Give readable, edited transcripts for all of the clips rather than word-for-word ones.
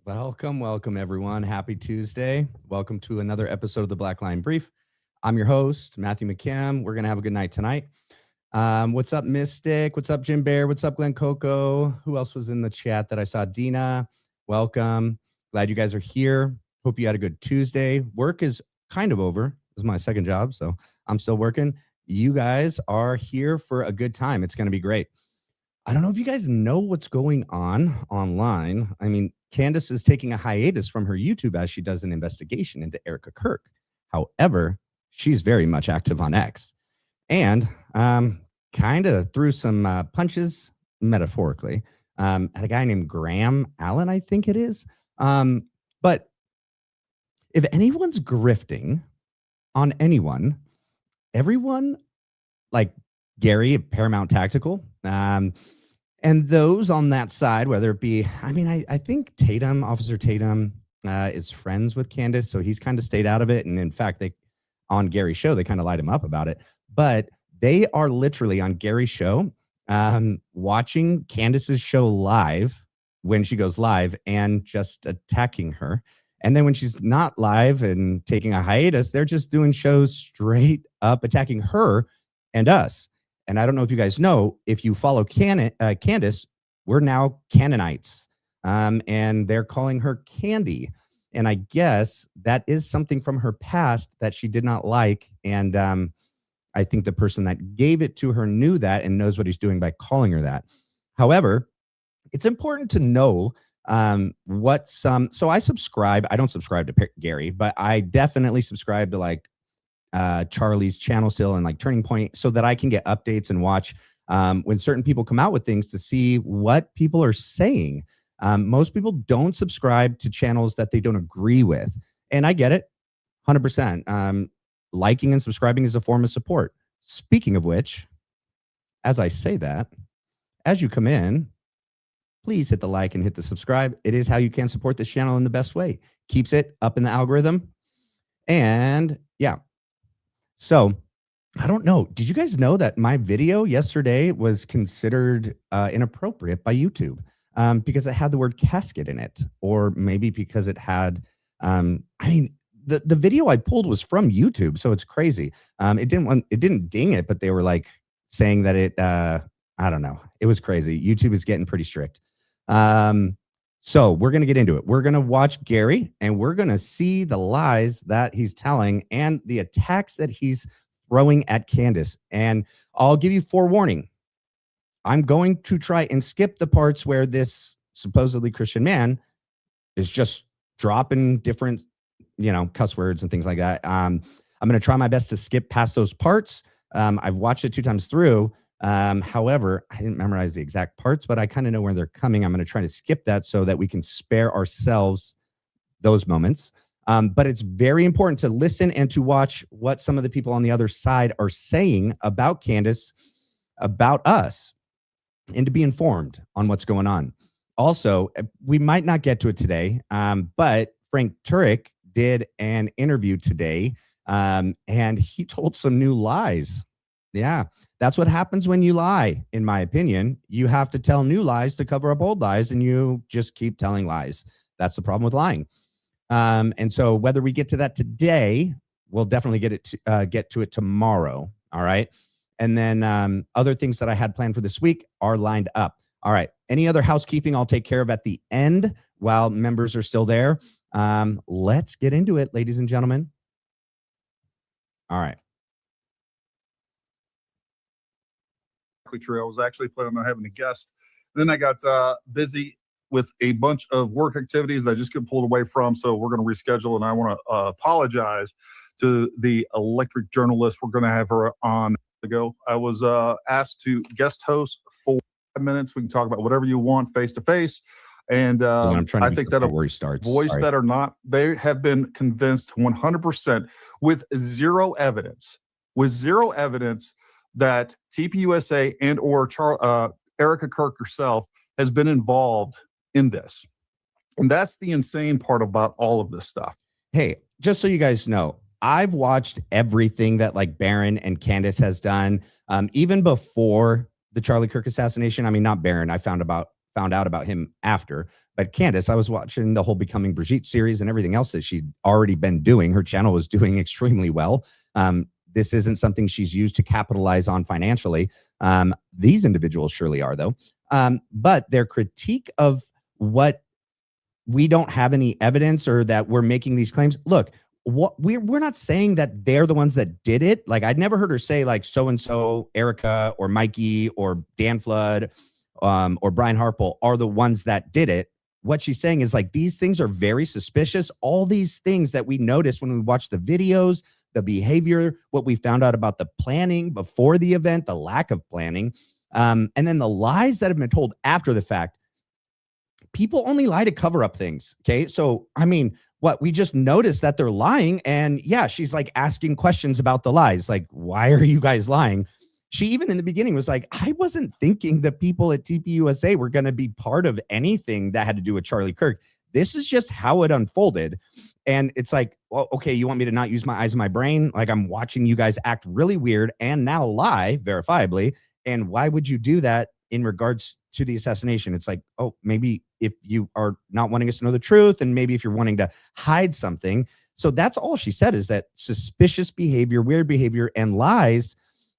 Welcome, everyone. Happy Tuesday. Welcome to another episode of the Black Line Brief. I'm your host, Matthew McKim. We're going to have a good night tonight. What's up, Mystic? What's up, Jim Bear? What's up, Glenn Coco? Who else was in the chat that I saw? Dina, welcome. Glad you guys are here. Hope you had a good Tuesday. Work is kind of over. This is my second job, so I'm still working. You guys are here for a good time. It's going to be great. I don't know if you guys know what's going on online. I mean, Candace is taking a hiatus from her YouTube as she does an investigation into Erica Kirk. However, she's very much active on X and kind of threw some punches, metaphorically, at a guy named Graham Allen, I think it is. But if anyone's grifting on anyone, everyone like Gary at Paramount Tactical, and those on that side, whether it be, I think Officer Tatum is friends with Candace, so he's kind of stayed out of it. And in fact, on Gary's show, they kind of light him up about it. But they are literally on Gary's show, watching Candace's show live when she goes live and just attacking her. And then when she's not live and taking a hiatus, they're just doing shows straight up attacking her and us. And I don't know if you guys know, if you follow Candace, we're now Canaanites. And they're calling her Candy. And I guess that is something from her past that she did not like. And I think the person that gave it to her knew that and knows what he's doing by calling her that. However, it's important to know so I subscribe. I don't subscribe to Gary, but I definitely subscribe to like Charlie's channel still and like Turning Point so that I can get updates and watch when certain people come out with things to see what people are saying. Most people don't subscribe to channels that they don't agree with. And I get it 100%. Liking and subscribing is a form of support. Speaking of which, as I say that, as you come in, please hit the like and hit the subscribe. It is how you can support this channel in the best way. Keeps it up in the algorithm. And yeah. So I don't know. Did you guys know that my video yesterday was considered inappropriate by YouTube because it had the word casket in it, or maybe because it had, the video I pulled was from YouTube, so it's crazy. It didn't ding it, but they were like saying that it, I don't know. It was crazy. YouTube is getting pretty strict. So we're going to get into it. We're going to watch Gary and we're going to see the lies that he's telling and the attacks that he's throwing at Candace. And I'll give you forewarning. I'm going to try and skip the parts where this supposedly Christian man is just dropping different, cuss words and things like that. I'm going to try my best to skip past those parts. I've watched it 2 times through. However, I didn't memorize the exact parts, but I kind of know where they're coming. I'm going to try to skip that so that we can spare ourselves those moments. But it's very important to listen and to watch what some of the people on the other side are saying about Candace, about us, and to be informed on what's going on. Also, we might not get to it today, but Frank Turek did an interview today, and he told some new lies. Yeah. That's what happens when you lie, in my opinion. You have to tell new lies to cover up old lies, and you just keep telling lies. That's the problem with lying. And so whether we get to that today, we'll definitely get to it tomorrow. All right. And then other things that I had planned for this week are lined up. All right. Any other housekeeping I'll take care of at the end while members are still there. Let's get into it, ladies and gentlemen. All right. True. I was actually planning on having a guest. Then I got busy with a bunch of work activities that I just get pulled away from. So we're going to reschedule, and I want to apologize to the electric journalist. We're going to have her on to go. I was asked to guest host for 5 minutes. We can talk about whatever you want face to face. And I think that where he starts. Voice that are not, they have been convinced 100% with zero evidence that TPUSA and or Erica Kirk herself has been involved in this. And that's the insane part about all of this stuff. Hey, just so you guys know, I've watched everything that like Barron and Candace has done, even before the Charlie Kirk assassination. I mean, not Barron. I found about found out about him after. But Candace, I was watching the whole Becoming Brigitte series and everything else that she'd already been doing. Her channel was doing extremely well. This isn't something she's used to capitalize on financially. These individuals surely are, though. But their critique of what we don't have any evidence or that we're making these claims. Look, what we're not saying that they're the ones that did it. Like, I'd never heard her say like so-and-so, Erica or Mikey or Dan Flood or Brian Harple are the ones that did it. What she's saying is like, these things are very suspicious. All these things that we noticed when we watched the videos, the behavior, what we found out about the planning before the event, the lack of planning, and then the lies that have been told after the fact. People only lie to cover up things. Okay. So, I mean, what we just noticed that they're lying. And yeah, she's like asking questions about the lies. Like, why are you guys lying? She even in the beginning was like, I wasn't thinking that people at TPUSA were going to be part of anything that had to do with Charlie Kirk. This is just how it unfolded. And it's like, well, okay, you want me to not use my eyes and my brain? Like, I'm watching you guys act really weird and now lie verifiably. And why would you do that in regards to the assassination? It's like, oh, maybe if you are not wanting us to know the truth, and maybe if you're wanting to hide something. So that's all she said, is that suspicious behavior, weird behavior, and lies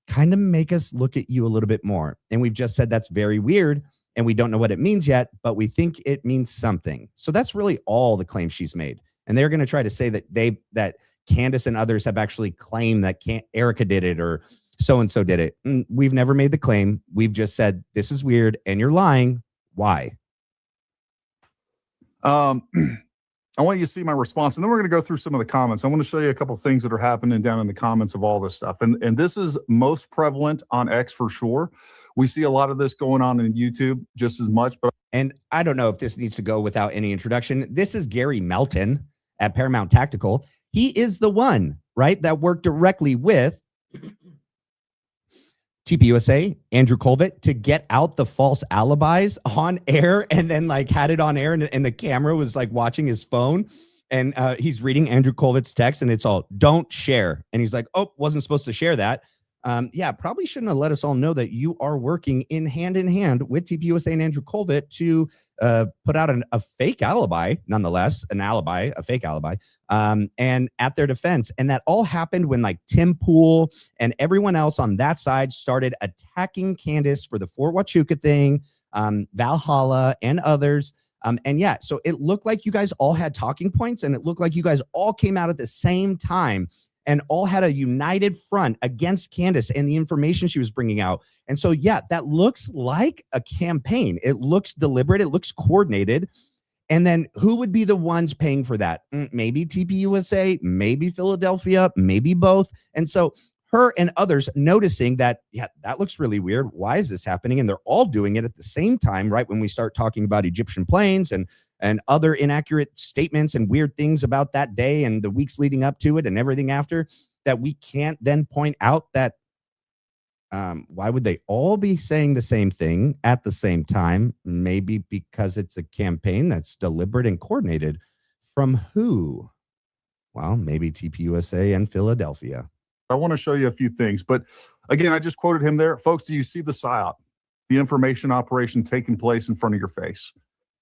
kind of make us look at you a little bit more. And we've just said that's very weird, and we don't know what it means yet, but we think it means something. So that's really all the claims she's made. And they're going to try to say that that Candace and others have actually claimed that Erica did it or so-and-so did it. We've never made the claim. We've just said, this is weird and you're lying. Why? I want you to see my response, and then we're going to go through some of the comments. I want to show you a couple of things that are happening down in the comments of all this stuff. And this is most prevalent on X for sure. We see a lot of this going on in YouTube just as much. And I don't know if this needs to go without any introduction. This is Gary Melton at Paramount Tactical. He is the one, right, that worked directly with TPUSA, Andrew Colvett, to get out the false alibis on air, and then like had it on air, and the camera was like watching his phone, and he's reading Andrew Colvett's text, and it's all, don't share. And he's like, oh, wasn't supposed to share that. Yeah, probably shouldn't have let us all know that you are working in hand with TPUSA and Andrew Colvett to put out a fake alibi, nonetheless, a fake alibi, and at their defense. And that all happened when like Tim Pool and everyone else on that side started attacking Candace for the Fort Huachuca thing, Valhalla and others. And yeah, so it looked like you guys all had talking points, and it looked like you guys all came out at the same time and all had a united front against Candace and the information she was bringing out. And so, yeah, that looks like a campaign. It looks deliberate. It looks coordinated. And then who would be the ones paying for that? Maybe TPUSA, maybe Philadelphia, maybe both. And so her and others noticing that, yeah, that looks really weird. Why is this happening? And they're all doing it at the same time, right? When we start talking about Egyptian planes and other inaccurate statements and weird things about that day and the weeks leading up to it and everything after, that we can't then point out that why would they all be saying the same thing at the same time? Maybe because it's a campaign that's deliberate and coordinated. From who? Well, maybe TPUSA and Philadelphia. I want to show you a few things, but again, I just quoted him there. Folks, do you see the PSYOP, the information operation taking place in front of your face?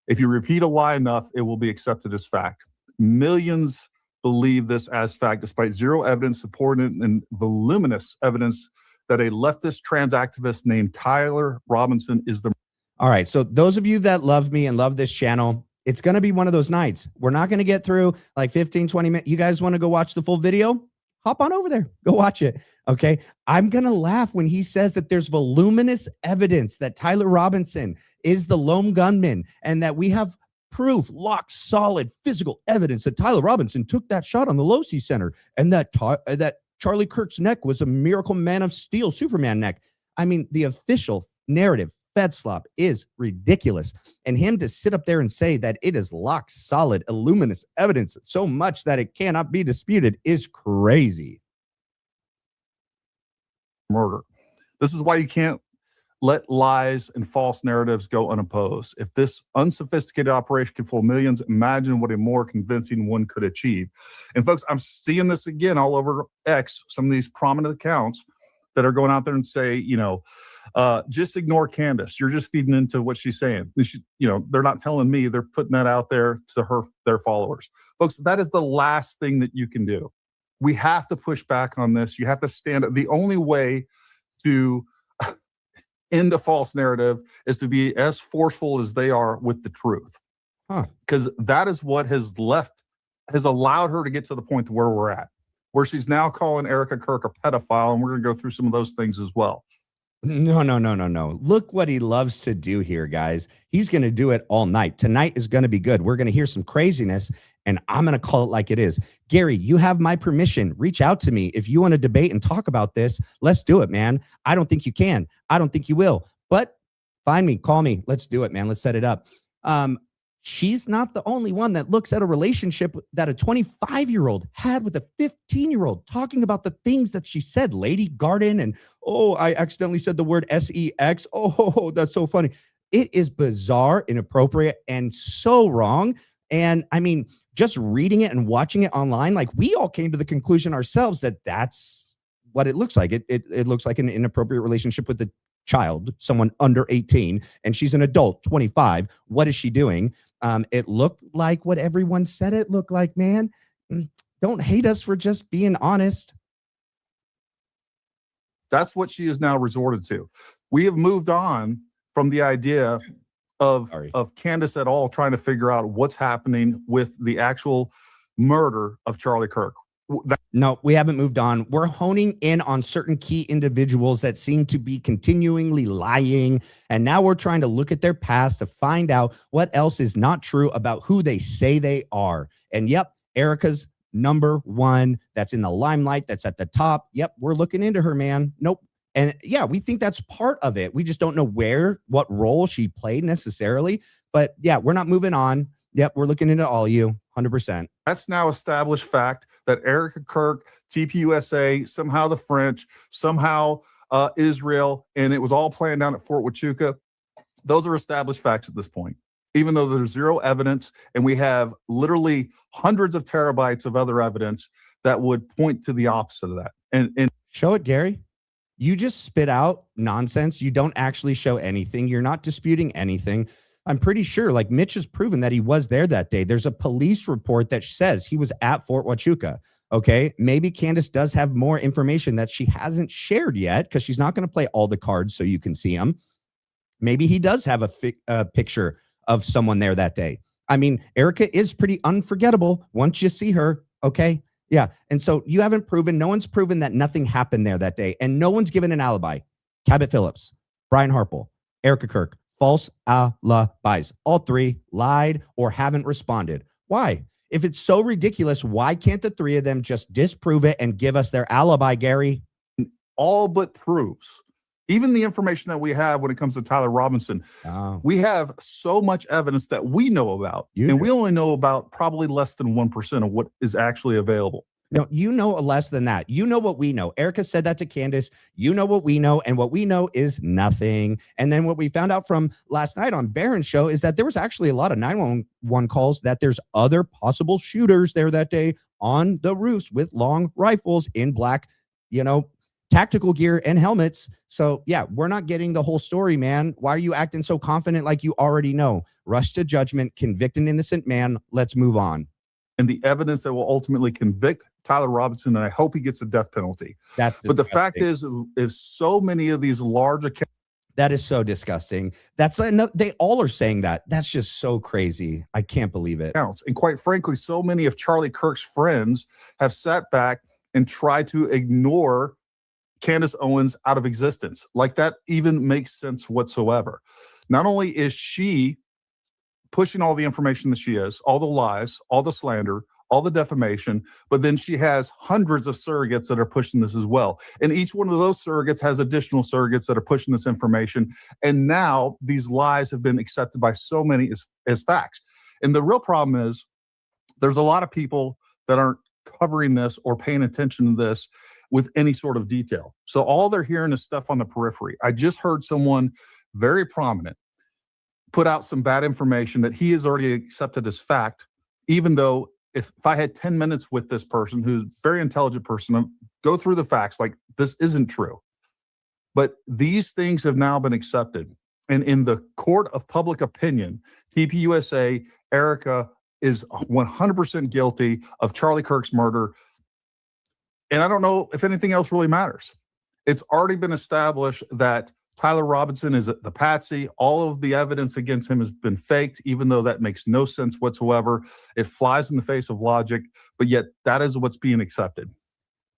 If you repeat a lie enough, it will be accepted as fact. Millions believe this as fact, despite zero evidence supporting and voluminous evidence that a leftist trans activist named Tyler Robinson is the... All right, so those of you that love me and love this channel, it's going to be one of those nights. We're not going to get through like 15, 20 minutes. You guys want to go watch the full video? Hop on over there. Go watch it. Okay. I'm going to laugh when he says that there's voluminous evidence that Tyler Robinson is the lone gunman, and that we have proof, locked, solid physical evidence that Tyler Robinson took that shot on the Losi Center, and that Charlie Kirk's neck was a miracle man of steel, Superman neck. I mean, the official narrative, Slop, is ridiculous. And him to sit up there and say that it is locked, solid, luminous evidence so much that it cannot be disputed is crazy. Murder. This is why you can't let lies and false narratives go unopposed. If this unsophisticated operation can fool millions, imagine what a more convincing one could achieve. And folks, I'm seeing this again all over X, some of these prominent accounts that are going out there and say, just ignore Candace. You're just feeding into what she's saying. They're not telling me, they're putting that out there to their followers. Folks, that is the last thing that you can do. We have to push back on this. You have to stand up. The only way to end a false narrative is to be as forceful as they are with the truth. Because that is what has allowed her to get to the point where we're at, where she's now calling Erica Kirk a pedophile, and we're going to go through some of those things as well. No. Look what he loves to do here, guys. He's going to do it all night. Tonight is going to be good. We're going to hear some craziness, and I'm going to call it like it is. Gary, you have my permission. Reach out to me. If you want to debate and talk about this, let's do it, man. I don't think you can. I don't think you will. But find me, call me. Let's do it, man. Let's set it up. She's not the only one that looks at a relationship that a 25-year-old had with a 15-year-old, talking about the things that she said, Lady Garden, and, I accidentally said the word sex. Oh, that's so funny. It is bizarre, inappropriate, and so wrong. And I mean, just reading it and watching it online, like, we all came to the conclusion ourselves that that's what it looks like. It looks like an inappropriate relationship with the child, someone under 18, and she's an adult, 25. What is she doing? It looked like what everyone said it looked like, man. Don't hate us for just being honest. That's what she is now resorted to. We have moved on from the idea of Candace at all trying to figure out what's happening with the actual murder of Charlie Kirk. No, we haven't moved on. We're honing in on certain key individuals that seem to be continually lying. And now we're trying to look at their past to find out what else is not true about who they say they are. And yep, Erica's number one. That's in the limelight. That's at the top. Yep, we're looking into her, man. Nope. And yeah, we think that's part of it. We just don't know what role she played necessarily. But yeah, we're not moving on. Yep, we're looking into all you, 100%. That's now established fact that Erica Kirk, TPUSA, somehow the French, somehow Israel, and it was all planned down at Fort Huachuca. Those are established facts at this point, even though there's zero evidence, and we have literally hundreds of terabytes of other evidence that would point to the opposite of that. And show it, Gary. You just spit out nonsense. You don't actually show anything. You're not disputing anything. I'm pretty sure, like, Mitch has proven that he was there that day. There's a police report that says he was at Fort Huachuca. Okay, maybe Candace does have more information that she hasn't shared yet, because she's not going to play all the cards so you can see them. Maybe he does have a picture of someone there that day. I mean, Erica is pretty unforgettable once you see her. Okay, yeah. And so you haven't proven, no one's proven that nothing happened there that day, and no one's given an alibi. Cabot Phillips, Brian Harple, Erica Kirk. False alibis. All three lied or haven't responded. Why? If it's so ridiculous, why can't the three of them just disprove it and give us their alibi, Gary? All but proves. Even the information that we have when it comes to Tyler Robinson, we have so much evidence that we know about, and we only know about probably less than 1% of what is actually available. No, you know less than that. You know what we know. Erica said that to Candace. You know what we know, and what we know is nothing. And then what we found out from last night on Barron's show is that there was actually a lot of 911 calls that there's other possible shooters there that day on the roofs with long rifles in black, tactical gear and helmets. So yeah, we're not getting the whole story, man. Why are you acting so confident like you already know? Rush to judgment, convict an innocent man. Let's move on. And the evidence that will ultimately convict Tyler Robinson, and I hope he gets a death penalty. But the fact is so many of these large accounts. That is so disgusting. They all are saying that. That's just so crazy. I can't believe it. And quite frankly, so many of Charlie Kirk's friends have sat back and tried to ignore Candace Owens out of existence. Like, that even makes sense whatsoever. Not only is she pushing all the information that she is, all the lies, all the slander, all the defamation, but then she has hundreds of surrogates that are pushing this as well. And each one of those surrogates has additional surrogates that are pushing this information. And now these lies have been accepted by so many as facts. And the real problem is there's a lot of people that aren't covering this or paying attention to this with any sort of detail. So all they're hearing is stuff on the periphery. I just heard someone very prominent put out some bad information that he has already accepted as fact, even though if I had 10 minutes with this person, who's a very intelligent person, go through the facts, like, this isn't true. But these things have now been accepted. And in the court of public opinion, TPUSA, Erica is 100% guilty of Charlie Kirk's murder. And I don't know if anything else really matters. It's already been established that Tyler Robinson is the patsy. All of the evidence against him has been faked, even though that makes no sense whatsoever. It flies in the face of logic, but yet that is what's being accepted.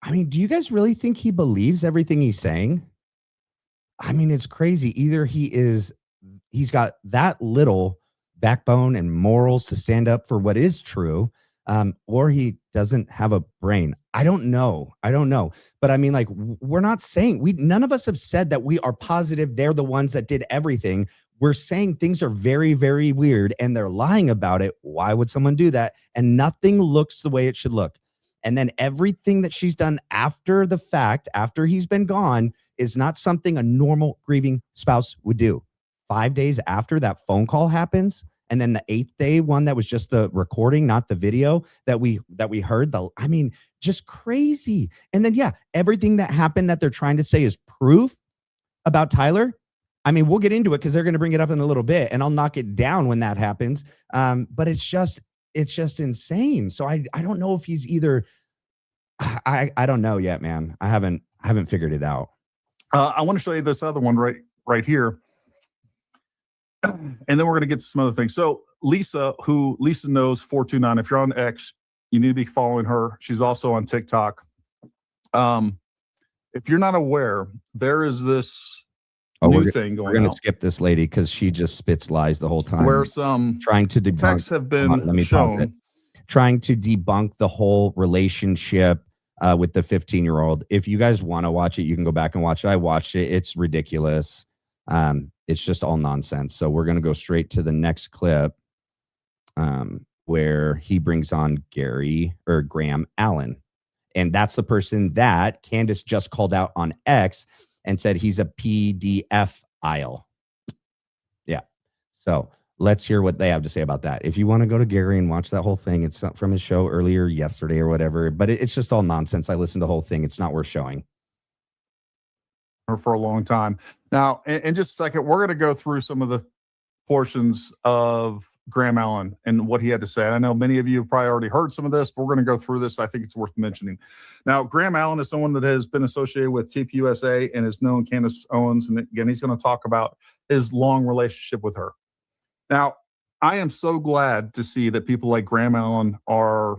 I mean, do you guys really think he believes everything he's saying? I mean, it's crazy. Either he's got that little backbone and morals to stand up for what is true, or he doesn't have a brain. I don't know. But I mean, like, we're not saying, none of us have said that we are positive they're the ones that did everything. We're saying things are very, very weird and they're lying about it. Why would someone do that? And nothing looks the way it should look. And then everything that she's done after the fact, after he's been gone, is not something a normal grieving spouse would do. 5 days after that phone call happens, and then the 8th day one that was just the recording, not the video that we heard. I mean, just crazy. And then, yeah, everything that happened that they're trying to say is proof about Tyler. I mean, we'll get into it because they're going to bring it up in a little bit, and I'll knock it down when that happens. But it's just insane. So I don't know if he's either. I don't know yet, man. I haven't figured it out. I want to show you this other one right here. And then we're going to get to some other things. So Lisa knows 429. If you're on X, you need to be following her. She's also on TikTok. If you're not aware, there is this new thing going on. We're going to skip this lady because she just spits lies the whole time. Where some trying to debunk texts have been shown. Trying to debunk the whole relationship with the 15-year-old. If you guys want to watch it, you can go back and watch it. I watched it. It's ridiculous. It's just all nonsense. So we're going to go straight to the next clip where he brings on Graham Allen. And that's the person that Candace just called out on X and said he's a PDF aisle. Yeah. So let's hear what they have to say about that. If you want to go to Gary and watch that whole thing, it's from his show earlier yesterday or whatever, but it's just all nonsense. I listened to the whole thing. It's not worth showing. For a long time. Now, in just a second, we're going to go through some of the portions of Graham Allen and what he had to say. I know many of you have probably already heard some of this, but we're going to go through this. I think it's worth mentioning. Now, Graham Allen is someone that has been associated with TPUSA and has known Candace Owens. And again, he's going to talk about his long relationship with her. Now, I am so glad to see that people like Graham Allen are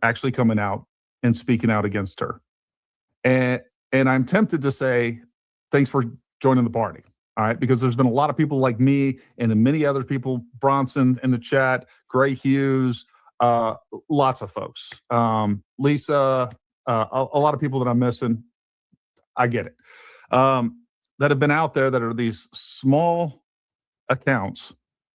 actually coming out and speaking out against her. And I'm tempted to say, thanks for joining the party. All right. Because there's been a lot of people like me and many other people, Bronson in the chat, Gray Hughes, lots of folks, Lisa, a lot of people that I'm missing. I get it. That have been out there that are these small accounts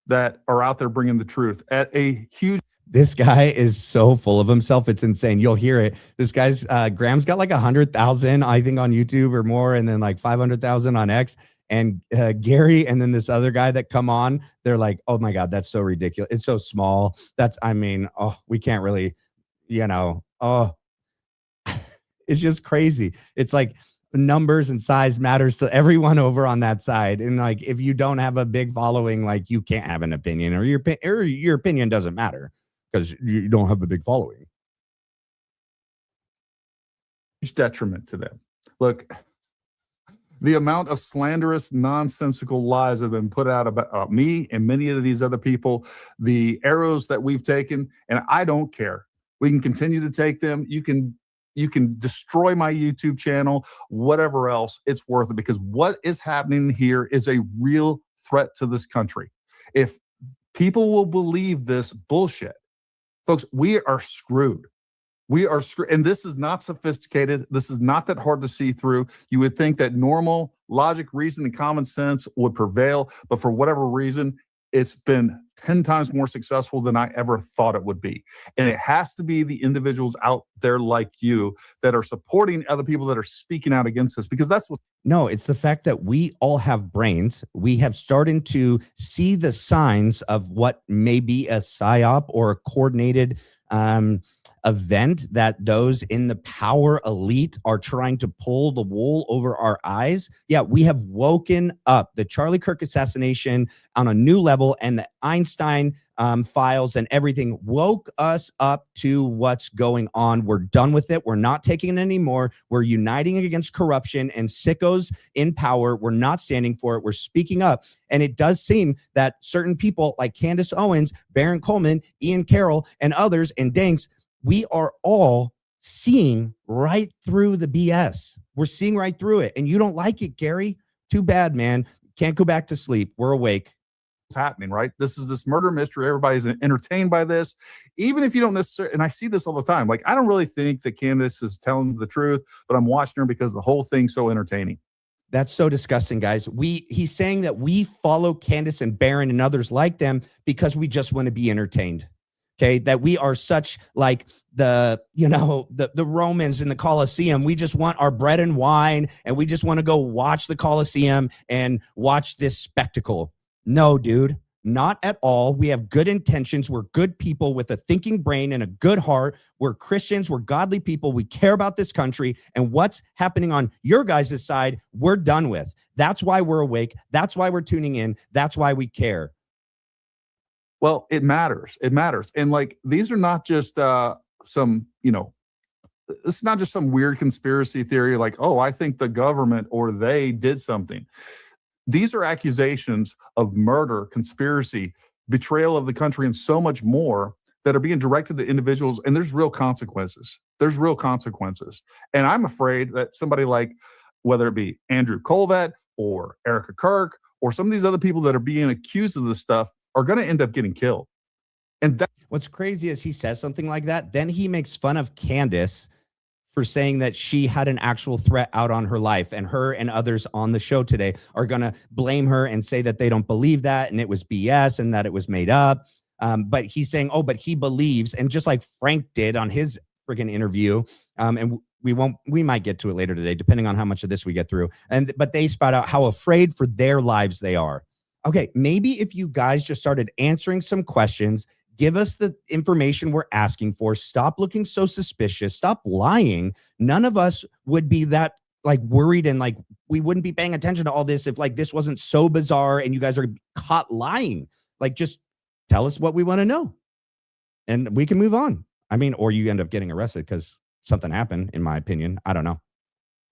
that are out there bringing the truth at a huge. This guy is so full of himself. It's insane. You'll hear it. This guy's Graham's got like 100,000, I think, on YouTube or more, and then like 500,000 on X. And Gary and then this other guy that come on, they're like, oh my God, that's so ridiculous. It's so small. We can't really, it's just crazy. It's like numbers and size matters to everyone over on that side. And like, if you don't have a big following, like you can't have an opinion, or your opinion doesn't matter because you don't have a big following. Huge detriment to them. Look, the amount of slanderous, nonsensical lies that have been put out about me and many of these other people, the arrows that we've taken, and I don't care. We can continue to take them. You can destroy my YouTube channel, whatever else. It's worth it, because what is happening here is a real threat to this country. If people will believe this bullshit, folks, we are screwed. We are screwed. And this is not sophisticated. This is not that hard to see through. You would think that normal logic, reason, and common sense would prevail. But for whatever reason, it's been 10 times more successful than I ever thought it would be. And it has to be the individuals out they're like you that are supporting other people that are speaking out against this, because that's what. No, it's the fact that we all have brains. We have started to see the signs of what may be a psyop or a coordinated event that those in the power elite are trying to pull the wool over our eyes. Yeah, we have woken up. The Charlie Kirk assassination on a new level, and the Einstein files and everything woke us up to what's going on. We're done with it. We're not taking it anymore. We're uniting against corruption and sickos in power. We're not standing for it. We're speaking up. And it does seem that certain people like Candace Owens, Baron Coleman, Ian Carroll, and others, and Danks, we are all seeing right through the BS. We're seeing right through it. And you don't like it, Gary. Too bad, man. Can't go back to sleep. We're awake. Happening, right? This is this murder mystery. Everybody's entertained by this, even if you don't necessarily. And I see this all the time. Like, I don't really think that Candace is telling the truth, but I'm watching her because the whole thing's so entertaining. That's so disgusting, guys. He's saying that we follow Candace and Baron and others like them because we just want to be entertained. Okay, that we are such like the Romans in the Colosseum. We just want our bread and wine, and we just want to go watch the Colosseum and watch this spectacle. No, dude, not at all. We have good intentions. We're good people with a thinking brain and a good heart. We're Christians. We're godly people. We care about this country. And what's happening on your guys' side, we're done with. That's why we're awake. That's why we're tuning in. That's why we care. Well, it matters. It matters. And like, these are not just some, it's not just some weird conspiracy theory like, oh, I think the government or they did something. These are accusations of murder, conspiracy, betrayal of the country, and so much more that are being directed to individuals. And there's real consequences. There's real consequences. And I'm afraid that somebody like, whether it be Andrew Colvett or Erica Kirk or some of these other people that are being accused of this stuff are going to end up getting killed. And what's crazy is he says something like that. Then he makes fun of Candace for saying that she had an actual threat out on her life, and her and others on the show today are going to blame her and say that they don't believe that and it was BS and that it was made up. But he's saying, oh, but he believes. And just like Frank did on his freaking interview, and we might get to it later today, depending on how much of this we get through. But they spout out how afraid for their lives they are. Okay, maybe if you guys just started answering some questions, give us the information we're asking for, stop looking so suspicious, stop lying, none of us would be that like worried, and like we wouldn't be paying attention to all this if like this wasn't so bizarre and you guys are caught lying. Like, just tell us what we want to know and we can move on. I mean, or you end up getting arrested because something happened, in my opinion. I don't know.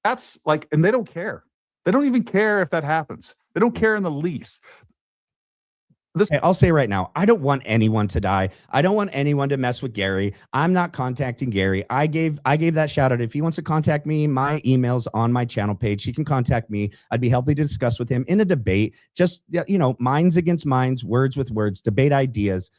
That's like, and they don't care. They don't even care if that happens. They don't care in the least. I'll say right now, I don't want anyone to die. I don't want anyone to mess with Gary. I'm not contacting Gary. I gave that shout out. If he wants to contact me, my email's on my channel page. He can contact me. I'd be happy to discuss with him in a debate. Just, minds against minds, words with words, debate ideas.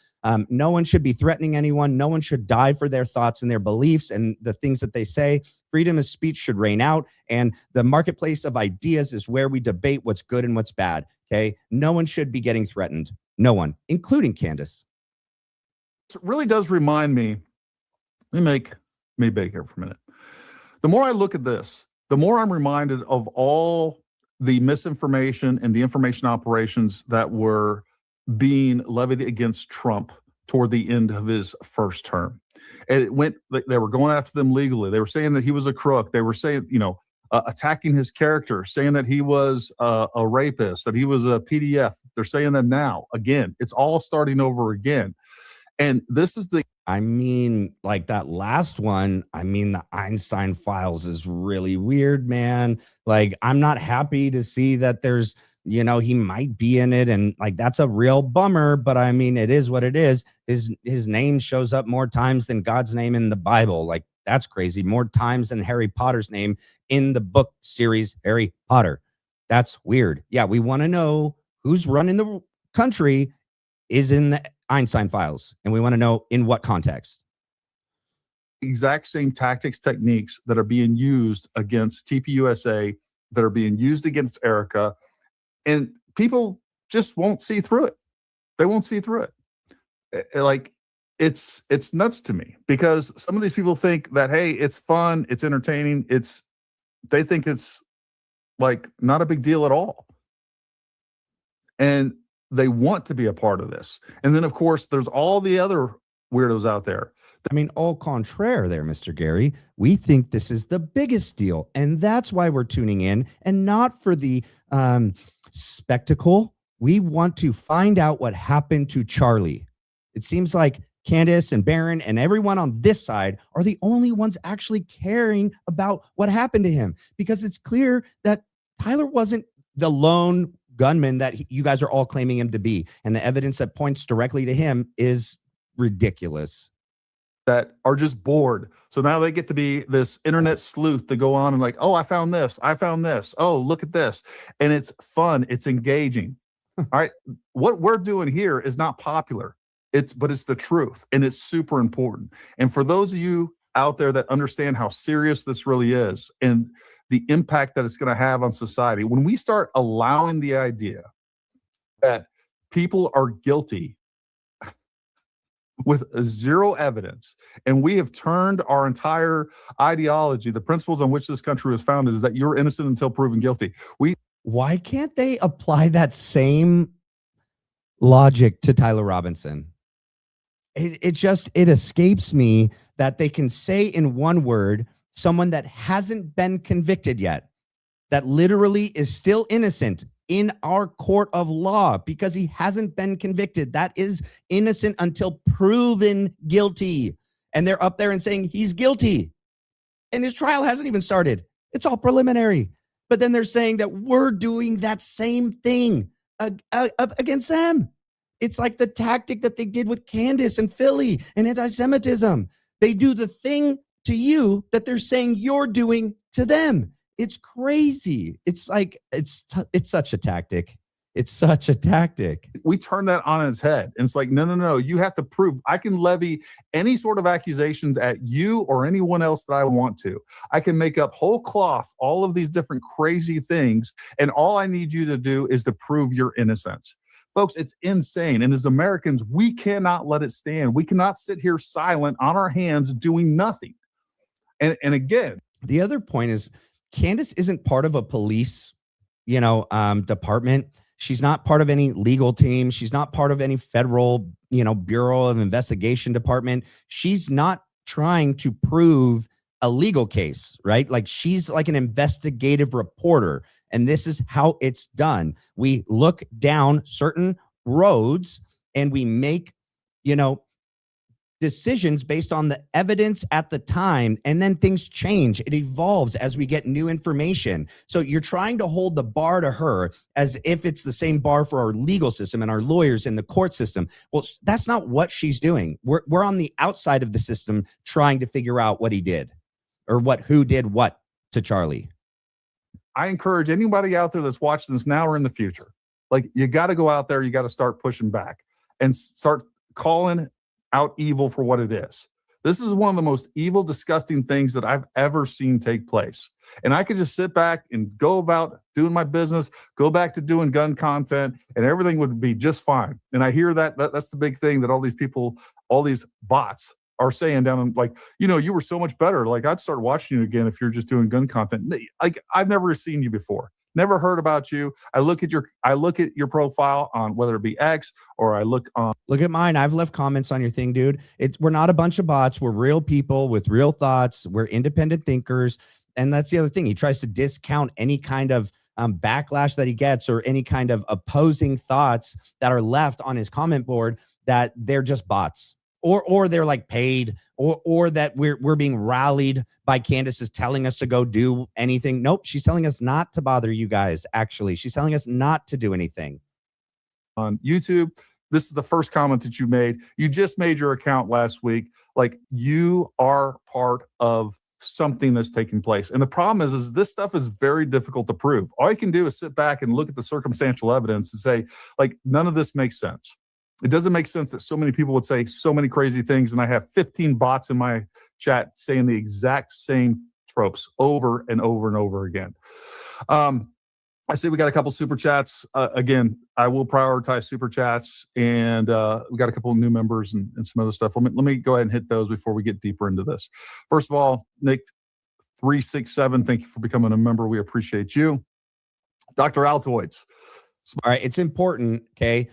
No one should be threatening anyone. No one should die for their thoughts and their beliefs and the things that they say. Freedom of speech should reign out. And the marketplace of ideas is where we debate what's good and what's bad. Okay. No one should be getting threatened. No one, including Candace. It really does remind me. Let me make me big here for a minute. The more I look at this, the more I'm reminded of all the misinformation and the information operations that were being levied against Trump toward the end of his first term. And it went, they were going after them legally. They were saying that he was a crook. They were saying, attacking his character, saying that he was a rapist, that he was a PDF. They're saying that now. Again, it's all starting over again. And this is like that last one, the Einstein files is really weird, man. Like, I'm not happy to see that there's, he might be in it. And like, that's a real bummer, but it is what it is. His name shows up more times than God's name in the Bible. Like, that's crazy. More times than Harry Potter's name in the book series, Harry Potter. That's weird. Yeah, we want to know who's running the country is in the Einstein files. And we want to know in what context. Exact same tactics, techniques that are being used against TPUSA, that are being used against Erica. And people just won't see through it. They won't see through it. Like, it's nuts to me because some of these people think that, hey, it's fun, it's entertaining, they think it's like not a big deal at all. And they want to be a part of this. And then of course there's all the other weirdos out there. I mean, au contraire there, Mr. Gary. We think this is the biggest deal. And that's why we're tuning in, and not for the spectacle. We want to find out what happened to Charlie. It seems like Candace and Barron and everyone on this side are the only ones actually caring about what happened to him, because it's clear that Tyler wasn't the lone gunman that you guys are all claiming him to be. And the evidence that points directly to him is ridiculous. That are just bored. So now they get to be this internet sleuth to go on and like, oh, I found this. Oh, look at this. And it's fun. It's engaging. All right. What we're doing here is not popular. But it's the truth, and it's super important. And for those of you out there that understand how serious this really is and the impact that it's going to have on society, when we start allowing the idea that people are guilty with zero evidence, and we have turned our entire ideology, the principles on which this country was founded, is that you're innocent until proven guilty. Why can't they apply that same logic to Tyler Robinson? It escapes me that they can say in one word someone that hasn't been convicted yet, that literally is still innocent in our court of law because he hasn't been convicted. That is innocent until proven guilty. And they're up there and saying he's guilty. And his trial hasn't even started. It's all preliminary. But then they're saying that we're doing that same thing against them. It's like the tactic that they did with Candace and Philly and anti-Semitism. They do the thing to you that they're saying you're doing to them. It's crazy. It's like, it's such a tactic. It's such a tactic. We turn that on its head. And it's like, no. You have to prove. I can levy any sort of accusations at you or anyone else that I want to. I can make up whole cloth, all of these different crazy things. And all I need you to do is to prove your innocence. Folks, it's insane. And as Americans, we cannot let it stand. We cannot sit here silent on our hands doing nothing. And again, the other point is Candace isn't part of a police, department. She's not part of any legal team. She's not part of any federal, Bureau of Investigation department. She's not trying to prove a legal case, right? Like she's like an investigative reporter. And this is how it's done. We look down certain roads and we make, decisions based on the evidence at the time. And then things change. It evolves as we get new information. So you're trying to hold the bar to her as if it's the same bar for our legal system and our lawyers in the court system. Well, that's not what she's doing. We're on the outside of the system trying to figure out what he did or who did what to Charlie. I encourage anybody out there that's watching this now or in the future, like you got to go out there, you got to start pushing back and start calling out evil for what it is. This is one of the most evil, disgusting things that I've ever seen take place. And I could just sit back and go about doing my business, go back to doing gun content, and everything would be just fine. And I hear that's the big thing that all these people, all these bots are saying down in like, you were so much better. Like I'd start watching you again if you're just doing gun content. Like I've never seen you before. Never heard about you. I look at your profile on whether it be X or I look at mine. I've left comments on your thing, dude. We're not a bunch of bots. We're real people with real thoughts. We're independent thinkers. And that's the other thing. He tries to discount any kind of backlash that he gets or any kind of opposing thoughts that are left on his comment board, that they're just bots. Or they're like paid, or that we're being rallied by Candace is telling us to go do anything. Nope, she's telling us not to bother you guys. Actually, she's telling us not to do anything. On YouTube, this is the first comment that you made. You just made your account last week. Like you are part of something that's taking place. And the problem is this stuff is very difficult to prove. All you can do is sit back and look at the circumstantial evidence and say, like, none of this makes sense. It doesn't make sense that so many people would say so many crazy things, and I have 15 bots in my chat saying the exact same tropes over and over and over again. I see we got a couple super chats. Again, I will prioritize super chats, and we got a couple of new members and some other stuff. Let me go ahead and hit those before we get deeper into this. First of all, Nick 367, thank you for becoming a member. We appreciate you. Dr. Altoids. All right, it's important. Okay.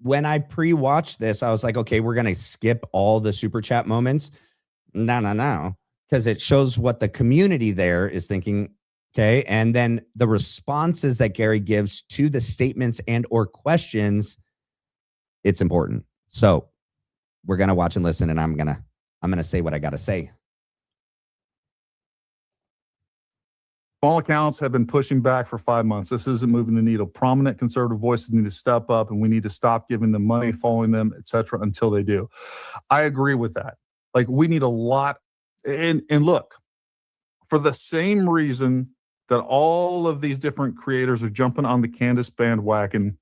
When I pre-watched this, I was like, okay, we're gonna skip all the super chat moments. No, because it shows what the community there is thinking. Okay. And then the responses that Gary gives to the statements and or questions, it's important. So we're going to watch and listen, and I'm going to say what I got to say. Small accounts have been pushing back for 5 months. This isn't moving the needle. Prominent conservative voices need to step up, and we need to stop giving them money, following them, etc., until they do. I agree with that. Like, we need a lot. And look, for the same reason that all of these different creators are jumping on the Candace bandwagon,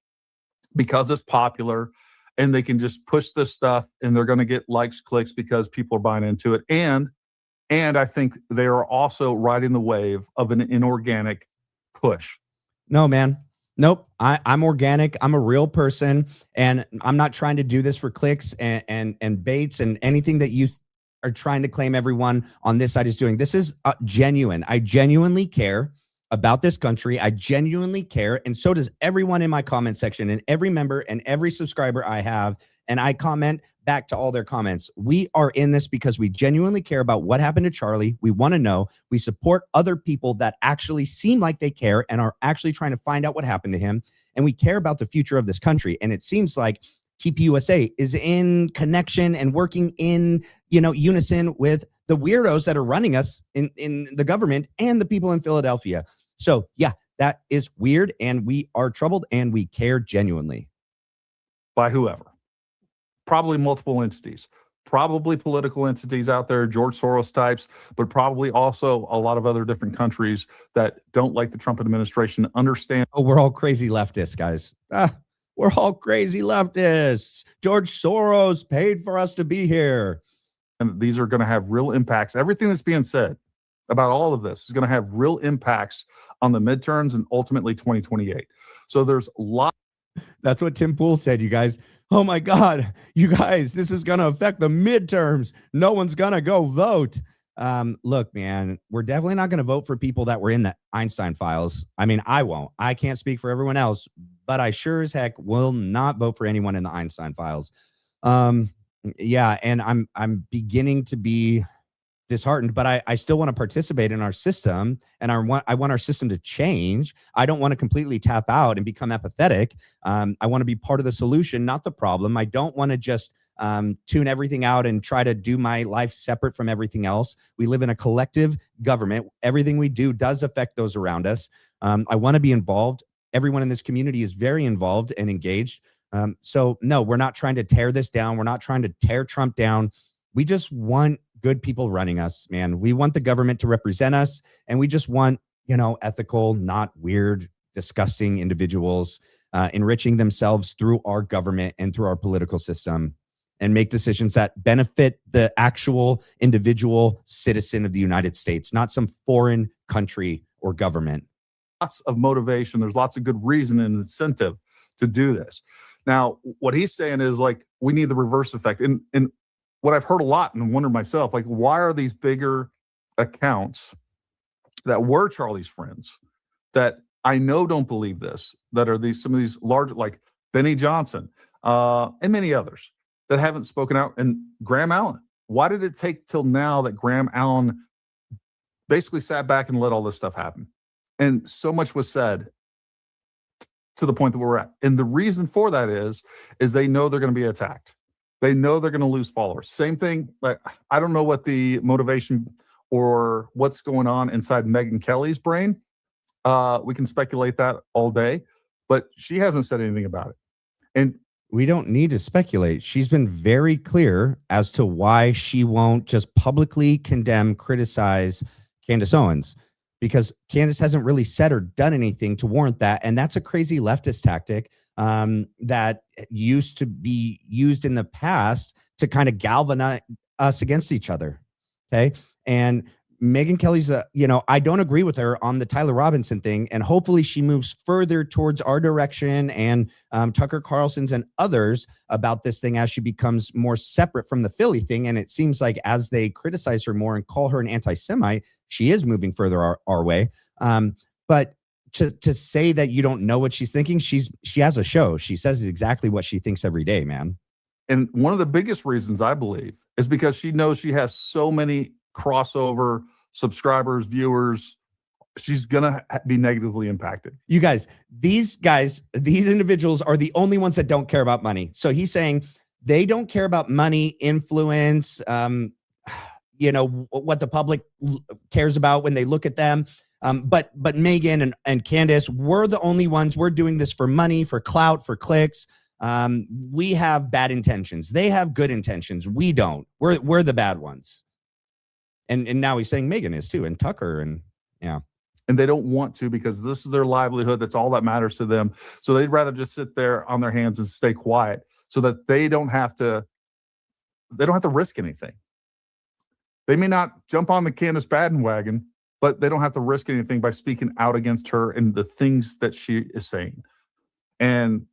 because it's popular and they can just push this stuff and they're going to get likes, clicks, because people are buying into it. And I think they are also riding the wave of an inorganic push. No, man. Nope. I'm organic. I'm a real person, and I'm not trying to do this for clicks and baits and anything that you are trying to claim everyone on this side is doing. This is genuine. I genuinely care about this country. I genuinely care. And so does everyone in my comment section, and every member and every subscriber I have. And I comment back to all their comments. We are in this because we genuinely care about what happened to Charlie. We want to know. We support other people that actually seem like they care and are actually trying to find out what happened to him. And we care about the future of this country. And it seems like TPUSA is in connection and working in, unison with the weirdos that are running us in the government and the people in Philadelphia. So yeah, that is weird, and we are troubled, and we care genuinely. By whoever. Probably multiple entities. Probably political entities out there, George Soros types, but probably also a lot of other different countries that don't like the Trump administration, understand. Oh, we're all crazy leftists, guys. We're all crazy leftists. George Soros paid for us to be here. And these are going to have real impacts. Everything that's being said about all of this is going to have real impacts on the midterms and ultimately 2028. So there's lots. That's what Tim Pool said, you guys. Oh my God, you guys, this is going to affect the midterms. No one's going to go vote. Look, man, we're definitely not going to vote for people that were in the Einstein files. I mean, I won't. I can't speak for everyone else, but I sure as heck will not vote for anyone in the Einstein files. Yeah, and I'm beginning to be disheartened, but I still want to participate in our system, and I want our system to change. I don't want to completely tap out and become apathetic. I want to be part of the solution, not the problem. I don't want to just tune everything out and try to do my life separate from everything else. We live in a collective government. Everything we do does affect those around us. I want to be involved. Everyone in this community is very involved and engaged. So no, we're not trying to tear this down. We're not trying to tear Trump down. We just want good people running us, man. We want the government to represent us, and we just want, ethical, not weird, disgusting individuals enriching themselves through our government and through our political system, and make decisions that benefit the actual individual citizen of the United States, not some foreign country or government. Lots of motivation. There's lots of good reason and incentive to do this. Now, what he's saying is, like, we need the reverse effect. And what I've heard a lot and wondered myself, like, why are these bigger accounts that were Charlie's friends, that I know don't believe this, that are some of these large, like Benny Johnson and many others, that haven't spoken out? And Graham Allen, why did it take till now that Graham Allen basically sat back and let all this stuff happen? And so much was said to the point that we're at. And the reason for that is they know they're going to be attacked. They know they're going to lose followers. Same thing. Like, I don't know what the motivation or what's going on inside Megyn Kelly's brain. We can speculate that all day, but she hasn't said anything about it. And we don't need to speculate. She's been very clear as to why she won't just publicly condemn, criticize Candace Owens, because Candace hasn't really said or done anything to warrant that. And that's a crazy leftist tactic that used to be used in the past to kind of galvanize us against each other. Okay. And Megyn Kelly's I don't agree with her on the Tyler Robinson thing, and hopefully she moves further towards our direction and Tucker Carlson's and others about this thing as she becomes more separate from the Philly thing. And it seems like as they criticize her more and call her an anti-Semite, she is moving further our way. But to say that you don't know what she's thinking, she has a show. She says exactly what she thinks every day, man. And one of the biggest reasons I believe is because she knows she has so many crossover subscribers, viewers. She's gonna be negatively impacted. You guys, these individuals are the only ones that don't care about money. So he's saying they don't care about money, influence, what the public cares about when they look at them. But Megyn and Candace, we're the only ones. We're doing this for money, for clout, for clicks. We have bad intentions. They have good intentions. We don't. We're the bad ones. And now he's saying Megyn is too, and Tucker, and yeah. And they don't want to, because this is their livelihood. That's all that matters to them. So they'd rather just sit there on their hands and stay quiet so that they don't have to risk anything. They may not jump on the Candace bandwagon, but they don't have to risk anything by speaking out against her and the things that she is saying. And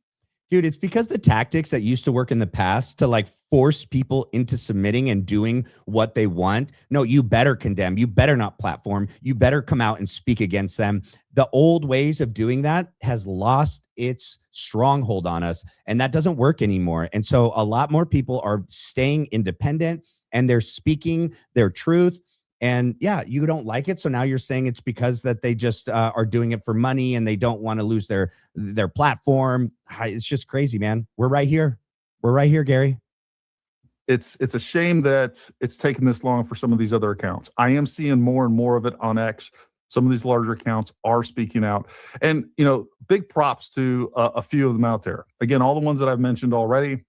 dude, it's because the tactics that used to work in the past to like force people into submitting and doing what they want. No, you better condemn. You better not platform. You better come out and speak against them. The old ways of doing that has lost its stronghold on us, and that doesn't work anymore. And so a lot more people are staying independent and they're speaking their truth. And yeah, you don't like it. So now you're saying it's because that they just are doing it for money and they don't want to lose their platform. It's just crazy, man. We're right here. We're right here, Gary. It's a shame that it's taken this long for some of these other accounts. I am seeing more and more of it on X. Some of these larger accounts are speaking out. And, big props to a few of them out there. Again, all the ones that I've mentioned already.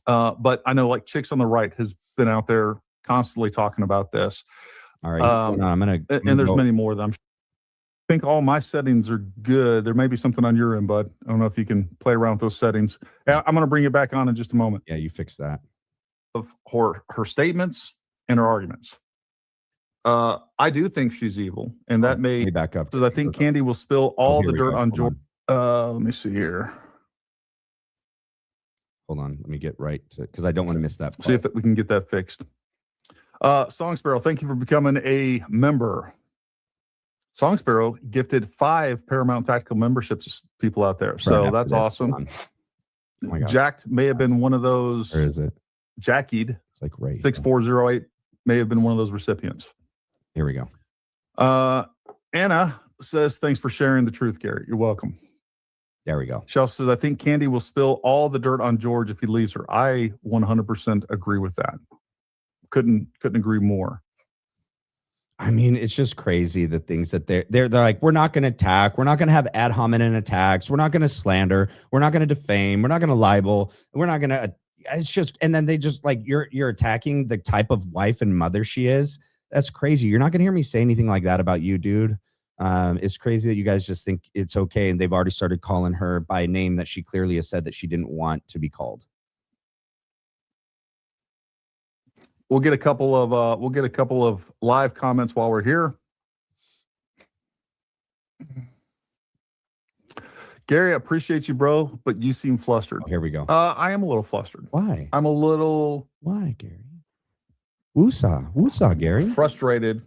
But I know like Chicks on the Right has been out there constantly talking about this. All right. I'm going to. And there's many more of them. I think all my settings are good. There may be something on your end, bud. I don't know if you can play around with those settings. I'm going to bring it back on in just a moment. Yeah, you fix that. Of her statements and her arguments. I do think she's evil, and that may back up. So I think Candy will spill all the dirt on George. Let me see here. Hold on. Let me get right to, because I don't want to miss that part. See if we can get that fixed. Song Sparrow, thank you for becoming a member. Song Sparrow gifted 5 Paramount Tactical memberships to people out there. So that's awesome. Oh my God. Jack may have been one of those. Where is it? Jackied. It's like right. 6408 may have been one of those recipients. Here we go. Anna says, thanks for sharing the truth, Gary. You're welcome. There we go. Shell says, I think Candy will spill all the dirt on George if he leaves her. I 100% agree with that. Couldn't agree more. I mean, it's just crazy the things that they're like, we're not going to attack. We're not going to have ad hominem attacks. We're not going to slander. We're not going to defame. We're not going to libel. We're not going to, it's just, and then they just like, you're attacking the type of wife and mother she is. That's crazy. You're not going to hear me say anything like that about you, dude. It's crazy that you guys just think it's okay. And they've already started calling her by a name that she clearly has said that she didn't want to be called. We'll get a couple of live comments while we're here. Gary, I appreciate you, bro, but you seem flustered. Here we go. I am a little flustered. Why? I'm a little. Why, Gary? Woosah, Gary. Frustrated.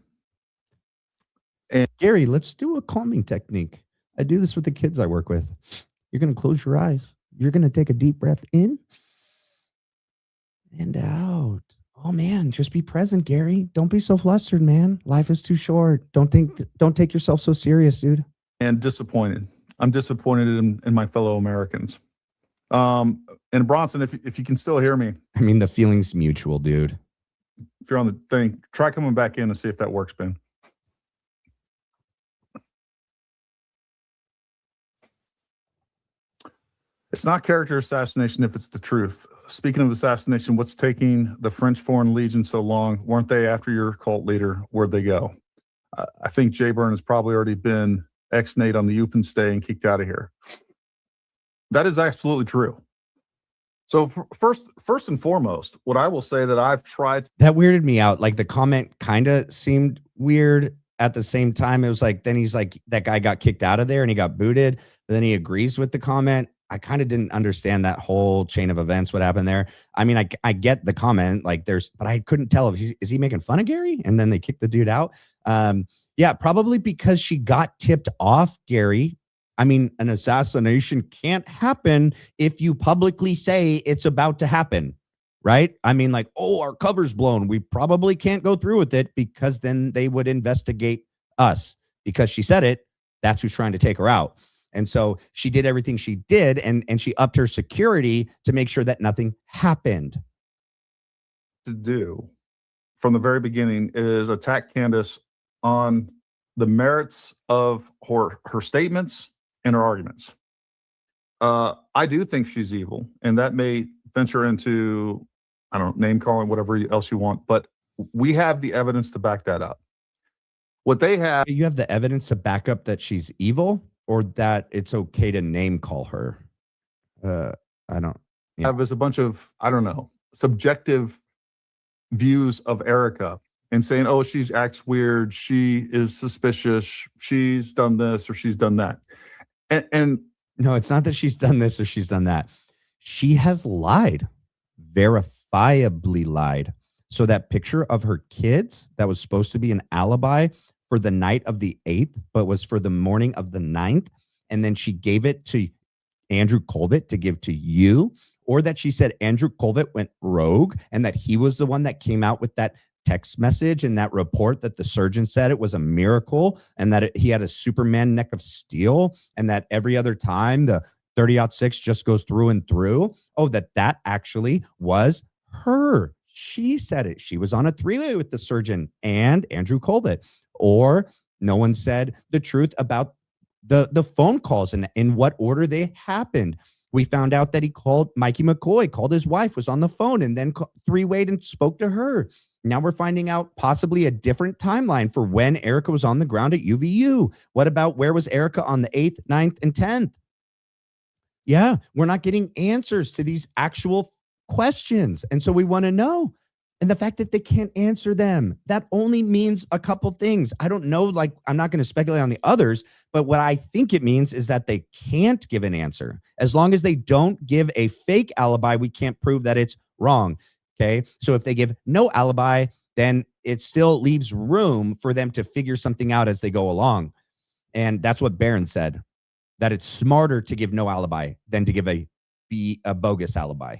And Gary, let's do a calming technique. I do this with the kids I work with. You're going to close your eyes. You're going to take a deep breath in and out. Oh man, just be present, Gary. Don't be so flustered, man. Life is too short. Don't take yourself so serious, dude. And disappointed. I'm disappointed in my fellow Americans. And Bronson, if you can still hear me. I mean, the feeling's mutual, dude. If you're on the thing, try coming back in and see if that works, Ben. It's not character assassination if it's the truth. Speaking of assassination, what's taking the French Foreign Legion so long? Weren't they after your cult leader? Where'd they go? I think Jay Byrne has probably already been ex-nate on the Open stay and kicked out of here. That is absolutely true. So first and foremost, what I will say that I've tried. That weirded me out. Like the comment kind of seemed weird at the same time. It was like, then he's like, that guy got kicked out of there and he got booted, but then he agrees with the comment. I kind of didn't understand that whole chain of events, what happened there. I mean, I get the comment, like but I couldn't tell if is he making fun of Gary? And then they kicked the dude out. Yeah, probably because she got tipped off, Gary. I mean, an assassination can't happen if you publicly say it's about to happen, right? I mean, like, oh, our cover's blown. We probably can't go through with it because then they would investigate us because she said it. That's who's trying to take her out. And so she did everything she did, and she upped her security to make sure that nothing happened. To do from the very beginning is attack Candace on the merits of her statements and her arguments. I do think she's evil, and that may venture into, I don't know, name calling, whatever else you want, but we have the evidence to back that up. What they have, you have the evidence to back up that she's evil, or that it's okay to name call her. I don't have is a bunch of, I don't know, subjective views of Erica and saying, oh, she acts weird, she is suspicious, she's done this or she's done that. And no, it's not that she's done this or she's done that. She has lied, verifiably lied. So that picture of her kids that was supposed to be an alibi for the night of the 8th, but was for the morning of the 9th. And then she gave it to Andrew Colvett to give to you, or that she said Andrew Colvett went rogue and that he was the one that came out with that text message and that report that the surgeon said it was a miracle and that he had a Superman neck of steel and that every other time the 30-06 just goes through and through. Oh, that actually was her. She said it. She was on a three-way with the surgeon and Andrew Colvett. Or no one said the truth about the phone calls and in what order they happened. We found out that he called Mikey McCoy, called his wife, was on the phone, and then three-wayed and spoke to her. Now we're finding out possibly a different timeline for when Erica was on the ground at UVU. What about where was Erica on the 8th, 9th, and 10th? Yeah, we're not getting answers to these actual questions. And so we want to know. And the fact that they can't answer them, that only means a couple things. I don't know, like, I'm not going to speculate on the others, but what I think it means is that they can't give an answer. As long as they don't give a fake alibi, we can't prove that it's wrong. Okay. So if they give no alibi, then it still leaves room for them to figure something out as they go along. And that's what Barron said, that it's smarter to give no alibi than to give a bogus alibi.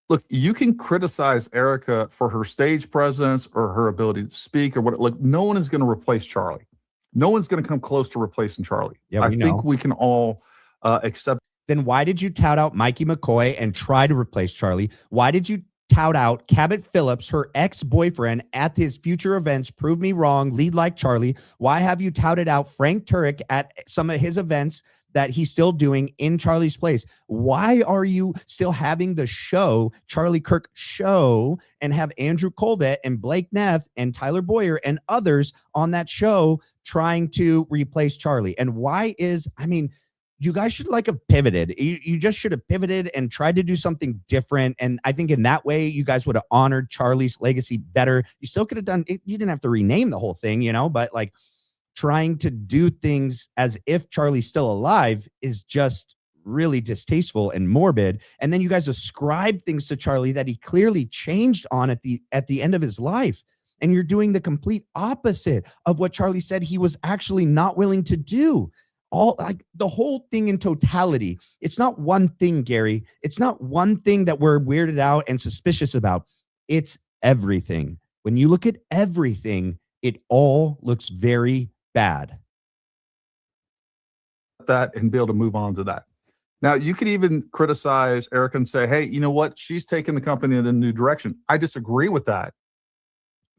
Look, you can criticize Erica for her stage presence or her ability to speak or what. Look, no one is going to replace Charlie. No one's going to come close to replacing Charlie. Yeah, I think we can all accept. Then why did you tout out Mikey McCoy and try to replace Charlie? Why did you tout out Cabot Phillips, her ex-boyfriend, at his future events? Prove me wrong, lead like Charlie. Why have you touted out Frank Turek at some of his events that he's still doing in Charlie's place? Why are you still having the show, Charlie Kirk show, and have Andrew Colvett and Blake Neff and Tyler Boyer and others on that show trying to replace Charlie? And why you guys should have pivoted. You just should have pivoted and tried to do something different. And I think in that way, you guys would have honored Charlie's legacy better. You still could have done it. You didn't have to rename the whole thing, but like, trying to do things as if Charlie's still alive is just really distasteful and morbid. And then you guys ascribe things to Charlie that he clearly changed on at the end of his life. And you're doing the complete opposite of what Charlie said he was actually not willing to do. All like the whole thing in totality. It's not one thing, Gary. It's not one thing that we're weirded out and suspicious about. It's everything. When you look at everything, it all looks very bad. That and be able to move on to that. Now, you could even criticize Erica and say, hey, you know what? She's taking the company in a new direction. I disagree with that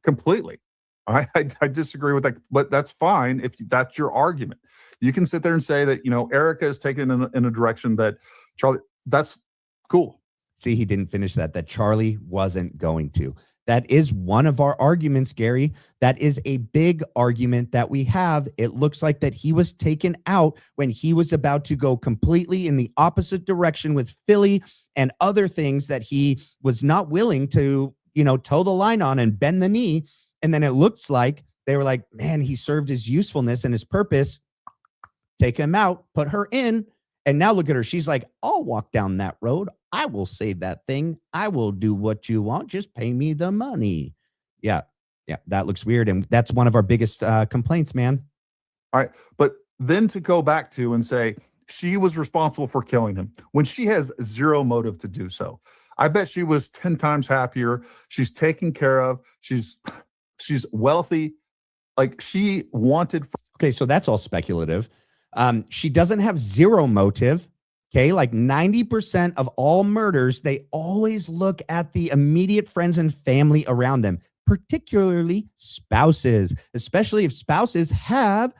completely. I disagree with that, but that's fine if that's your argument. You can sit there and say that, Erica is taken in a direction that Charlie, that's cool. See, he didn't finish that Charlie wasn't going to. That is one of our arguments, Gary. That is a big argument that we have. It looks like that he was taken out when he was about to go completely in the opposite direction with Philly and other things that he was not willing to, toe the line on and bend the knee. And then it looks like they were like, man, he served his usefulness and his purpose. Take him out, put her in. And now look at her. She's like, I'll walk down that road. I will save that thing. I will do what you want. Just pay me the money. Yeah. Yeah. That looks weird. And that's one of our biggest complaints, man. All right. But then to go back to and say she was responsible for killing him when she has zero motive to do so. I bet she was 10 times happier. She's taken care of. She's wealthy. Like she wanted. Okay. So that's all speculative. She doesn't have zero motive. Okay. Like 90% of all murders, they always look at the immediate friends and family around them, particularly spouses, especially if spouses have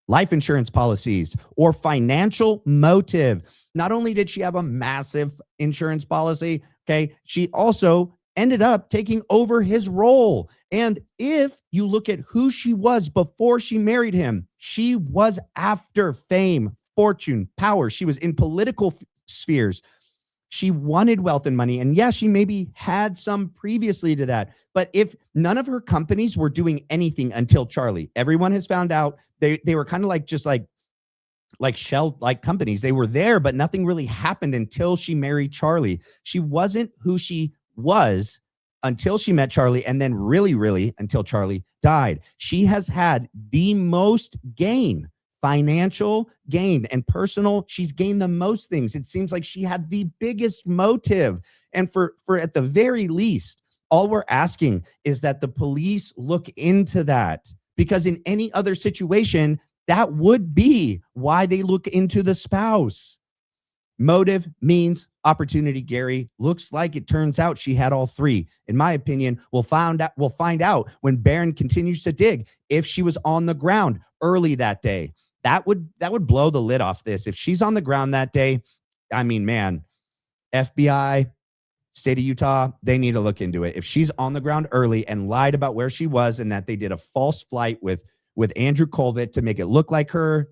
life insurance policies or financial motive. Not only did she have a massive insurance policy, okay, she also ended up taking over his role. And if you look at who she was before she married him, she was after fame, fortune, power. She was in political spheres. She wanted wealth and money. And yeah, she maybe had some previously to that. But if none of her companies were doing anything until Charlie, everyone has found out they were kind of like just like shell like companies. They were there, but nothing really happened until she married Charlie. She wasn't who she was until she met Charlie, and then really until Charlie died. She has had the most gain, financial gain and personal. She's gained the most things. It seems like she had the biggest motive. And for at the very least, all we're asking is that the police look into that, because in any other situation, that would be why they look into the spouse. Motive means opportunity, Gary. Looks like it turns out she had all three. In my opinion, we'll find out when Barron continues to dig if she was on the ground early that day. That would blow the lid off this. If she's on the ground that day, I mean, man, FBI, state of Utah, they need to look into it. If she's on the ground early and lied about where she was and that they did a false flight with Andrew Colvett to make it look like her,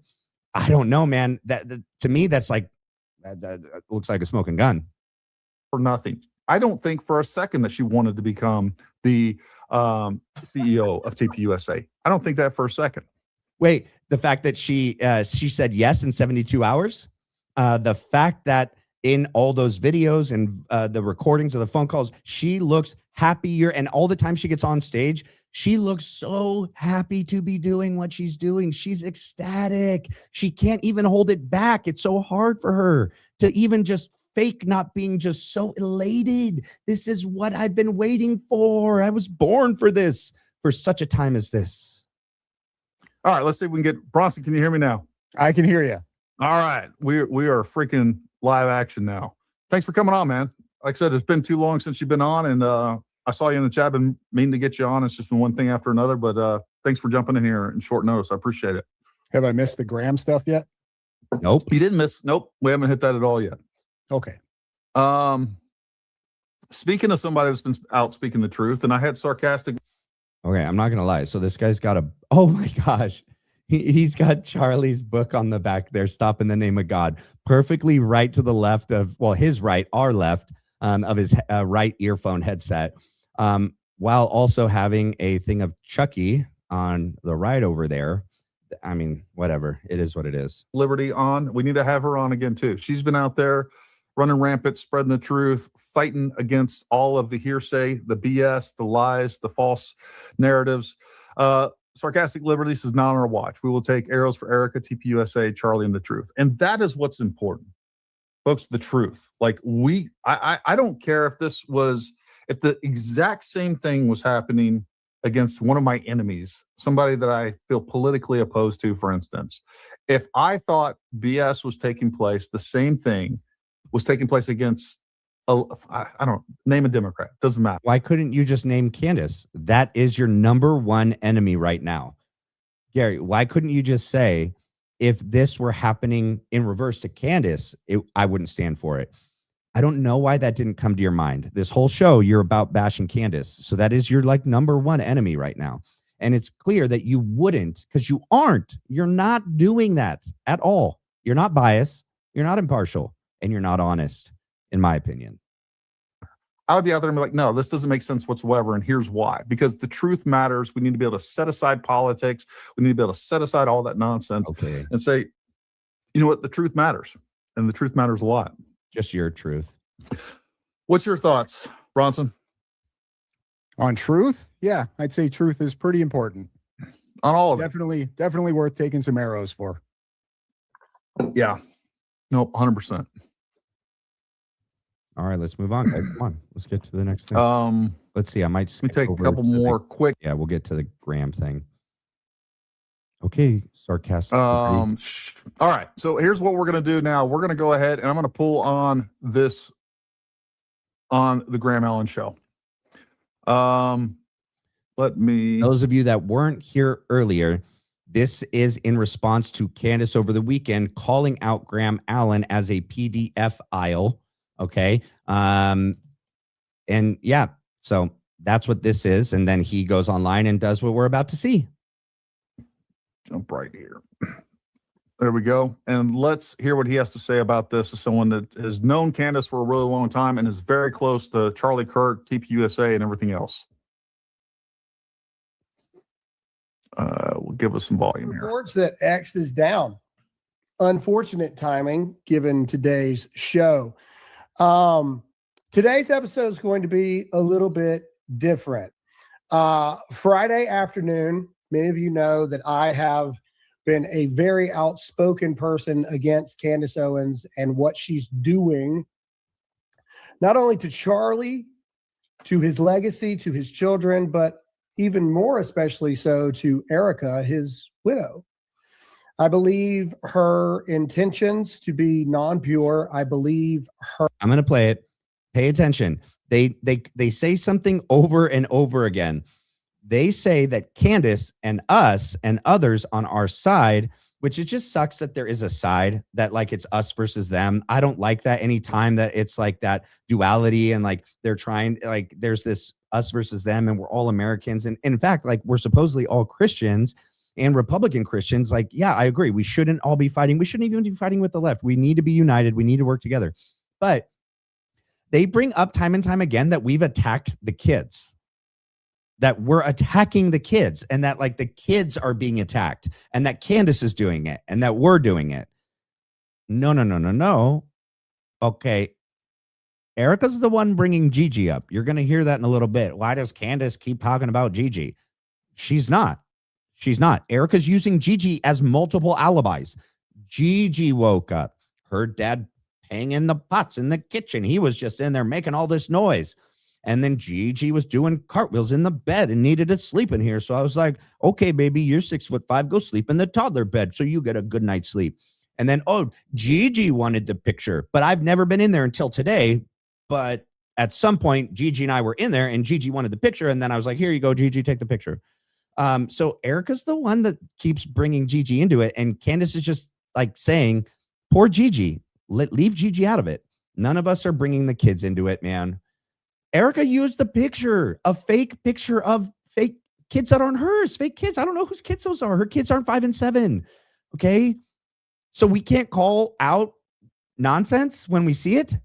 I don't know, man. That to me, that's like, that looks like a smoking gun. For nothing. I don't think for a second that she wanted to become the CEO of TPUSA. I don't think that for a second. Wait, the fact that she said yes in 72 hours, the fact that in all those videos and the recordings of the phone calls, she looks happier, and all the time she gets on stage, she looks so happy to be doing what she's doing. She's ecstatic. She can't even hold it back. It's so hard for her to even just fake not being just so elated. This is what I've been waiting for. I was born for this, for such a time as this. All right, let's see if we can get Bronson. Can you hear me now? I can hear you. All right, we are freaking live action now. Thanks for coming on, man. Like I said, it's been too long since you've been on, and I saw you in the chat. Been meaning to get you on. It's just been one thing after another, but thanks for jumping in here in short notice. I appreciate it. Have I missed the Graham stuff yet? Nope. You didn't miss. Nope, we haven't hit that at all yet. Okay. Speaking of somebody that's been out speaking the truth, and I had sarcastic. Okay, I'm not gonna lie. So this guy's got oh my gosh. He's got Charlie's book on the back there, Stop in the Name of God, perfectly right to the left of, well, his right, our left, of his right earphone headset, while also having a thing of Chucky on the right over there. I mean, whatever. It is what it is. Liberty on. We need to have her on again, too. She's been out there running rampant, spreading the truth, fighting against all of the hearsay, the BS, the lies, the false narratives. Sarcastic Liberties is not on our watch. We will take arrows for Erica, TPUSA, Charlie, and the truth. And that is what's important. Folks, the truth. Like I don't care if the exact same thing was happening against one of my enemies, somebody that I feel politically opposed to, for instance. If I thought BS was taking place, the same thing was taking place against, I don't name a Democrat. Doesn't matter. Why couldn't you just name Candace? That is your number one enemy right now. Gary, why couldn't you just say, if this were happening in reverse to Candace, I wouldn't stand for it. I don't know why that didn't come to your mind. This whole show, you're about bashing Candace. So that is your like number one enemy right now. And it's clear that you wouldn't, because you aren't. You're not doing that at all. You're not biased. You're not impartial. And you're not honest, in my opinion. I would be out there and be like, no, this doesn't make sense whatsoever. And here's why. Because the truth matters. We need to be able to set aside politics. We need to be able to set aside all that nonsense and say, you know what? The truth matters. And the truth matters a lot. Just your truth. What's your thoughts, Bronson? On truth? Yeah, I'd say truth is pretty important. On all of it? Definitely worth taking some arrows for. Yeah. No, 100%. All right, let's move on. Okay, come on, let's get to the next thing. Let's see. I might let me take a couple more quick. Yeah, we'll get to the Graham thing. Okay, sarcastic. All right. So here's what we're going to do now. We're going to go ahead and I'm going to pull on this on the Graham Allen show. Let me. Those of you that weren't here earlier, this is in response to Candace over the weekend calling out Graham Allen as a PDF aisle. Okay. And yeah, so that's what this is. And then he goes online and does what we're about to see. Jump right here. There we go. And let's hear what he has to say about this as someone that has known Candace for a really long time and is very close to Charlie Kirk, TPUSA, and everything else. We'll give us some volume here. Reports that X is down. Unfortunate timing given today's show. Today's episode is going to be a little bit different. Friday afternoon, many of you know that I have been a very outspoken person against Candace Owens and what she's doing, not only to Charlie, to his legacy, to his children, but even more especially so to Erica, his widow. I believe her intentions to be non-pure. I believe her. I'm going to play it. Pay attention. They say something over and over again. They say that Candace and us and others on our side, which it just sucks that there is a side that like it's us versus them. I don't like that anytime that it's like that duality and like they're trying, like there's this us versus them and we're all Americans. And in fact, like we're supposedly all Christians and Republican Christians. Like, yeah, I agree. We shouldn't all be fighting. We shouldn't even be fighting with the left. We need to be united. We need to work together. But they bring up time and time again that we've attacked the kids, that we're attacking the kids and that like the kids are being attacked and that Candace is doing it and that we're doing it. No. Okay. Erica's the one bringing Gigi up. You're going to hear that in a little bit. Why does Candace keep talking about Gigi? She's not. Erica's using Gigi as multiple alibis. Gigi woke up. Her dad hanging the pots in the kitchen. He was just in there making all this noise. And then Gigi was doing cartwheels in the bed and needed to sleep in here. So I was like, okay, baby, you're 6'5". Go sleep in the toddler bed so you get a good night's sleep. And then, Gigi wanted the picture, but I've never been in there until today. But at some point, Gigi and I were in there and Gigi wanted the picture. And then I was like, here you go, Gigi, take the picture. So Erica's the one that keeps bringing Gigi into it. And Candace is just like saying, poor Gigi, leave Gigi out of it. None of us are bringing the kids into it, man. Erica used the picture, a fake picture of fake kids that aren't hers, fake kids. I don't know whose kids those are. Her kids aren't 5 and 7. Okay. So we can't call out nonsense when we see it.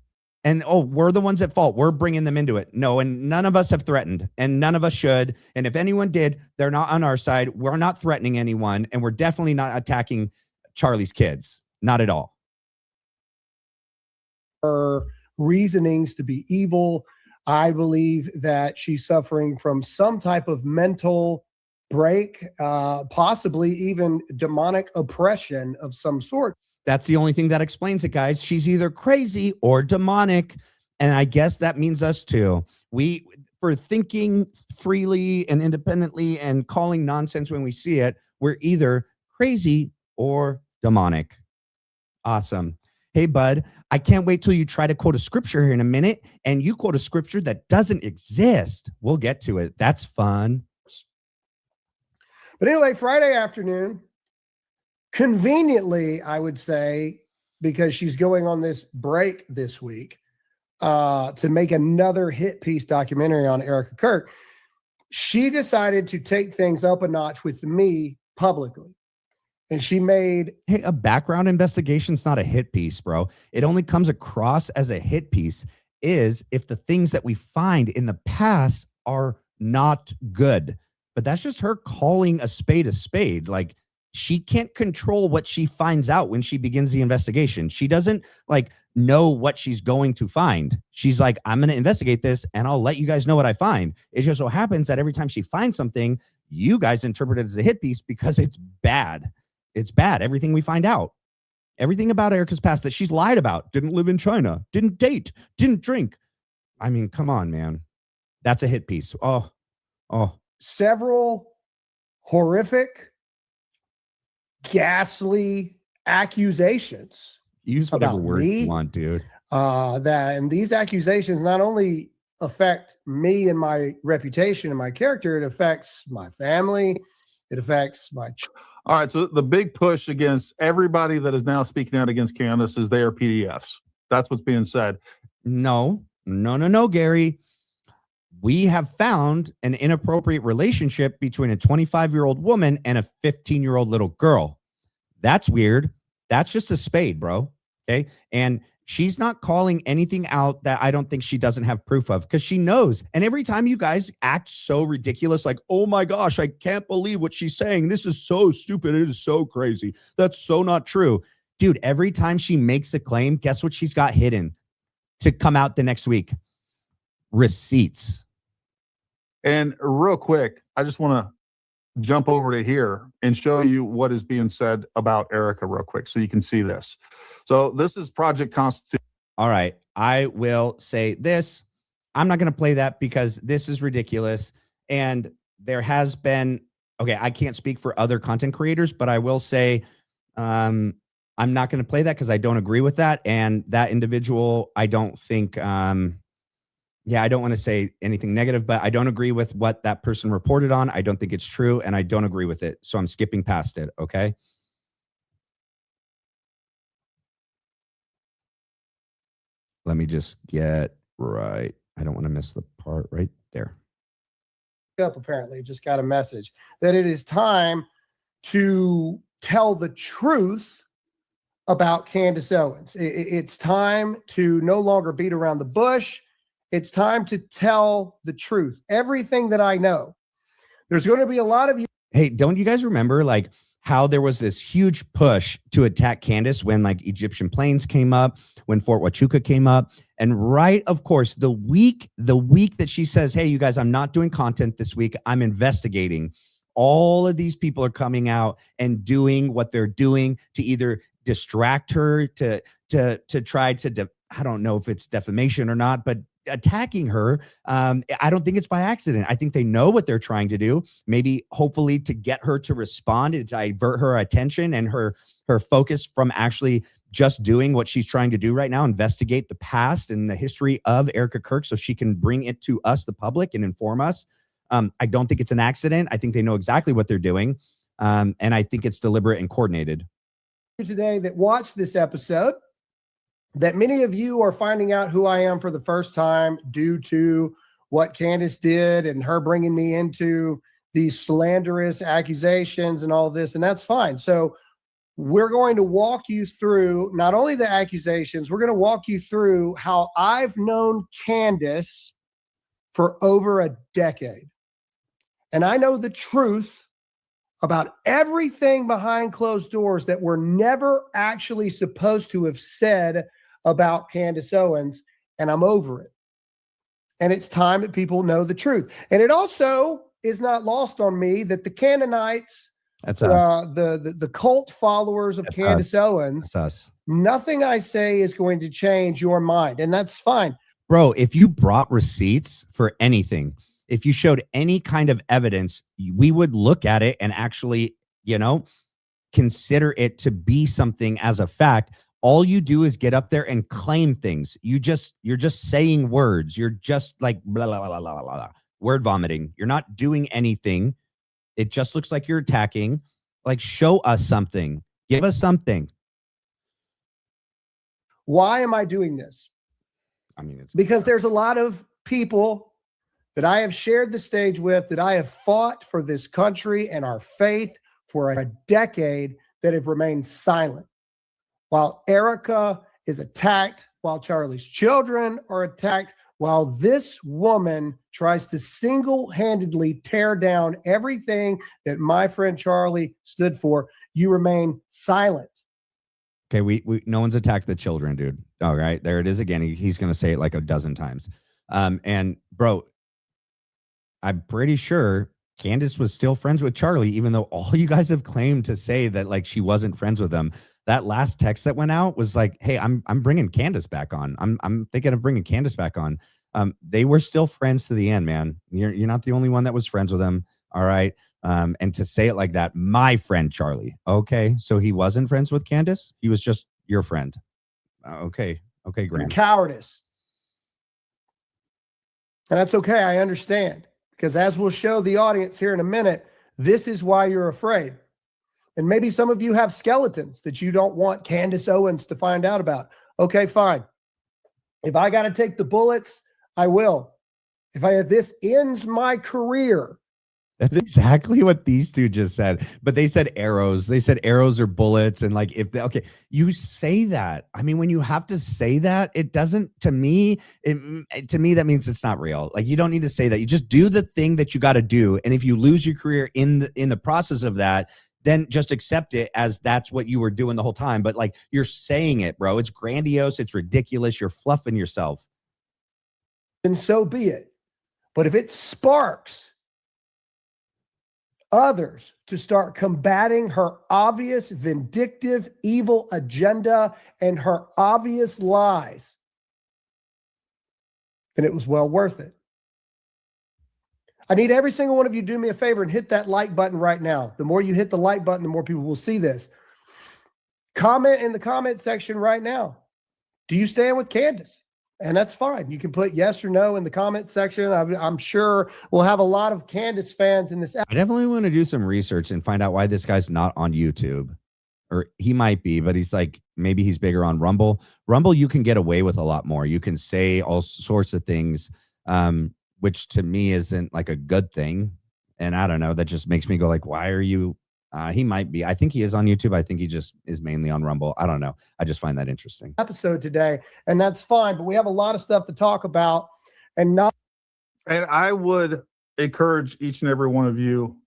And, we're the ones at fault. We're bringing them into it. No, and none of us have threatened and none of us should. And if anyone did, they're not on our side. We're not threatening anyone. And we're definitely not attacking Charlie's kids. Not at all. Her reasonings to be evil. I believe that she's suffering from some type of mental break, possibly even demonic oppression of some sort. That's the only thing that explains it, guys. She's either crazy or demonic. And I guess that means us too. For thinking freely and independently and calling nonsense when we see it, we're either crazy or demonic. Awesome. Hey, bud, I can't wait till you try to quote a scripture here in a minute and you quote a scripture that doesn't exist. We'll get to it. That's fun. But anyway, Friday afternoon, conveniently, I would say, because she's going on this break this week to make another hit piece documentary on Erica Kirk, she decided to take things up a notch with me publicly. And she made... Hey, a background investigation is not a hit piece, bro. It only comes across as a hit piece is if the things that we find in the past are not good. But that's just her calling a spade a spade. Like, she can't control what she finds out when she begins the investigation. She doesn't like know what she's going to find. She's like, I'm going to investigate this and I'll let you guys know what I find. It just so happens that every time she finds something, you guys interpret it as a hit piece because it's bad. It's bad. Everything we find out, everything about Erica's past that she's lied about, didn't live in China, didn't date, didn't drink. I mean, come on, man. That's a hit piece. Oh. Several horrific, ghastly accusations. Use whatever about word me, you want, dude. And these accusations not only affect me and my reputation and my character, it affects my family, it affects my All right. So the big push against everybody that is now speaking out against Candace is they are PDFs. That's what's being said. No, Gary. We have found an inappropriate relationship between a 25-year-old woman and a 15-year-old little girl. That's weird. That's just a spade, bro. Okay. And she's not calling anything out that I don't think she doesn't have proof of, because she knows. And every time you guys act so ridiculous, like, oh my gosh, I can't believe what she's saying. This is so stupid. It is so crazy. That's so not true. Dude, every time she makes a claim, guess what she's got hidden to come out the next week? Receipts. And real quick, I just want to jump over to here and show you what is being said about Erica real quick so you can see this. So this is Project Constitution. All right. I will say this. I'm not going to play that because this is ridiculous. And there has been, okay, I can't speak for other content creators, but I will say I'm not going to play that because I don't agree with that. And that individual, I don't think, I don't want to say anything negative, but I don't agree with what that person reported on. I don't think it's true, and I don't agree with it. So I'm skipping past it, okay? Let me just get right. I don't want to miss the part right there. apparently just got a message that it is time to tell the truth about Candace Owens. It's time to no longer beat around the bush. It's time to tell the truth. Everything that I know. There's going to be a lot of you. Hey, don't you guys remember like how there was this huge push to attack Candace when like Egyptian planes came up, when Fort Huachuca came up, and right, of course, the week that she says, hey, you guys, I'm not doing content this week, I'm investigating. All of these people are coming out and doing what they're doing to either distract her, to try to, I don't know if it's defamation or not, but attacking her. I don't think it's by accident. I think they know what they're trying to do. Maybe hopefully to get her to respond and divert her attention and her focus from actually just doing what she's trying to do right now, investigate the past and the history of Erica Kirk so she can bring it to us, the public, and inform us. I don't think it's an accident. I think they know exactly what they're doing. And I think it's deliberate and coordinated. Today that watched this episode, that many of you are finding out who I am for the first time due to what Candace did and her bringing me into these slanderous accusations and all this, and that's fine. So we're going to walk you through not only the accusations, we're going to walk you through how I've known Candace for over a decade. And I know the truth about everything behind closed doors that we're never actually supposed to have said about Candace Owens, and I'm over it. And it's time that people know the truth. And it also is not lost on me that the Canaanites, the cult followers of Candace Owens, that's us. Nothing I say is going to change your mind, and that's fine. Bro, if you brought receipts for anything, if you showed any kind of evidence, we would look at it and actually, consider it to be something as a fact. All you do is get up there and claim things. You're just saying words. You're just like blah, blah, blah, blah, blah, blah. Word vomiting. You're not doing anything. It just looks like you're attacking. Like, show us something. Give us something. Why am I doing this? I mean, it's because there's a lot of people that I have shared the stage with, that I have fought for this country and our faith for a decade, that have remained silent. While Erica is attacked while Charlie's children are attacked, while this woman tries to single-handedly tear down everything that my friend Charlie stood for, you remain silent. Okay, we no one's attacked the children, dude. All right, there it is again. He's going to say it like a dozen times. And bro, I'm pretty sure Candace was still friends with Charlie, even though all you guys have claimed to say that like she wasn't friends with him. That last text that went out was like, "Hey, I'm bringing Candace back on. I'm thinking of bringing Candace back on." They were still friends to the end, man. You're not the only one that was friends with him. All right. And to say it like that, my friend Charlie. Okay, so he wasn't friends with Candace. He was just your friend. Okay, Graham. Cowardice. And that's okay. I understand, because as we'll show the audience here in a minute, this is why you're afraid. And maybe some of you have skeletons that you don't want Candace Owens to find out about. Okay, fine. If I got to take the bullets, I will. If this ends my career. That's exactly what these two just said. But they said arrows. They said arrows or bullets. And like, okay, you say that. I mean, when you have to say that, it doesn't, to me, that means it's not real. Like, you don't need to say that. You just do the thing that you got to do. And if you lose your career in the process of that, then just accept it as that's what you were doing the whole time. But like, you're saying it, bro. It's grandiose. It's ridiculous. You're fluffing yourself. And so be it. But if it sparks others to start combating her obvious vindictive, evil agenda and her obvious lies, then it was well worth it. I need every single one of you to do me a favor and hit that like button right now. The more you hit the like button, the more people will see this. Comment in the comment section right now. Do you stand with Candace? And that's fine. You can put yes or no in the comment section. I'm sure we'll have a lot of Candace fans in this. I definitely want to do some research and find out why this guy's not on YouTube. Or he might be, but he's like, maybe he's bigger on Rumble. Rumble, you can get away with a lot more. You can say all sorts of things, which to me isn't like a good thing. And I don't know, that just makes me go like, why are you? He might be. I think he is on YouTube. I think he just is mainly on Rumble. I don't know. I just find that interesting. Episode today, and that's fine. But we have a lot of stuff to talk about, and I would encourage each and every one of you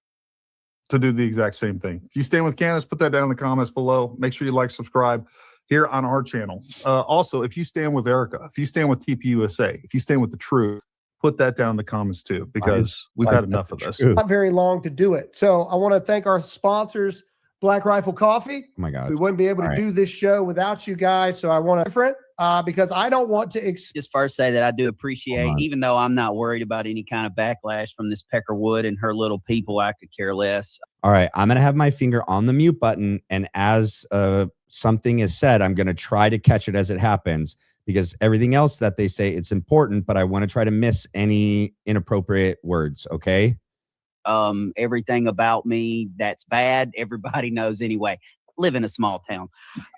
to do the exact same thing. If you stand with Candace, put that down in the comments below. Make sure you like, subscribe here on our channel. Also, if you stand with Erica, if you stand with TPUSA, if you stand with the truth, put that down in the comments too, because we've had enough of this. Not very long to do it. So I want to thank our sponsors, Black Rifle Coffee. Oh my God. We wouldn't be able to do this show without you guys. So I want to different because I don't want to just first say that I do appreciate, even though I'm not worried about any kind of backlash from this Peckerwood and her little people, I could care less. All right. I'm going to have my finger on the mute button. And as something is said, I'm going to try to catch it as it happens, because everything else that they say, it's important, but I want to try to miss any inappropriate words. Okay. Everything about me that's bad, everybody knows anyway. Live in a small town.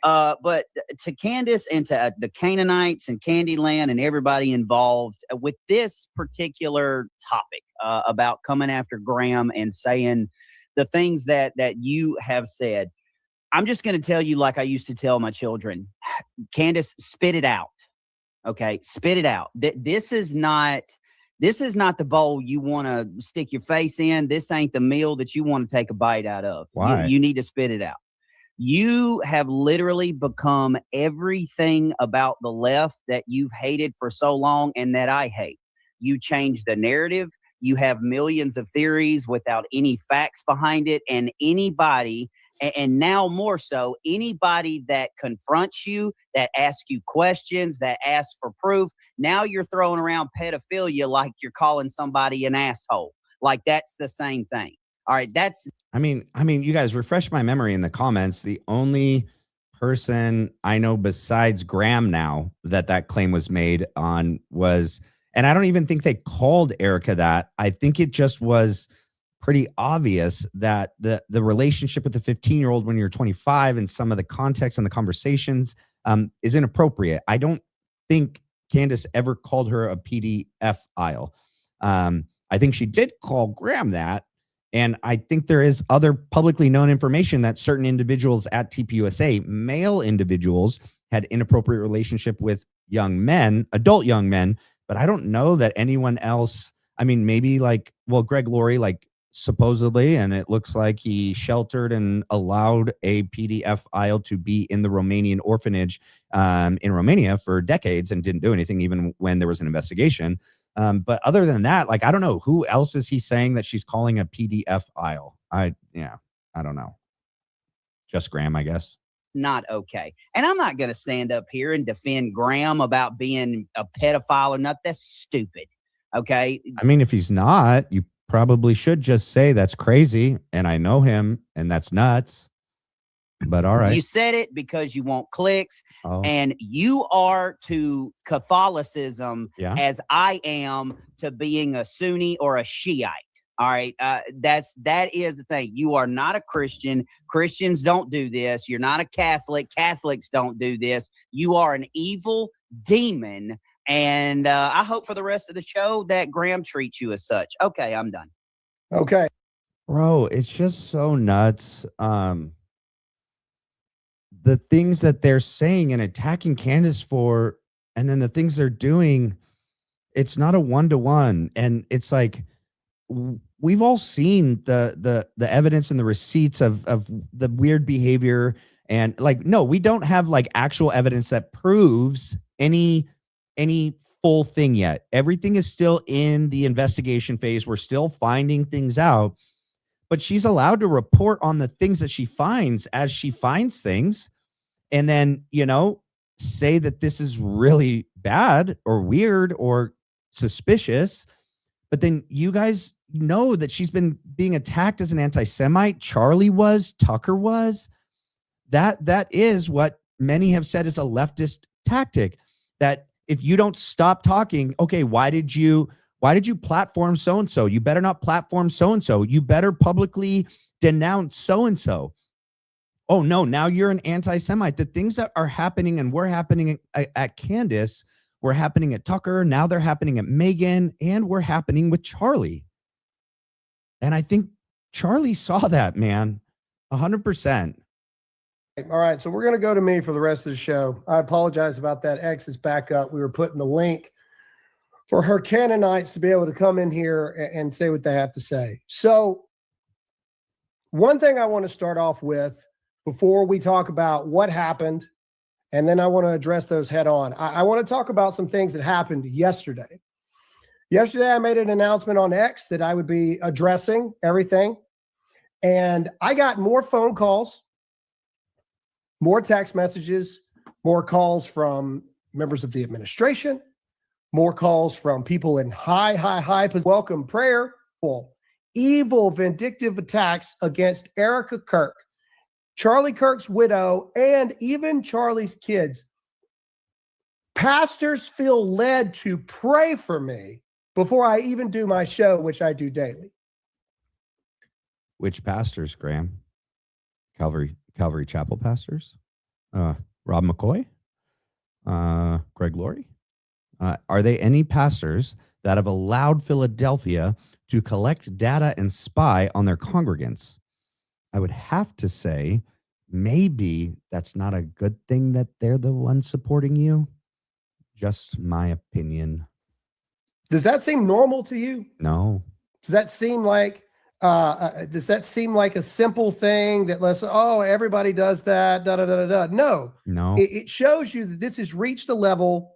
But to Candace and to the Canaanites and Candyland and everybody involved with this particular topic about coming after Graham and saying the things that you have said, I'm just going to tell you like I used to tell my children, Candace, spit it out. Okay, spit it out. This is not the bowl you want to stick your face in. This ain't the meal that you want to take a bite out of. Why? You need to spit it out. You have literally become everything about the left that you've hated for so long and that I hate. You changed the narrative. You have millions of theories without any facts behind it. And anybody, and now more so, anybody that confronts you, that asks you questions, that asks for proof, now you're throwing around pedophilia like you're calling somebody an asshole. Like that's the same thing. All right, I mean, you guys refresh my memory in the comments. The only person I know besides Graham now that claim was made on was, and I don't even think they called Erica that. I think it just was pretty obvious that the relationship with the 15-year-old when you're 25 and some of the context and the conversations is inappropriate. I don't think Candace ever called her a PDF aisle. I think she did call Graham that. And I think there is other publicly known information that certain individuals at TPUSA, male individuals, had inappropriate relationship with young men, adult young men, but I don't know that anyone else. I mean, maybe like, well, Greg Laurie, like supposedly, and it looks like he sheltered and allowed a PDF file to be in the Romanian orphanage in Romania for decades and didn't do anything, even when there was an investigation. But other than that, like, I don't know who else is he saying that she's calling a PDF file. I don't know. Just Graham, I guess. Not okay. And I'm not going to stand up here and defend Graham about being a pedophile or not. That's stupid. Okay. I mean, if he's not, you probably should just say that's crazy and I know him and that's nuts. But all right. You said it because you want clicks, Oh, and you are to Catholicism yeah. as I am to being a Sunni or a Shiite. All right. That is the thing. You are not a Christian. Christians don't do this. You're not a Catholic. Catholics don't do this. You are an evil demon. And I hope for the rest of the show that Graham treats you as such. Okay, I'm done. Okay. Bro, it's just so nuts. The things that they're saying and attacking Candace for, and then the things they're doing, it's not a one-to-one. And it's like, we've all seen the evidence and the receipts of the weird behavior. And like, no, we don't have like actual evidence that proves any full thing yet. Everything is still in the investigation phase. We're still finding things out, but she's allowed to report on the things that she finds as she finds things. And then, say that this is really bad or weird or suspicious. But then you guys know that she's been being attacked as an anti-Semite. Charlie was, Tucker was. That is what many have said is a leftist tactic, that if you don't stop talking, okay, why did you platform so-and-so? You better not platform so-and-so. You better publicly denounce so-and-so. Oh no, now you're an anti-Semite. The things that are happening and were happening at Candace were happening at Tucker. Now they're happening at Megan, and were happening with Charlie. And I think Charlie saw that, man, 100%. All right. So we're going to go to me for the rest of the show. I apologize about that. X is back up. We were putting the link for her Canaanites to be able to come in here and say what they have to say. So one thing I want to start off with before we talk about what happened, and then I want to address those head on. I want to talk about some things that happened yesterday. Yesterday, I made an announcement on X that I would be addressing everything. And I got more phone calls, more text messages, more calls from members of the administration, more calls from people in high welcome prayer, evil, vindictive attacks against Erica Kirk, Charlie Kirk's widow, and even Charlie's kids. Pastors feel led to pray for me before I even do my show, which I do daily. Which pastors, Graham? Calvary Chapel pastors? Rob McCoy? Greg Laurie? Are they any pastors that have allowed Philadelphia to collect data and spy on their congregants? I would have to say maybe that's not a good thing that they're the ones supporting you. Just my opinion. Does that seem normal to you? No. Does that seem like a simple thing that everybody does that? No. It shows you that this has reached a level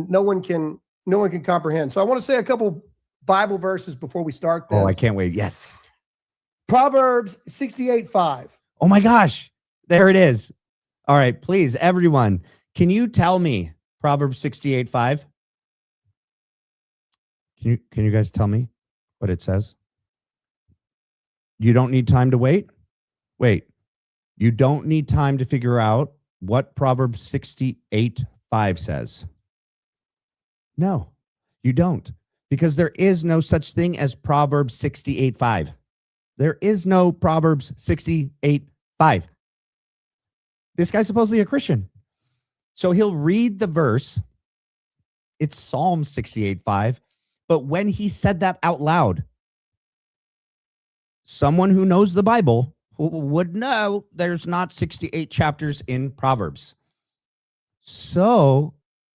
no one can comprehend. So I want to say a couple Bible verses before we start this. Oh, I can't wait. Yes. Proverbs 68:5. Oh my gosh. There it is. All right, please, everyone, can you tell me Proverbs 68:5? Can you guys tell me what it says? You don't need time to wait? Wait. You don't need time to figure out what Proverbs 68:5 says. No, you don't. Because there is no such thing as Proverbs 68:5. There is no Proverbs 68:5. This guy's supposedly a Christian. So he'll read the verse. It's Psalm 68:5. But when he said that out loud, someone who knows the Bible would know there's not 68 chapters in Proverbs. So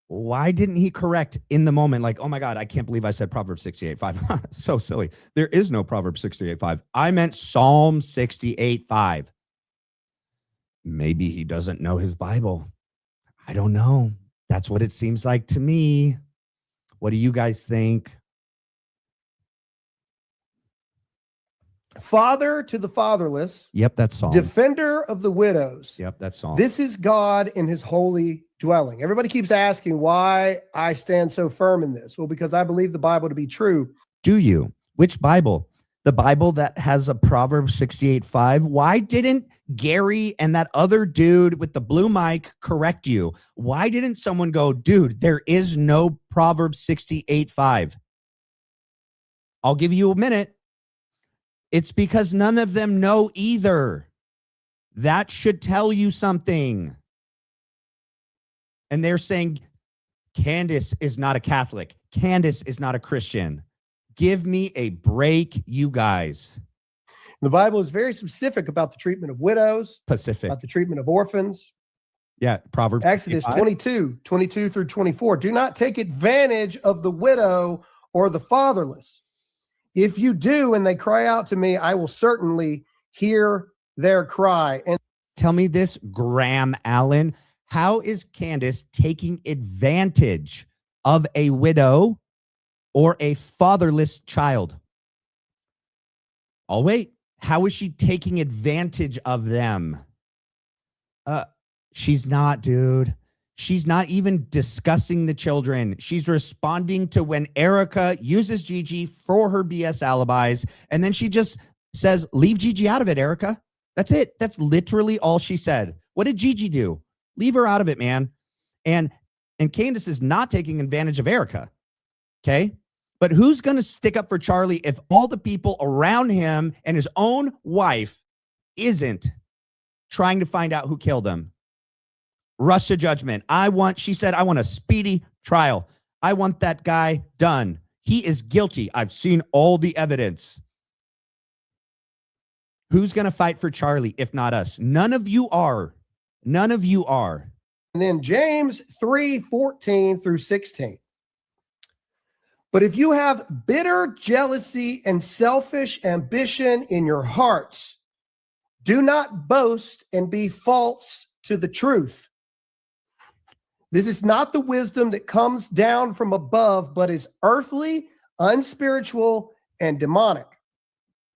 why didn't he correct in the moment? Like, oh my God, I can't believe I said Proverbs 68:5. So silly. There is no Proverbs 68:5. I meant Psalm 68:5. Maybe he doesn't know his Bible. I don't know. That's what it seems like to me. What do you guys think? Father to the fatherless, Yep, that's Psalm. defender of the widows. Yep, that's Psalm. This is God in his holy dwelling. Everybody keeps asking why I stand so firm in this. Well, because I believe the Bible to be true. Do you? Which Bible? The Bible that has a Proverbs 68:5? Why didn't Gary and that other dude with the blue mic correct you? Why didn't someone go, dude, there is no Proverbs 68:5? I'll give you a minute. It's because none of them know either. That should tell you something. And they're saying, Candace is not a Catholic. Candace is not a Christian. Give me a break, you guys. The Bible is very specific about the treatment of widows, Pacific. about the treatment of orphans. Yeah, Proverbs. Exodus 22 through 24. Do not take advantage of the widow or the fatherless. If you do, and they cry out to me, I will certainly hear their cry. And tell me this, Graham Allen, how is Candace taking advantage of a widow or a fatherless child? I'll wait. How is she taking advantage of them? She's not, dude. She's not even discussing the children. She's responding to when Erica uses Gigi for her BS alibis. And then she just says, leave Gigi out of it, Erica. That's it. That's literally all she said. What did Gigi do? Leave her out of it, man. And Candace is not taking advantage of Erica. Okay. But who's going to stick up for Charlie if all the people around him and his own wife isn't trying to find out who killed him? Rush to judgment. She said, I want a speedy trial. I want that guy done. He is guilty. I've seen all the evidence. Who's going to fight for Charlie if not us? None of you are. None of you are. And then James 3:14 through 16. But if you have bitter jealousy and selfish ambition in your hearts, do not boast and be false to the truth. This is not the wisdom that comes down from above, but is earthly, unspiritual, and demonic.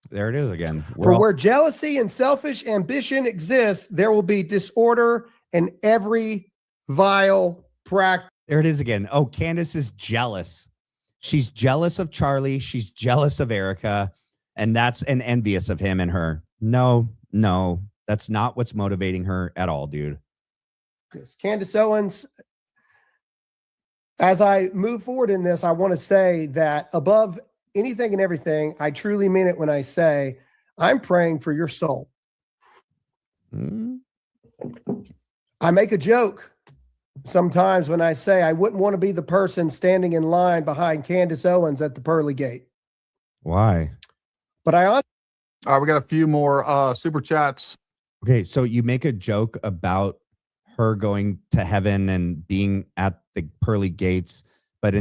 There it is again. Where jealousy and selfish ambition exist, there will be disorder and every vile practice. There it is again. Oh, Candace is jealous. She's jealous of Charlie. She's jealous of Erica. And envious of him and her. No, that's not what's motivating her at all, dude. Candace Owens, as I move forward in this, I want to say that above anything and everything, I truly mean it when I say I'm praying for your soul. I make a joke sometimes when I say I wouldn't want to be the person standing in line behind Candace Owens at the pearly gate. Why? But All right, we got a few more super chats. Okay, so you make a joke about her going to heaven and being at the pearly gates, but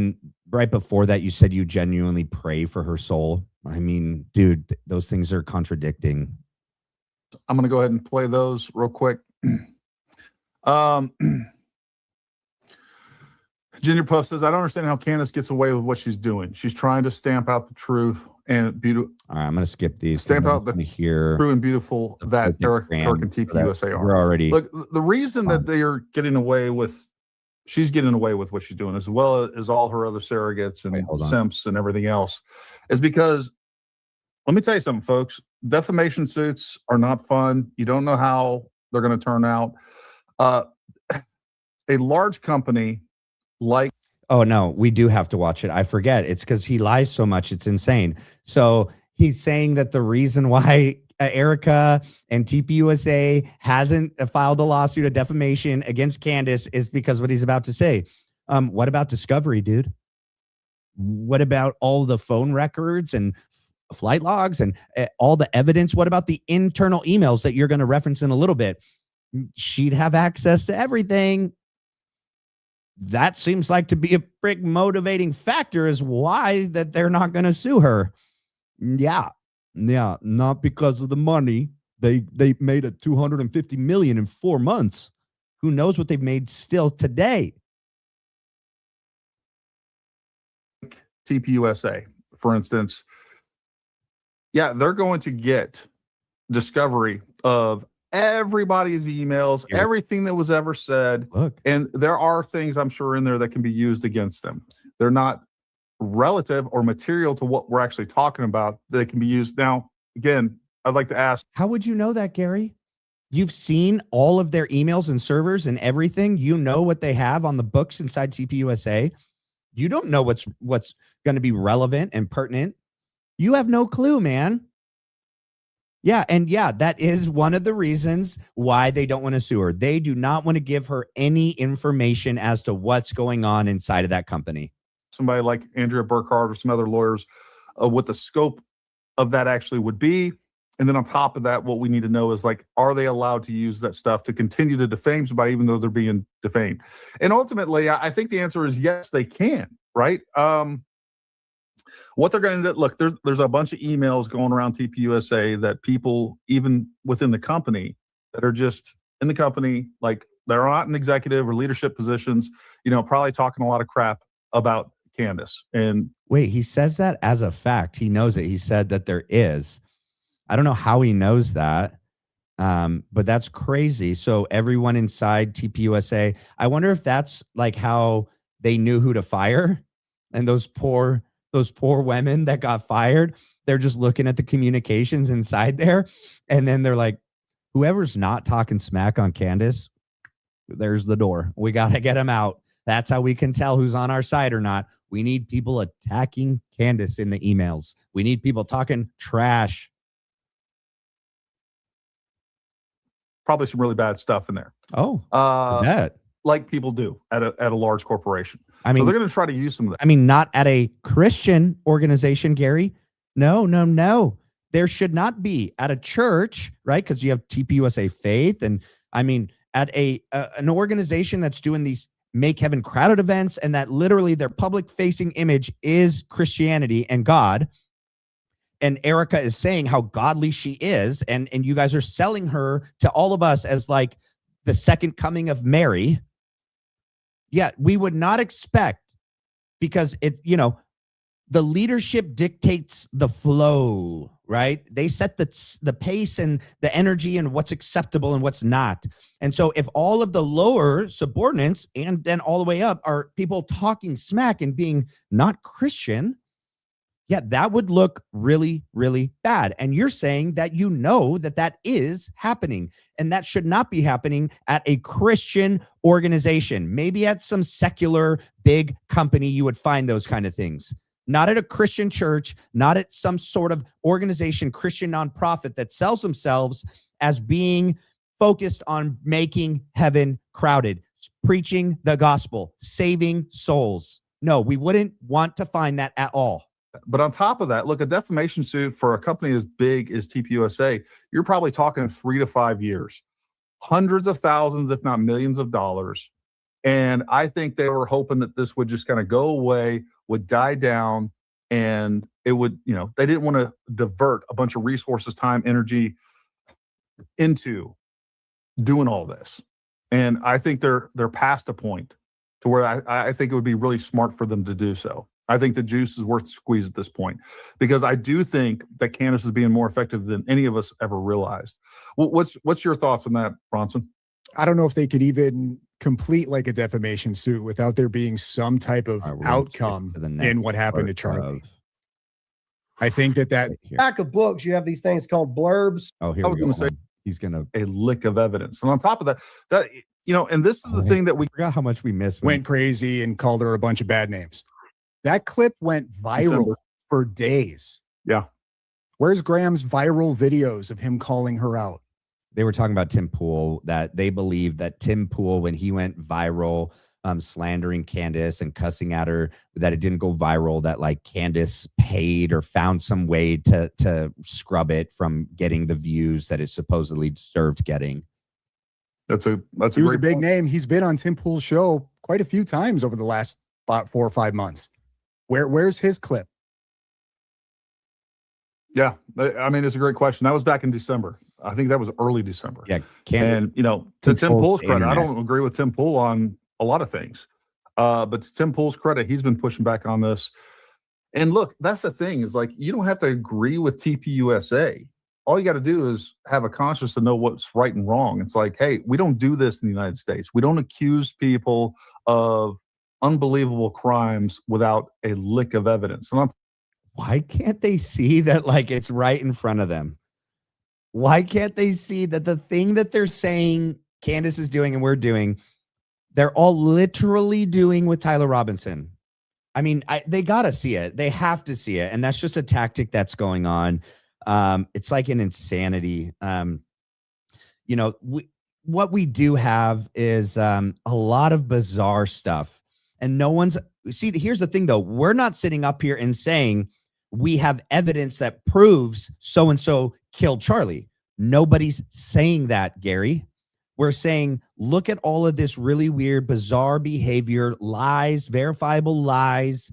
right before that, you said you genuinely pray for her soul. I mean, dude, those things are contradicting. I'm going to go ahead and play those real quick. Ginger Puff says, I don't understand how Candace gets away with what she's doing. She's trying to stamp out the truth and beautiful. All right, I'm going to skip these. Stamp out the here. True and beautiful that Eric and TPUSA are. We're already. Look, the reason that they are getting away with, she's getting away with what she's doing, as well as all her other surrogates and simps and everything else, is because, let me tell you something, folks. Defamation suits are not fun. You don't know how they're going to turn out. A large company like, oh no, we do have to watch it. I forget. It's because he lies so much. It's insane. So he's saying that the reason why Erica and TPUSA hasn't filed a lawsuit of defamation against Candace is because what he's about to say. What about discovery, dude? What about all the phone records and flight logs and all the evidence? What about the internal emails that you're going to reference in a little bit? She'd have access to everything. that seems like to be a big motivating factor is why that they're not going to sue her. Yeah, not because of the money. They made a $250 million in 4 months. Who knows what they've made still today? TPUSA, for instance, yeah, they're going to get discovery of everybody's emails, everything that was ever said. Look, and there are things I'm sure in there that can be used against them. They're not relative or material to what we're actually talking about. They can be used. Now, again, I'd like to ask, how would you know that, Gary? You've seen all of their emails and servers and everything. You know what they have on the books inside TPUSA. You don't know what's going to be relevant and pertinent. You have no clue, man. Yeah, and yeah, that is one of the reasons why they don't want to sue her. They do not want to give her any information as to what's going on inside of that company. somebody like Andrea Burkhardt or some other lawyers, what the scope of that actually would be. And then on top of that, what we need to know is, like, are they allowed to use that stuff to continue to defame somebody even though they're being defamed? And ultimately, I think the answer is yes, they can, right? What they're going to do, look, there's a bunch of emails going around TPUSA that people, even within the company, that are just in the company, like they're not in executive or leadership positions, probably talking a lot of crap about Candace. And wait, he says that as a fact. He knows it. He said that there is. I don't know how he knows that, but that's crazy. So everyone inside TPUSA, I wonder if that's like how they knew who to fire. And those poor women that got fired, they're just looking at the communications inside there. And then they're like, whoever's not talking smack on Candace, there's the door. We got to get him out. That's how we can tell who's on our side or not. We need people attacking Candace in the emails. We need people talking trash. probably some really bad stuff in there. Oh, that. Like people do at a large corporation. I mean, so they're going to try to use some of that. I mean, not at a Christian organization, Gary. No. There should not be at a church, right? Because you have TPUSA Faith, and I mean, at an organization that's doing these Make Heaven Crowded events, and that literally their public facing image is Christianity and God. And Erica is saying how godly she is, and you guys are selling her to all of us as like the second coming of Mary. Yeah, we would not expect, because the leadership dictates the flow, right? They set the pace and the energy and what's acceptable and what's not. And so if all of the lower subordinates and then all the way up are people talking smack and being not Christian, yeah, that would look really, really bad. And you're saying that that is happening, and that should not be happening at a Christian organization. Maybe at some secular big company, you would find those kind of things. Not at a Christian church, not at some sort of organization, Christian nonprofit that sells themselves as being focused on making heaven crowded, preaching the gospel, saving souls. No, we wouldn't want to find that at all. But on top of that, look, a defamation suit for a company as big as TPUSA, you're probably talking 3 to 5 years, hundreds of thousands, if not millions of dollars. And I think they were hoping that this would just kind of go away, would die down, and it would, they didn't want to divert a bunch of resources, time, energy into doing all this. And I think they're past a point to where I think it would be really smart for them to do so. I think the juice is worth the squeeze at this point, because I do think that Candace is being more effective than any of us ever realized. What's your thoughts on that, Bronson? I don't know if they could even complete like a defamation suit without there being some type of outcome in what happened to Charlie. I think that back of books, you have these things called blurbs. Oh, here I was going to say he's going to a lick of evidence. And on top of that, and this is the thing that we forgot how much we missed. Went crazy and called her a bunch of bad names. That clip went viral for days. Yeah. Where's Graham's viral videos of him calling her out? They were talking about Tim Pool, that they believe that Tim Pool, when he went viral, slandering Candace and cussing at her, that it didn't go viral, that like Candace paid or found some way to scrub it from getting the views that it supposedly deserved getting. He was a big name. He's been on Tim Pool's show quite a few times over the last 4 or 5 months. Where's his clip? Yeah, I mean, it's a great question. That was back in December. I think that was early December. Yeah, and to Tim Pool's credit, I don't agree with Tim Pool on a lot of things, but to Tim Pool's credit, he's been pushing back on this. And look, that's the thing is like you don't have to agree with TPUSA. All you got to do is have a conscience to know what's right and wrong. It's like, hey, we don't do this in the United States. We don't accuse people of unbelievable crimes without a lick of evidence. And why can't they see that like it's right in front of them? Why can't they see that the thing that they're saying Candace is doing and we're doing, they're all literally doing with Tyler Robinson? I mean, they got to see it. They have to see it. And that's just a tactic that's going on. It's like an insanity. What we do have is a lot of bizarre stuff. And no one's, see, here's the thing, though. We're not sitting up here and saying we have evidence that proves so-and-so killed Charlie. Nobody's saying that, Gary. We're saying, look at all of this really weird, bizarre behavior, lies, verifiable lies,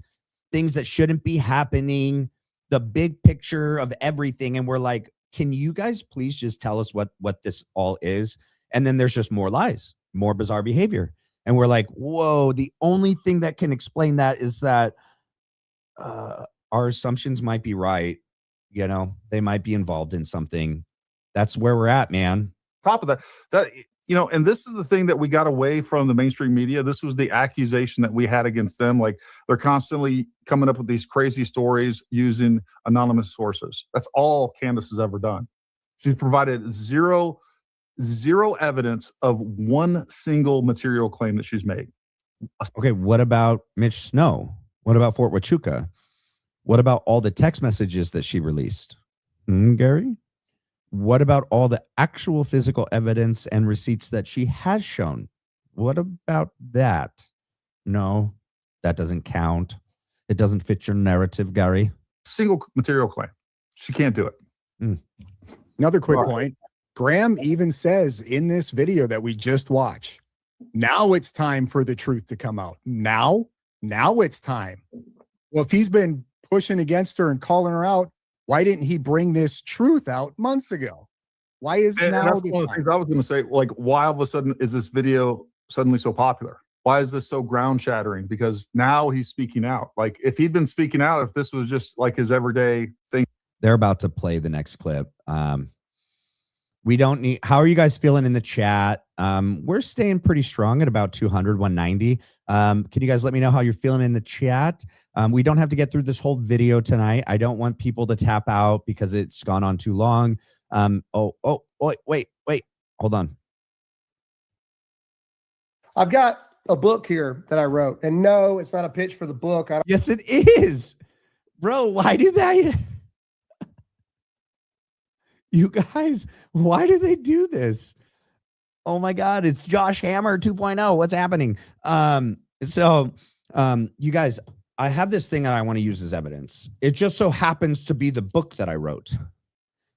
things that shouldn't be happening, the big picture of everything. And we're like, can you guys please just tell us what this all is? And then there's just more lies, more bizarre behavior. And we're like, whoa, the only thing that can explain that is that our assumptions might be right. You know, they might be involved in something. That's where we're at, man. Top of that, and this is the thing that we got away from the mainstream media. This was the accusation that we had against them. Like they're constantly coming up with these crazy stories using anonymous sources. That's all Candace has ever done. She's provided zero evidence of one single material claim that she's made. Okay, what about Mitch Snow? What about Fort Huachuca? What about all the text messages that she released? Gary? What about all the actual physical evidence and receipts that she has shown? What about that? No, that doesn't count. It doesn't fit your narrative, Gary. Single material claim. She can't do it. Another quick point. Graham even says in this video that we just watched, now it's time for the truth to come out. Now it's time. Well, if he's been pushing against her and calling her out, why didn't he bring this truth out months ago? Why is now the one of the things I was going to say, like, why all of a sudden is this video suddenly so popular? Why is this so ground shattering? Because now he's speaking out. Like, if he'd been speaking out, if this was just like his everyday thing. They're about to play the next clip. We don't need, how are you guys feeling in the chat? We're staying pretty strong at about 200, 190. Can you guys let me know how you're feeling in the chat? We don't have to get through this whole video tonight. I don't want people to tap out because it's gone on too long. Wait, hold on. I've got a book here that I wrote, and no, it's not a pitch for the book. Yes, it is, bro. Why did that? You guys, why do they do this? Oh my God, it's Josh Hammer 2.0. What's happening? You guys, I have this thing that I want to use as evidence. It just so happens to be the book that I wrote.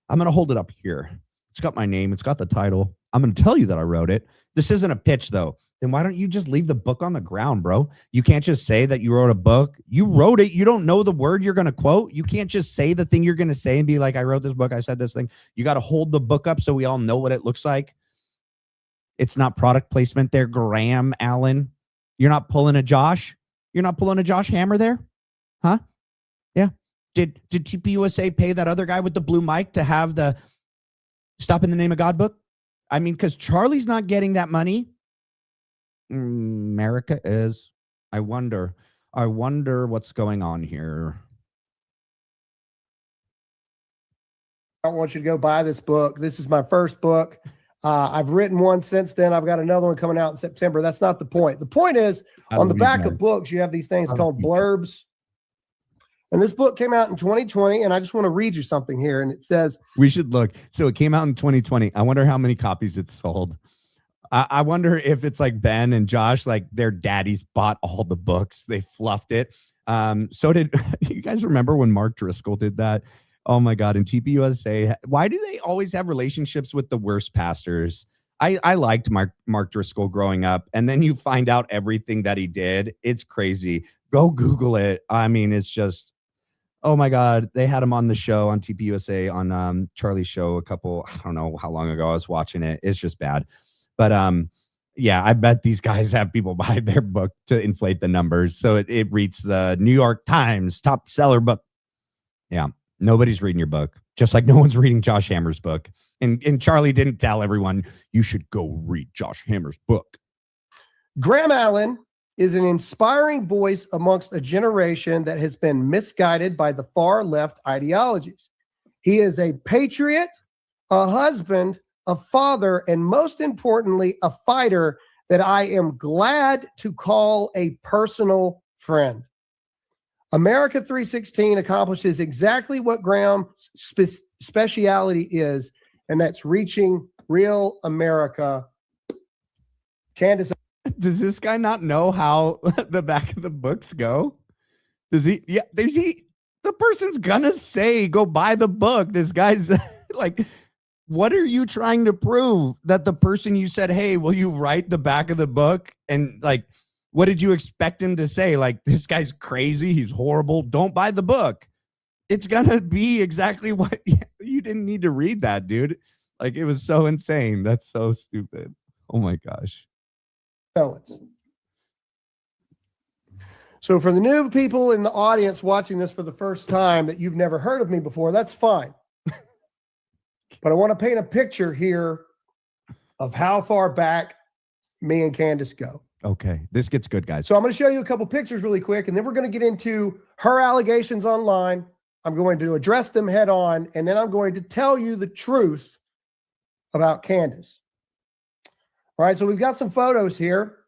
I'm going to hold it up here. It's got my name. It's got the title. I'm going to tell you that I wrote it. This isn't a pitch though. Then why don't you just leave the book on the ground, bro? You can't just say that you wrote a book. You wrote it. You don't know the word you're going to quote. You can't just say the thing you're going to say and be like, I wrote this book. I said this thing. You got to hold the book up so we all know what it looks like. It's not product placement there, Graham Allen. You're not pulling a Josh. You're not pulling a Josh Hammer there? Huh? Yeah. Did TPUSA pay that other guy with the blue mic to have the Stop in the Name of God book? I mean, because Charlie's not getting that money. America is. I wonder what's going on here. I don't want you to go buy this book. This is my first book. I've written one since then. I've got another one coming out in September. That's not the point. The point is, on the back of books, you have these things called blurbs. And this book came out in 2020, and I just want to read you something here. And it says, we should look. So it came out in 2020. I wonder how many copies it sold. I wonder if it's like Ben and Josh, like their daddies bought all the books. They fluffed it. So did you guys remember when Mark Driscoll did that? Oh my God. And TPUSA, why do they always have relationships with the worst pastors? I liked Mark Driscoll growing up, and then you find out everything that he did. It's crazy. Go Google it. I mean, it's just, oh my God. They had him on the show on TPUSA on Charlie's show I don't know how long ago I was watching it. It's just bad. But yeah, I bet these guys have people buy their book to inflate the numbers. So it reads the New York Times top seller book. Yeah. Nobody's reading your book, just like no one's reading Josh Hammer's book. And Charlie didn't tell everyone you should go read Josh Hammer's book. Graham Allen is an inspiring voice amongst a generation that has been misguided by the far left ideologies. He is a patriot, a husband, a father, and most importantly, a fighter that I am glad to call a personal friend. America 316 accomplishes exactly what Graham's speciality is, and that's reaching real America. Candace. Does this guy not know how the back of the books go? Does he? Yeah, the person's gonna say, go buy the book. This guy's like, what are you trying to prove? That the person you said, hey, will you write the back of the book? And like, what did you expect him to say? Like, this guy's crazy. He's horrible. Don't buy the book. It's gonna be exactly what you didn't need to read that, dude. Like, it was so insane. That's so stupid. Oh my gosh. Owens. So for the new people in the audience watching this for the first time that you've never heard of me before, that's fine. But I want to paint a picture here of how far back me and Candace go. Okay, this gets good, guys. So I'm going to show you a couple pictures really quick, and then we're going to get into her allegations online. I'm going to address them head on, and then I'm going to tell you the truth about Candace. All right, so we've got some photos here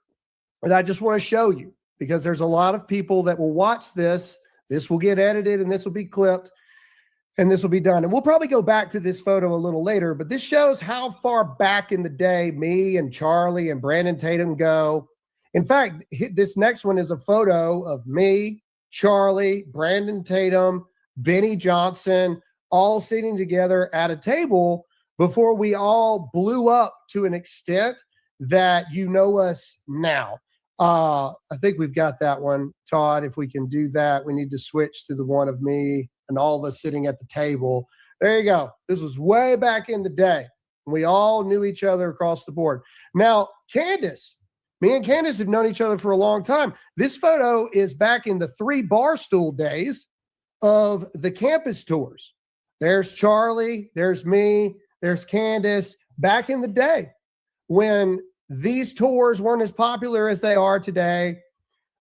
that I just want to show you because there's a lot of people that will watch this. This will get edited and this will be clipped and this will be done. And we'll probably go back to this photo a little later, but this shows how far back in the day me and Charlie and Brandon Tatum go. In fact, this next one is a photo of me, Charlie, Brandon Tatum, Benny Johnson, all sitting together at a table before we all blew up to an extent that you know us now. I think we've got that one, Todd. If we can do that, we need to switch to the one of me and all of us sitting at the table. There you go. This was way back in the day. We all knew each other across the board. Now, Candace, me and Candace have known each other for a long time. This photo is back in the 3 Barstool days of the campus tours. There's Charlie, there's me, there's Candace. Back in the day, when these tours weren't as popular as they are today,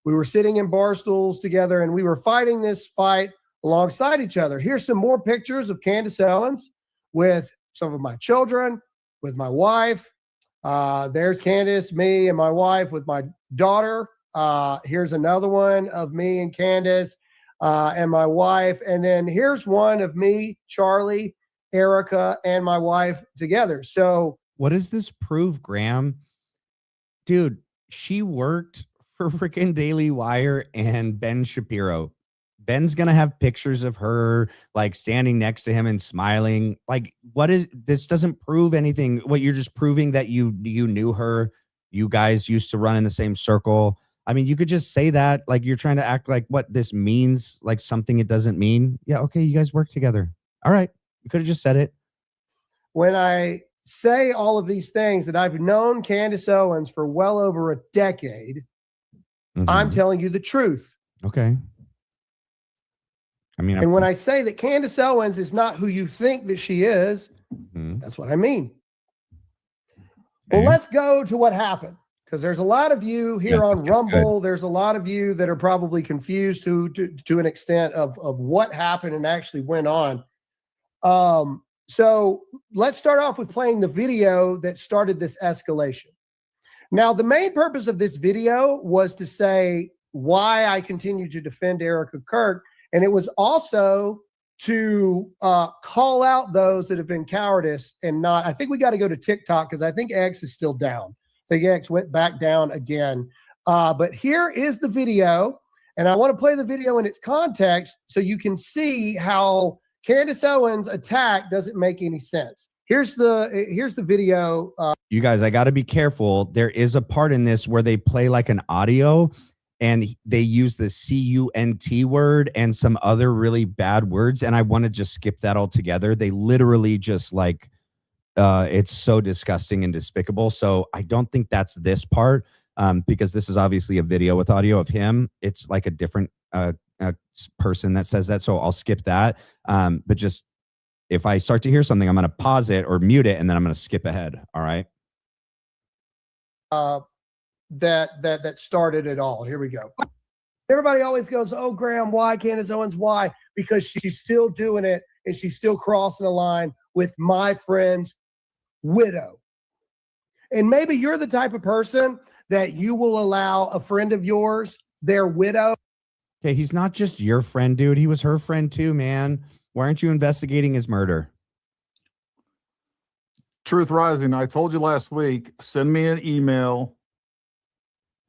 we were sitting in bar stools together and we were fighting this fight alongside each other. Here's some more pictures of Candace Owens with some of my children, with my wife. There's Candace, me, and my wife with my daughter. Here's another one of me and Candace and my wife. And then here's one of me, Charlie, Erica, and my wife together. So what does this prove, Graham? Dude, she worked for freaking Daily Wire and Ben Shapiro. Ben's going to have pictures of her like standing next to him and smiling. Like, what is this? Doesn't prove anything. What, you're just proving that you knew her. You guys used to run in the same circle. I mean, you could just say that, like you're trying to act like what this means, like something it doesn't mean. Yeah, okay, you guys work together. All right. You could have just said it. When I say all of these things that I've known Candace Owens for well over a decade, I'm telling you the truth. Okay. I mean, and when I say that Candace Owens is not who you think that she is, that's what I mean. Well, let's go to what happened, because there's a lot of you here on Rumble. There's a lot of you that are probably confused to an extent of what happened and actually went on. So let's start off with playing the video that started this escalation. Now, the main purpose of this video was to say why I continue to defend Erica Kirk. And it was also to call out those that have been cowardice and not. I think we got to go to TikTok because I think X is still down. I think X went back down again. But here is the video. And I want to play the video in its context so you can see how Candace Owens' attack doesn't make any sense. Here's the video. You guys, I got to be careful. There is a part in this where they play like an audio and they use the CUNT word and some other really bad words. And I want to just skip that altogether. They literally just like, it's so disgusting and despicable. So I don't think that's this part because this is obviously a video with audio of him. It's like a different person that says that. So I'll skip that. But just if I start to hear something, I'm going to pause it or mute it, and then I'm going to skip ahead. All right. That started it all. Here we go. Everybody always goes, "Oh, Graham, why Candace Owens? Why?" Because she's still doing it, and she's still crossing a line with my friend's widow. And maybe you're the type of person that you will allow a friend of yours, their widow. Okay, he's not just your friend, dude. He was her friend too, man. Why aren't you investigating his murder? Truth Rising, I told you last week, send me an email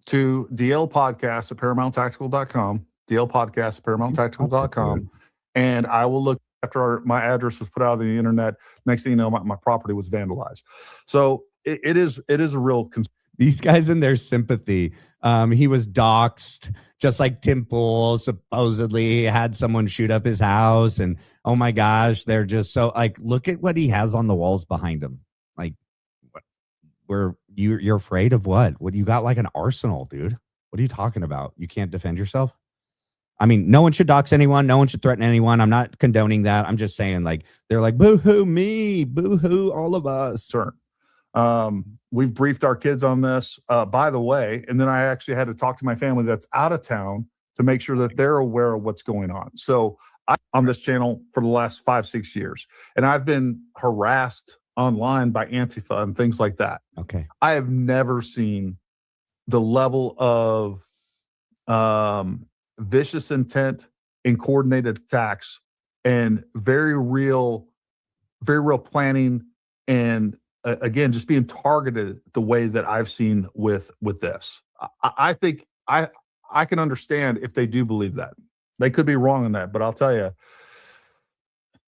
to dlpodcast@paramountTactical.com, dlpodcast@paramountTactical.com, and I will look after my address was put out on the internet. Next thing you know, my property was vandalized. So it is a real concern. These guys in their sympathy. He was doxxed, just like Tim Pool supposedly had someone shoot up his house. And oh my gosh, they're just so like, look at what he has on the walls behind him. Like, you're afraid of what? What, you got like an arsenal, dude? What are you talking about? You can't defend yourself? I mean, no one should dox anyone. No one should threaten anyone. I'm not condoning that. I'm just saying, like, they're like, boo-hoo me, boo-hoo all of us. Sir. We've briefed our kids on this, by the way, and then I actually had to talk to my family that's out of town to make sure that they're aware of what's going on. So I'm on this channel for the last 5-6 years, and I've been harassed online by Antifa and things like that. Okay. I have never seen the level of vicious intent and coordinated attacks and very real planning and again, just being targeted the way that I've seen with this. I think I can understand if they do believe that. They could be wrong on that, but I'll tell you.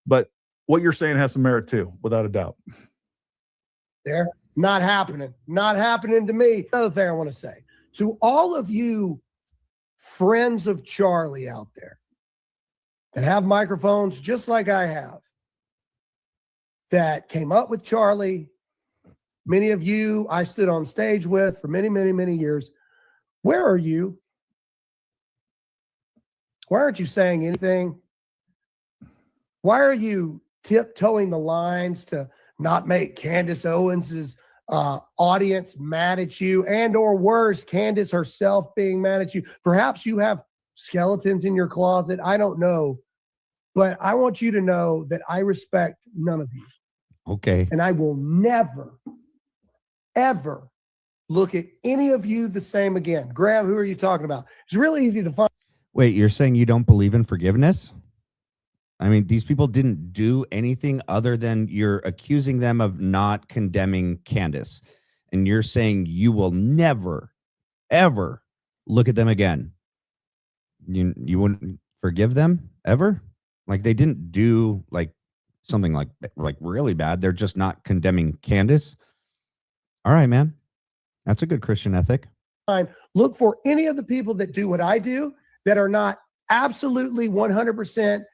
But what you're saying has some merit too, without a doubt. There, not happening. Not happening to me. Another thing I want to say to all of you friends of Charlie out there that have microphones just like I have, that came up with Charlie. Many of you I stood on stage with for many, many, many years. Where are you? Why aren't you saying anything? Why are you tiptoeing the lines to not make Candace Owens's audience mad at you, and or worse, Candace herself being mad at you? Perhaps you have skeletons in your closet. I don't know. But I want you to know that I respect none of you. Okay. And I will never, ever look at any of you the same again. Graham, who are you talking about? It's really easy to find. Wait, you're saying you don't believe in forgiveness? I mean, these people didn't do anything other than you're accusing them of not condemning Candace. And you're saying you will never, ever look at them again. You wouldn't forgive them ever? Like, they didn't do like something like really bad. They're just not condemning Candace. All right, man. That's a good Christian ethic. Look for any of the people that do what I do that are not absolutely 100%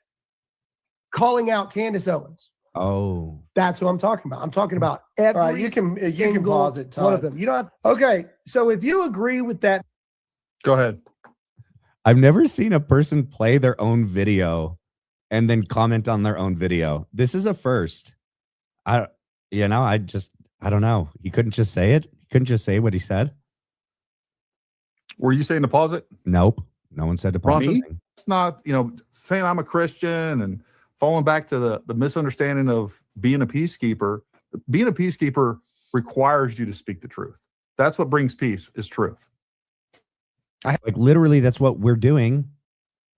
calling out Candace Owens. Oh, that's what I'm talking about. I'm talking about every. All right, you can pause it, Todd. One of them. You don't have, okay. So if you agree with that, go ahead. I've never seen a person play their own video and then comment on their own video. This is a first. I don't know. He couldn't just say it. He couldn't just say what he said. Were you saying to pause it? Nope. No one said to pause it. It's not, saying I'm a Christian and falling back to the misunderstanding of being a peacekeeper. Being a peacekeeper requires you to speak the truth. That's what brings peace, is truth. Like, literally, that's what we're doing,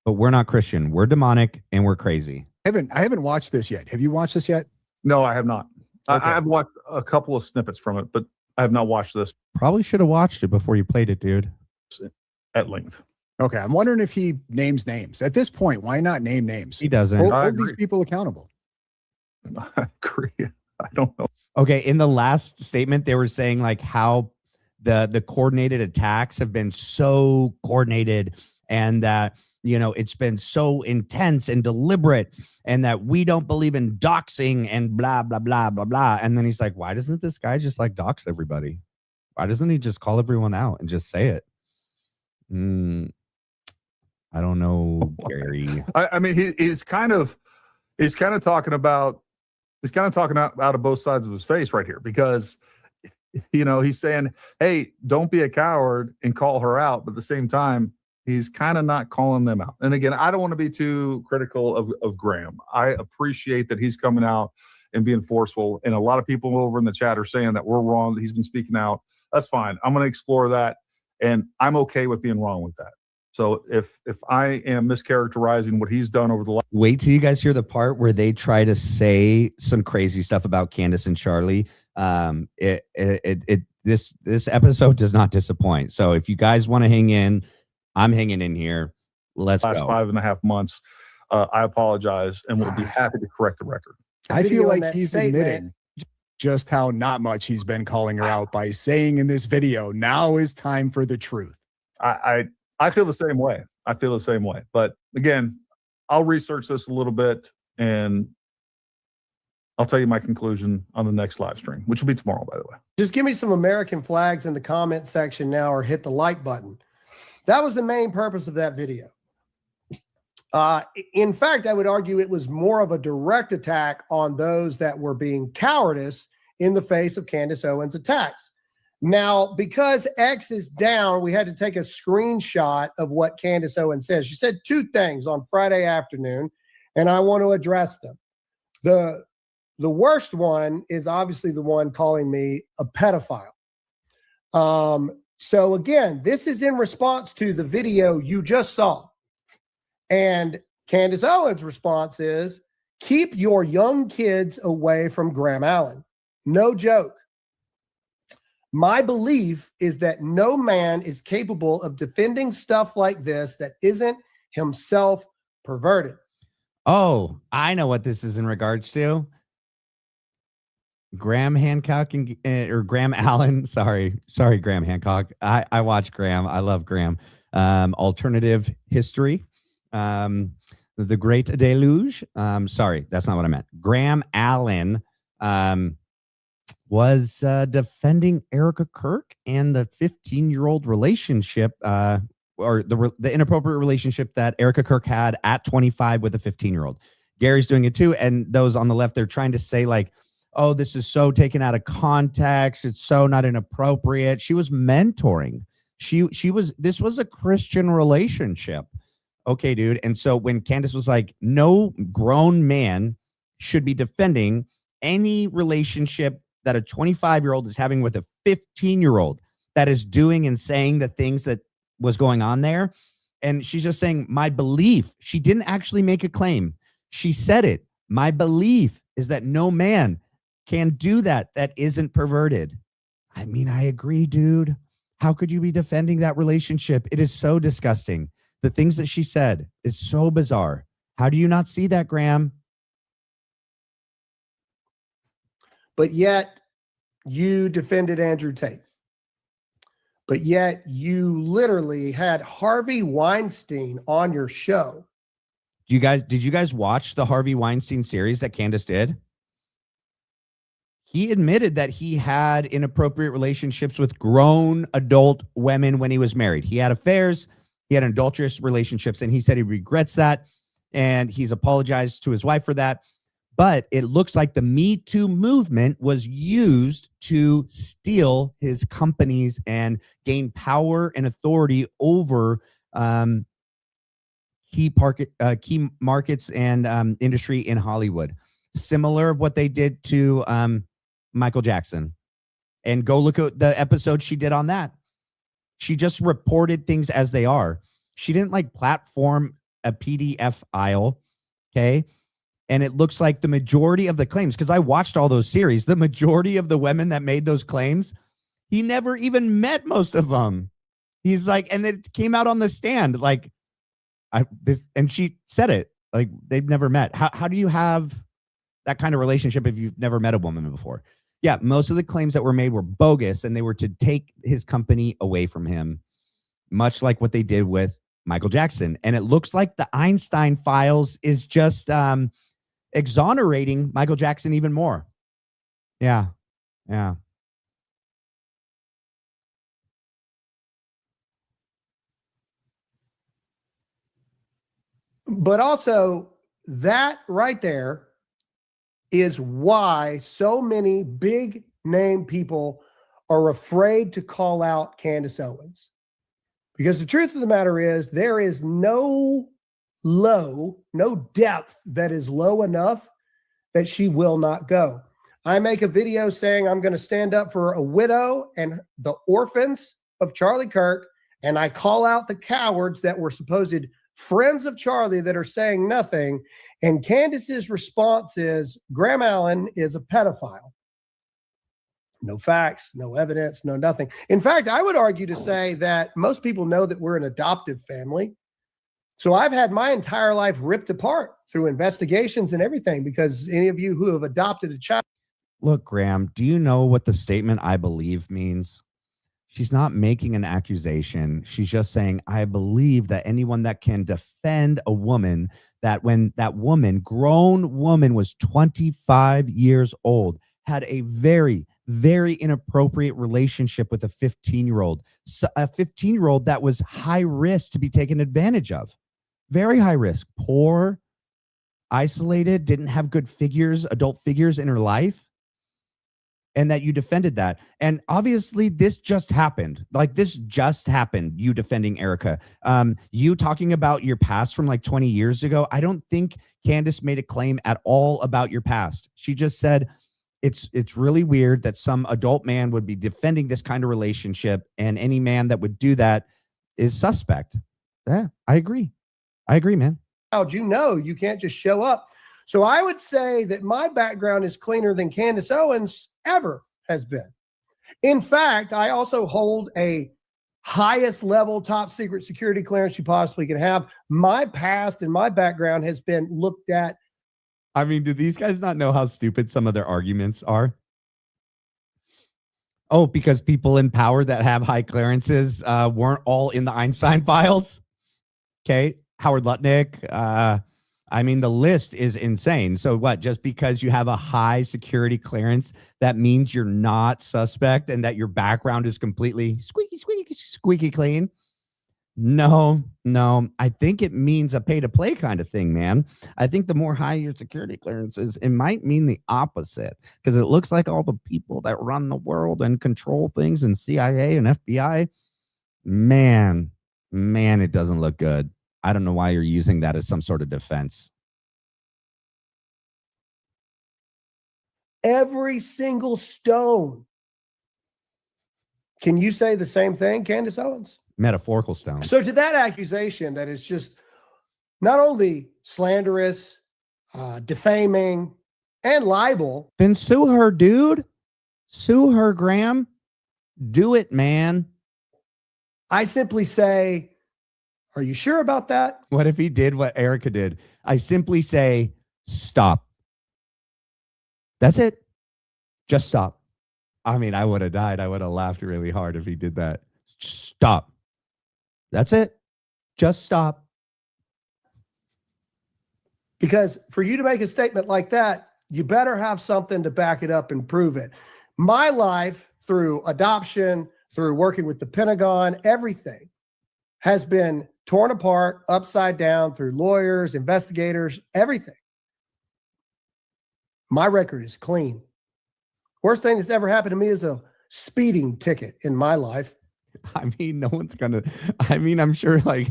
but we're not Christian. We're demonic and we're crazy. I haven't watched this yet. Have you watched this yet? No, I have not. Okay. I've watched a couple of snippets from it, but I have not watched this Probably should have watched it before you played it, dude. at length. Okay, I'm wondering if he names names. At this point, why not name names? He doesn't. Hold I these agree. people accountable. I agree. I don't know. Okay, in the last statement, they were saying like how the coordinated attacks have been so coordinated, and that it's been so intense and deliberate, and that we don't believe in doxing and blah blah blah blah blah. And then he's like, why doesn't this guy just like dox everybody? Why doesn't he just call everyone out and just say it? I don't know, Gary. I mean, he's kind of talking about out of both sides of his face right here, because he's saying, hey, don't be a coward and call her out, but at the same time he's kind of not calling them out. And again, I don't want to be too critical of Graham. I appreciate that he's coming out and being forceful, and a lot of people over in the chat are saying that we're wrong, that he's been speaking out. That's fine. I'm going to explore that, and I'm okay with being wrong with that. So if I am mischaracterizing what he's done over the last... Wait till you guys hear the part where they try to say some crazy stuff about Candace and Charlie. This episode does not disappoint. So if you guys want to hang in, I'm hanging in here. Let's go. 5.5 months. I apologize, and we'll be happy to correct the record. I feel like he's admitting just how not much he's been calling her out by saying in this video, now is time for the truth. I feel the same way. But again, I'll research this a little bit, and I'll tell you my conclusion on the next live stream, which will be tomorrow, by the way. Just give me some American flags in the comment section now, or hit the like button. That was the main purpose of that video. In fact, I would argue it was more of a direct attack on those that were being cowardice in the face of Candace Owens' attacks. Now, because X is down, we had to take a screenshot of what Candace Owens says. She said two things on Friday afternoon, and I want to address them. The worst one is obviously the one calling me a pedophile. So again, this is in response to the video you just saw. And Candace Owens' response is, keep your young kids away from Graham Allen. No joke. My belief is that no man is capable of defending stuff like this that isn't himself perverted. Oh, I know what this is in regards to. Graham Hancock or Graham Allen. Sorry, Graham Hancock. I watch Graham. I love Graham. Alternative history. The Great Deluge. Sorry, that's not what I meant. Graham Allen was defending Erica Kirk and the 15-year-old relationship, or the inappropriate relationship that Erica Kirk had at 25 with a 15-year-old. Gary's doing it too, and those on the left, they're trying to say like, oh, this is so taken out of context. It's so not inappropriate. She was mentoring. This was a Christian relationship. Okay, dude. And so when Candace was like, no grown man should be defending any relationship that a 25-year-old is having with a 15-year-old that is doing and saying the things that was going on there. And she's just saying, my belief. She didn't actually make a claim. She said it. My belief is that no man can do that isn't perverted. I mean, I agree, dude. How could you be defending that relationship? It is so disgusting. The things that she said is so bizarre. How do you not see that, Graham? But yet you defended Andrew Tate. But yet you literally had Harvey Weinstein on your show. Did you guys watch the Harvey Weinstein series that Candace did? He admitted that he had inappropriate relationships with grown adult women when he was married. He had affairs, he had adulterous relationships, and he said he regrets that, and he's apologized to his wife for that. But it looks like the Me Too movement was used to steal his companies and gain power and authority over key markets and industry in Hollywood. Similar of what they did to Michael Jackson. And go look at the episode she did on that. She just reported things as they are. She didn't like platform a PDF file. Okay. And it looks like the majority of the claims, because I watched all those series, the majority of the women that made those claims, he never even met most of them. He's like, and it came out on the stand, like and she said it, like they've never met. How do you have that kind of relationship if you've never met a woman before. Yeah, most of the claims that were made were bogus, and they were to take his company away from him, much like what they did with Michael Jackson. And it looks like the Einstein files is just exonerating Michael Jackson even more. Yeah. But also, that right there is why so many big name people are afraid to call out Candace Owens. Because the truth of the matter is, there is no depth that is low enough that she will not go. I make a video saying I'm going to stand up for a widow and the orphans of Charlie Kirk, and I call out the cowards that were supposed friends of Charlie that are saying nothing. And Candace's response is, Graham Allen is a pedophile. No facts, no evidence, no nothing. In fact, I would argue to say that most people know that we're an adoptive family. So I've had my entire life ripped apart through investigations and everything, because any of you who have adopted a child. Look, Graham, do you know what the statement "I believe" means? She's not making an accusation. She's just saying, I believe that anyone that can defend a woman, that when that woman, grown woman, was 25 years old, had a very, very inappropriate relationship with a 15-year-old, a 15-year-old that was high risk to be taken advantage of. Very high risk, poor, isolated, didn't have good figures, adult figures in her life. And that you defended that. And obviously this just happened. Like, this just happened, you defending Erica. You talking about your past from like 20 years ago. I don't think Candace made a claim at all about your past. She just said, it's really weird that some adult man would be defending this kind of relationship, and any man that would do that is suspect. Yeah, I agree, man. You can't just show up. So I would say that my background is cleaner than Candace Owens ever has been. In fact, I also hold a highest level top secret security clearance you possibly can have. My past and my background has been looked at. I mean, do these guys not know how stupid some of their arguments are? Oh, because people in power that have high clearances weren't all in the Einstein files. Okay, Howard Lutnick. I mean, the list is insane. So what, just because you have a high security clearance, that means you're not suspect and that your background is completely squeaky clean? No. I think it means a pay to play kind of thing, man. I think the more high your security clearance is, it might mean the opposite, because it looks like all the people that run the world and control things in CIA and FBI, man, it doesn't look good. I don't know why you're using that as some sort of defense. Every single stone. Can you say the same thing, Candace Owens? Metaphorical stone. So to that accusation that is just not only slanderous, defaming, and libel. Then sue her, dude. Sue her, Graham. Do it, man. I simply say, are you sure about that? What if he did what Erica did? I simply say, stop. That's it. Just stop. I mean, I would have died. I would have laughed really hard if he did that. Stop. That's it. Just stop. Because for you to make a statement like that, you better have something to back it up and prove it. My life, through adoption, through working with the Pentagon, everything has been torn apart, upside down through lawyers, investigators, everything. My record is clean. Worst thing that's ever happened to me is a speeding ticket in my life. I mean, no one's gonna, I mean, I'm sure like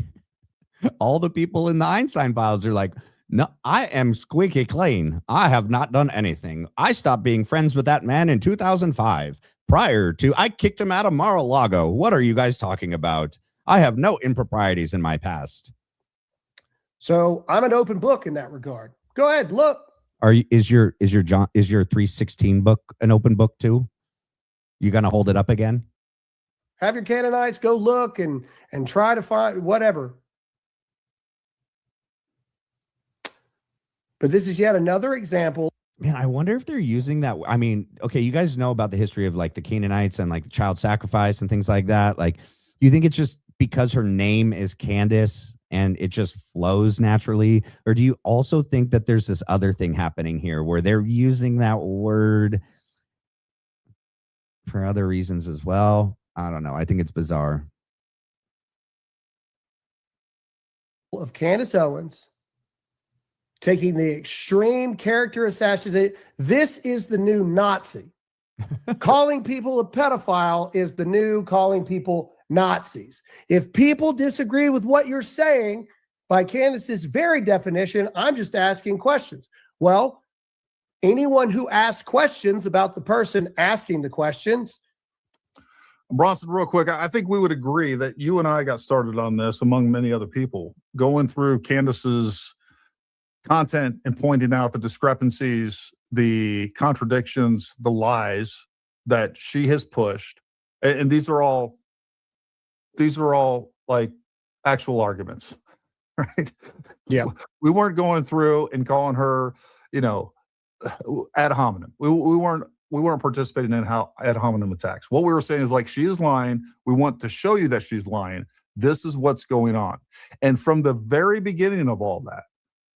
all the people in the Einstein files are like, no, I am squeaky clean. I have not done anything. I stopped being friends with that man in 2005. Prior to, I kicked him out of Mar-a-Lago. What are you guys talking about? I have no improprieties in my past. So I'm an open book in that regard. Go ahead, look. Is your 316 book an open book too? You gonna hold it up again? Have your Canaanites go look and try to find whatever. But this is yet another example. Man, I wonder if they're using that. I mean, okay, you guys know about the history of like the Canaanites and like child sacrifice and things like that. Like, you think it's just because her name is Candace and it just flows naturally? Or do you also think that there's this other thing happening here where they're using that word for other reasons as well? I don't know. I think it's bizarre. Of Candace Owens taking the extreme character assassination. This is the new Nazi. Calling people a pedophile is the new calling people Nazis. If people disagree with what you're saying, by Candace's very definition, I'm just asking questions. Well, anyone who asks questions about the person asking the questions. Bronson, real quick, I think we would agree that you and I got started on this, among many other people, going through Candace's content and pointing out the discrepancies, the contradictions, the lies that she has pushed. And these are all like actual arguments, right? Yeah. We weren't going through and calling her, ad hominem. We weren't participating in how ad hominem attacks. What we were saying is like, she is lying. We want to show you that she's lying. This is what's going on. And from the very beginning of all that,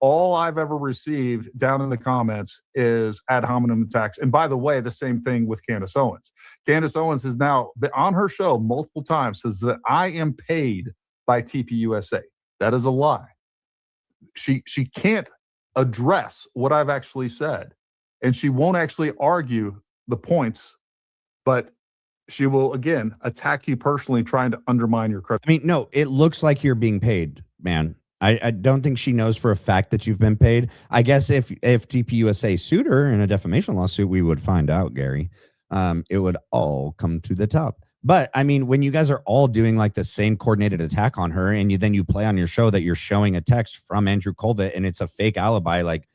all I've ever received down in the comments is ad hominem attacks. And by the way, the same thing with Candace Owens. Candace Owens has now been on her show multiple times, says that I am paid by TPUSA. That is a lie. She can't address what I've actually said, and she won't actually argue the points, but she will again attack you personally, trying to undermine your credit. I mean, no, it looks like you're being paid, man. I don't think she knows for a fact that you've been paid. I guess if TPUSA sued her in a defamation lawsuit, we would find out, Gary. It would all come to the top. But I mean, when you guys are all doing like the same coordinated attack on her, and then you play on your show that you're showing a text from Andrew Colvett and it's a fake alibi, like,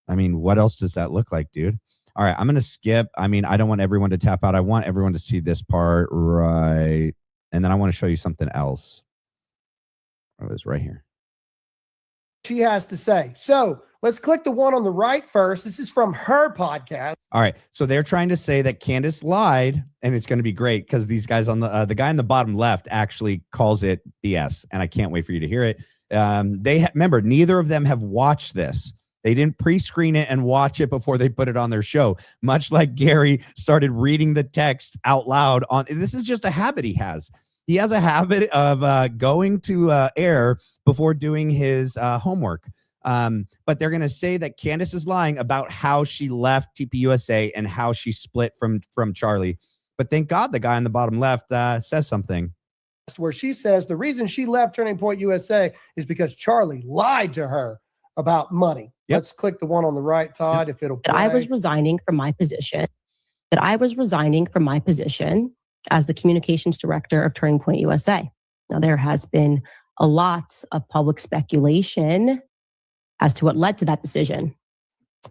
I mean, what else does that look like, dude? All right, I'm going to skip. I mean, I don't want everyone to tap out. I want everyone to see this part, right? And then I want to show you something else. Oh, it's right here. She has to say. So let's click the one on the right first. This is from her podcast. All right. So they're trying to say that Candace lied, and it's going to be great because these guys on the guy in the bottom left actually calls it BS, and I can't wait for you to hear it. Remember, neither of them have watched this. They didn't pre-screen it and watch it before they put it on their show, much like Gary started reading the text out loud on. This is just a habit he has. He has a habit of going to air before doing his homework. But they're going to say that Candace is lying about how she left TPUSA and how she split from Charlie. But thank God the guy on the bottom left says something. Where she says the reason she left Turning Point USA is because Charlie lied to her about money. Yep. Let's click the one on the right, Todd, if it'll play. I was resigning from my position. As the communications director of Turning Point USA. Now, there has been a lot of public speculation as to what led to that decision.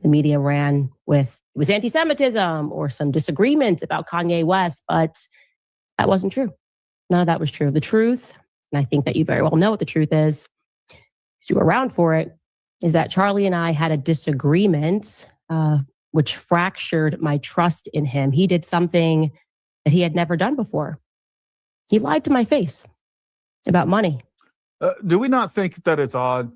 The media ran with it was anti-Semitism or some disagreement about Kanye West, but that wasn't true. None of that was true. The truth, and I think that you very well know what the truth is, if you were around for it, is that Charlie and I had a disagreement, which fractured my trust in him. He did something that he had never done before. He lied to my face about money. Do we not think that it's odd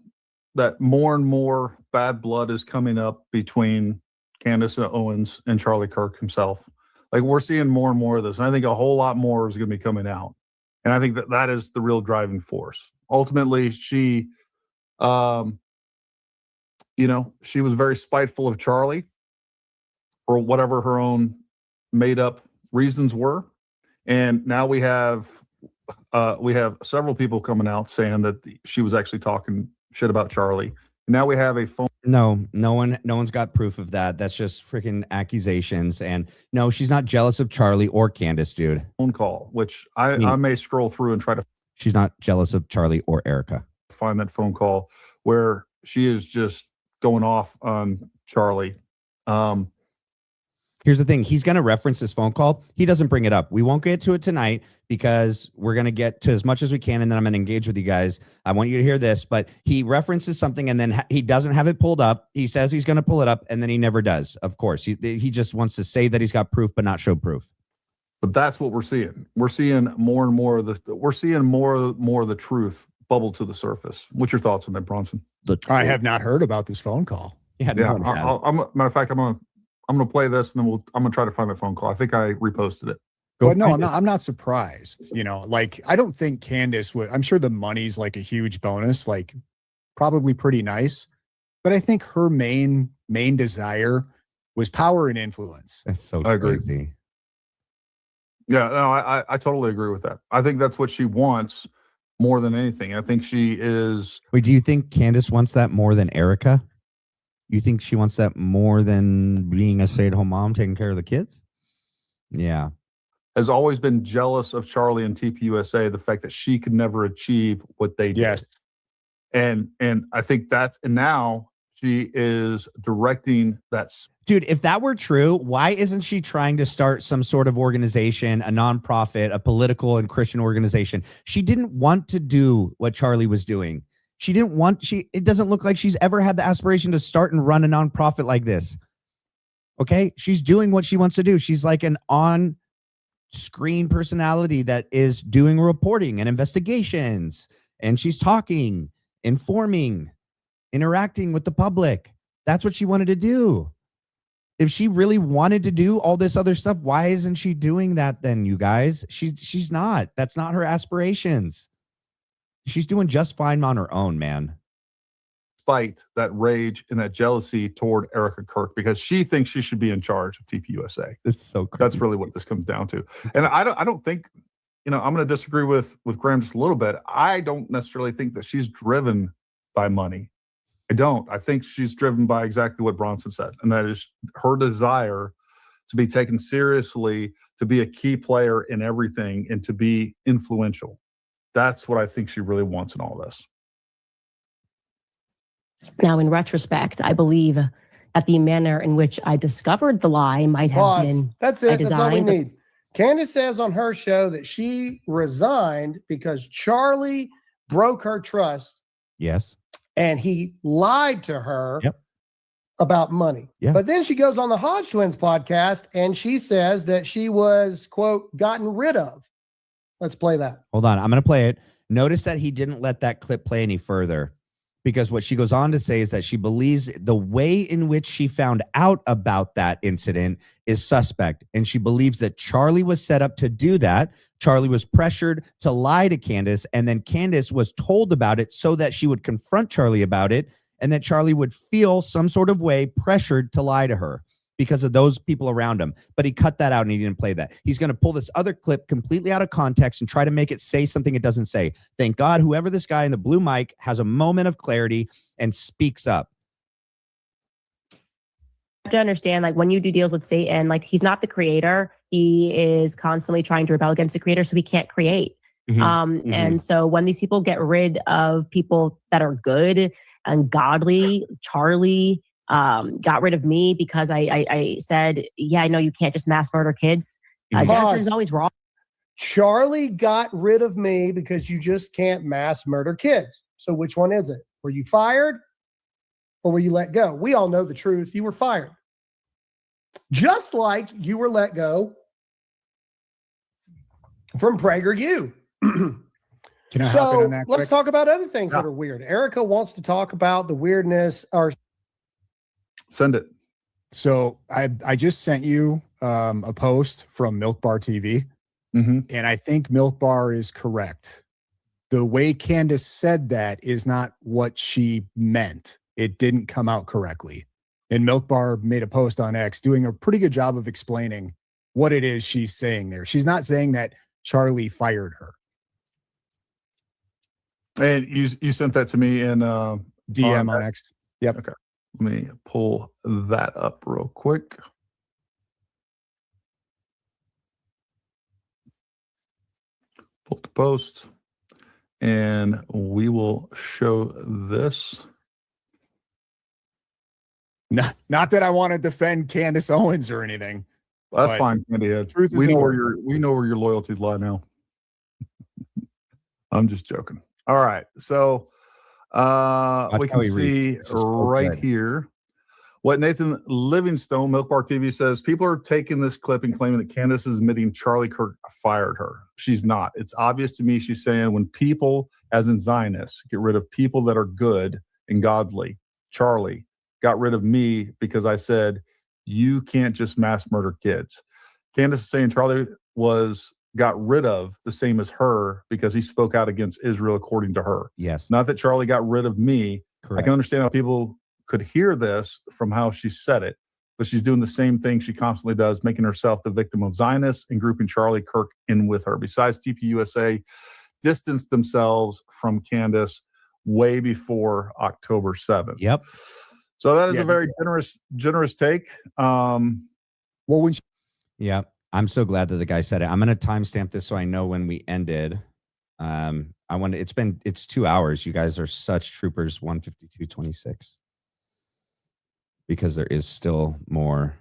that more and more bad blood is coming up between Candace Owens and Charlie Kirk himself? Like, we're seeing more and more of this. And I think a whole lot more is going to be coming out. And I think that that is the real driving force. Ultimately, she was very spiteful of Charlie for whatever her own made up reasons were. And now we have several people coming out saying that she was actually talking shit about Charlie. And now we have a phone. No one's got proof of that. That's just freaking accusations. And no, she's not jealous of Charlie or Candace, dude. Phone call, which I may scroll through and try to. She's not jealous of Charlie or Erica. Find that phone call where she is just going off on Charlie. Here's the thing. He's going to reference this phone call. He doesn't bring it up. We won't get to it tonight because we're going to get to as much as we can. And then I'm going to engage with you guys. I want you to hear this, but he references something and then he doesn't have it pulled up. He says he's going to pull it up and then he never does. Of course, he just wants to say that he's got proof, but not show proof. But that's what we're seeing. We're seeing more and more of the, we're seeing more of the truth bubble to the surface. What's your thoughts on that, Bronson? I have not heard about this phone call. Yeah. Yeah. Matter of fact, I'm gonna play this and then I'm gonna try to find the phone call. I think I reposted it. But no, I'm not surprised. You know, like I don't think Candace would. I'm sure the money's like a huge bonus, like probably pretty nice. But I think her main desire was power and influence. That's so I agree. crazy. Yeah, no, I totally agree with that. I think that's what she wants more than anything. I think she is. Wait, do you think Candace wants that more than Erica? You think she wants that more than being a stay-at-home mom taking care of the kids? Yeah. Has always been jealous of Charlie and TPUSA, the fact that she could never achieve what they did. Yes. And I think that, and now she is directing that. Dude, if that were true, why isn't she trying to start some sort of organization, a nonprofit, a political and Christian organization? She didn't want to do what Charlie was doing. She didn't want, it doesn't look like she's ever had the aspiration to start and run a nonprofit like this. Okay. She's doing what she wants to do. She's like an on-screen personality that is doing reporting and investigations. And she's talking, informing, interacting with the public. That's what she wanted to do. If she really wanted to do all this other stuff, why isn't she doing that then, you guys? She's not. That's not her aspirations. She's doing just fine on her own, man. Despite that rage and that jealousy toward Erica Kirk, because she thinks she should be in charge of TPUSA. It's so crazy. That's really what this comes down to. And I don't think, I'm going to disagree with Graham just a little bit. I don't necessarily think that she's driven by money. I don't. I think she's driven by exactly what Bronson said, and that is her desire to be taken seriously, to be a key player in everything, and to be influential. That's what I think she really wants in all this. Now, in retrospect, I believe that the manner in which I discovered the lie might have been That's it. by That's all we design. need. Candace says on her show that she resigned because Charlie broke her trust Yes. and he lied to her Yep. about money. Yeah. But then she goes on the Hodge Twins podcast and she says that she was, quote, gotten rid of. Let's play that. Hold on. I'm going to play it. Notice that he didn't let that clip play any further, because what she goes on to say is that she believes the way in which she found out about that incident is suspect. And she believes that Charlie was set up to do that. Charlie was pressured to lie to Candace, and then Candace was told about it so that she would confront Charlie about it, and that Charlie would feel some sort of way pressured to lie to her because of those people around him. But he cut that out and he didn't play that. He's going to pull this other clip completely out of context and try to make it say something it doesn't say. Thank God whoever this guy in the blue mic has a moment of clarity and speaks up. You have to understand, like, when you do deals with Satan, like, he's not the creator. He is constantly trying to rebel against the creator, so he can't create. And so when these people get rid of people that are good and godly, Charlie got rid of me because I said, yeah, I know you can't just mass murder kids. Jennifer is always wrong. Charlie got rid of me because you just can't mass murder kids. So which one is it? Were you fired or were you let go? We all know the truth. You were fired. Just like you were let go from PragerU. Can I hop in on that let's quick? talk about other things that are weird. Erica wants to talk about the weirdness or Send it. So I just sent you a post from Milk Bar TV, and I think Milk Bar is correct. The way Candace said that is not what she meant. It didn't come out correctly. And Milk Bar made a post on X doing a pretty good job of explaining what it is she's saying there. She's not saying that Charlie fired her. And you sent that to me in DM on X. Yep. Okay. Let me pull that up real quick. Pull the post, and we will show this. Not that I want to defend Candace Owens or anything, That's But fine, Candy Head. truth is We know where important. your loyalties lie now. I'm just joking. All right. So we how can he reads. see This is so right good. here what Nathan Livingstone, Milk Bar TV, says. People are taking this clip and claiming that Candace is admitting Charlie Kirk fired her. She's not. It's obvious to me she's saying when people, as in Zionists, get rid of people that are good and godly, Charlie got rid of me because I said, you can't just mass murder kids. Candace is saying Charlie got rid of the same as her because he spoke out against Israel, according to her. Yes. Not that Charlie got rid of me. Correct. I can understand how people could hear this from how she said it, but she's doing the same thing she constantly does, making herself the victim of Zionists and grouping Charlie Kirk in with her. Besides, TPUSA distanced themselves from Candace way before October 7th. Yep. So that is a very generous take. Well, when Yeah. I'm so glad that the guy said it. I'm going to timestamp this so I know when we ended. It's 2 hours. You guys are such troopers. 152:26. Because there is still more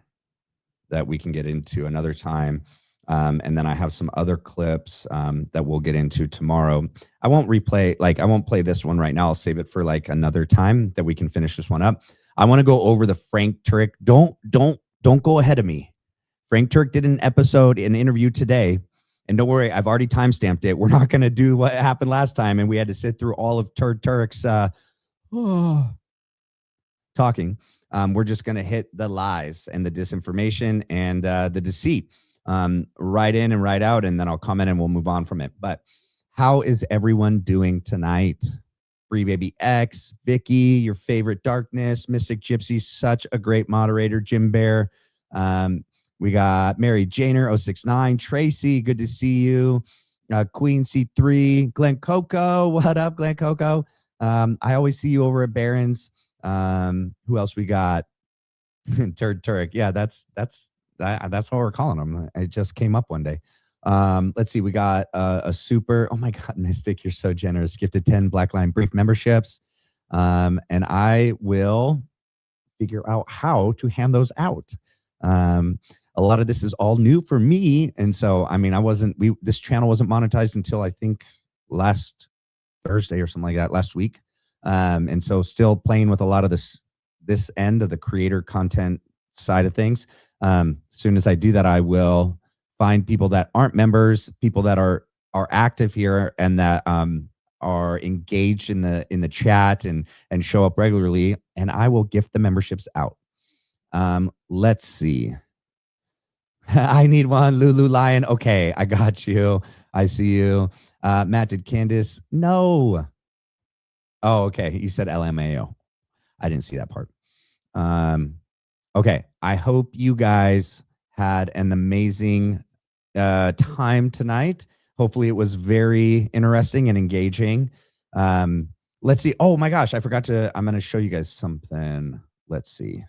that we can get into another time. And then I have some other clips that we'll get into tomorrow. I won't play this one right now. I'll save it for like another time that we can finish this one up. I want to go over the Frank Turek. Don't go ahead of me. Frank Turek did an interview today. And don't worry, I've already timestamped it. We're not going to do what happened last time. And we had to sit through all of Turek's talking. We're just going to hit the lies and the disinformation and the deceit right in and right out. And then I'll comment and we'll move on from it. But how is everyone doing tonight? Free Baby X, Vicky, your favorite darkness, Mystic Gypsy, such a great moderator, Jim Bear. We got Mary Janer 069, Tracy, good to see you. Queen C3, Glenn Coco, what up, Glenn Coco? I always see you over at Barron's. Who else we got? Turek. Yeah, that's what we're calling him. It just came up one day. Let's see. We got a super. Oh my God, Mystic, you're so generous. Gifted 10 Blackline Brief memberships. And I will figure out how to hand those out. A lot of this is all new for me, and so I mean, this channel wasn't monetized until I think last Thursday or something like that, last week. And so still playing with a lot of this end of the creator content side of things. As soon as I do that, I will find people that aren't members, people that are active here and that are engaged in the chat and show up regularly, and I will gift the memberships out. Let's see. I need one, Lulu Lion. Okay, I got you. I see you. Matt, did Candace? No. Oh, okay. You said LMAO. I didn't see that part. Okay. I hope you guys had an amazing time tonight. Hopefully it was very interesting and engaging. Let's see. Oh my gosh, I'm going to show you guys something. Let's see.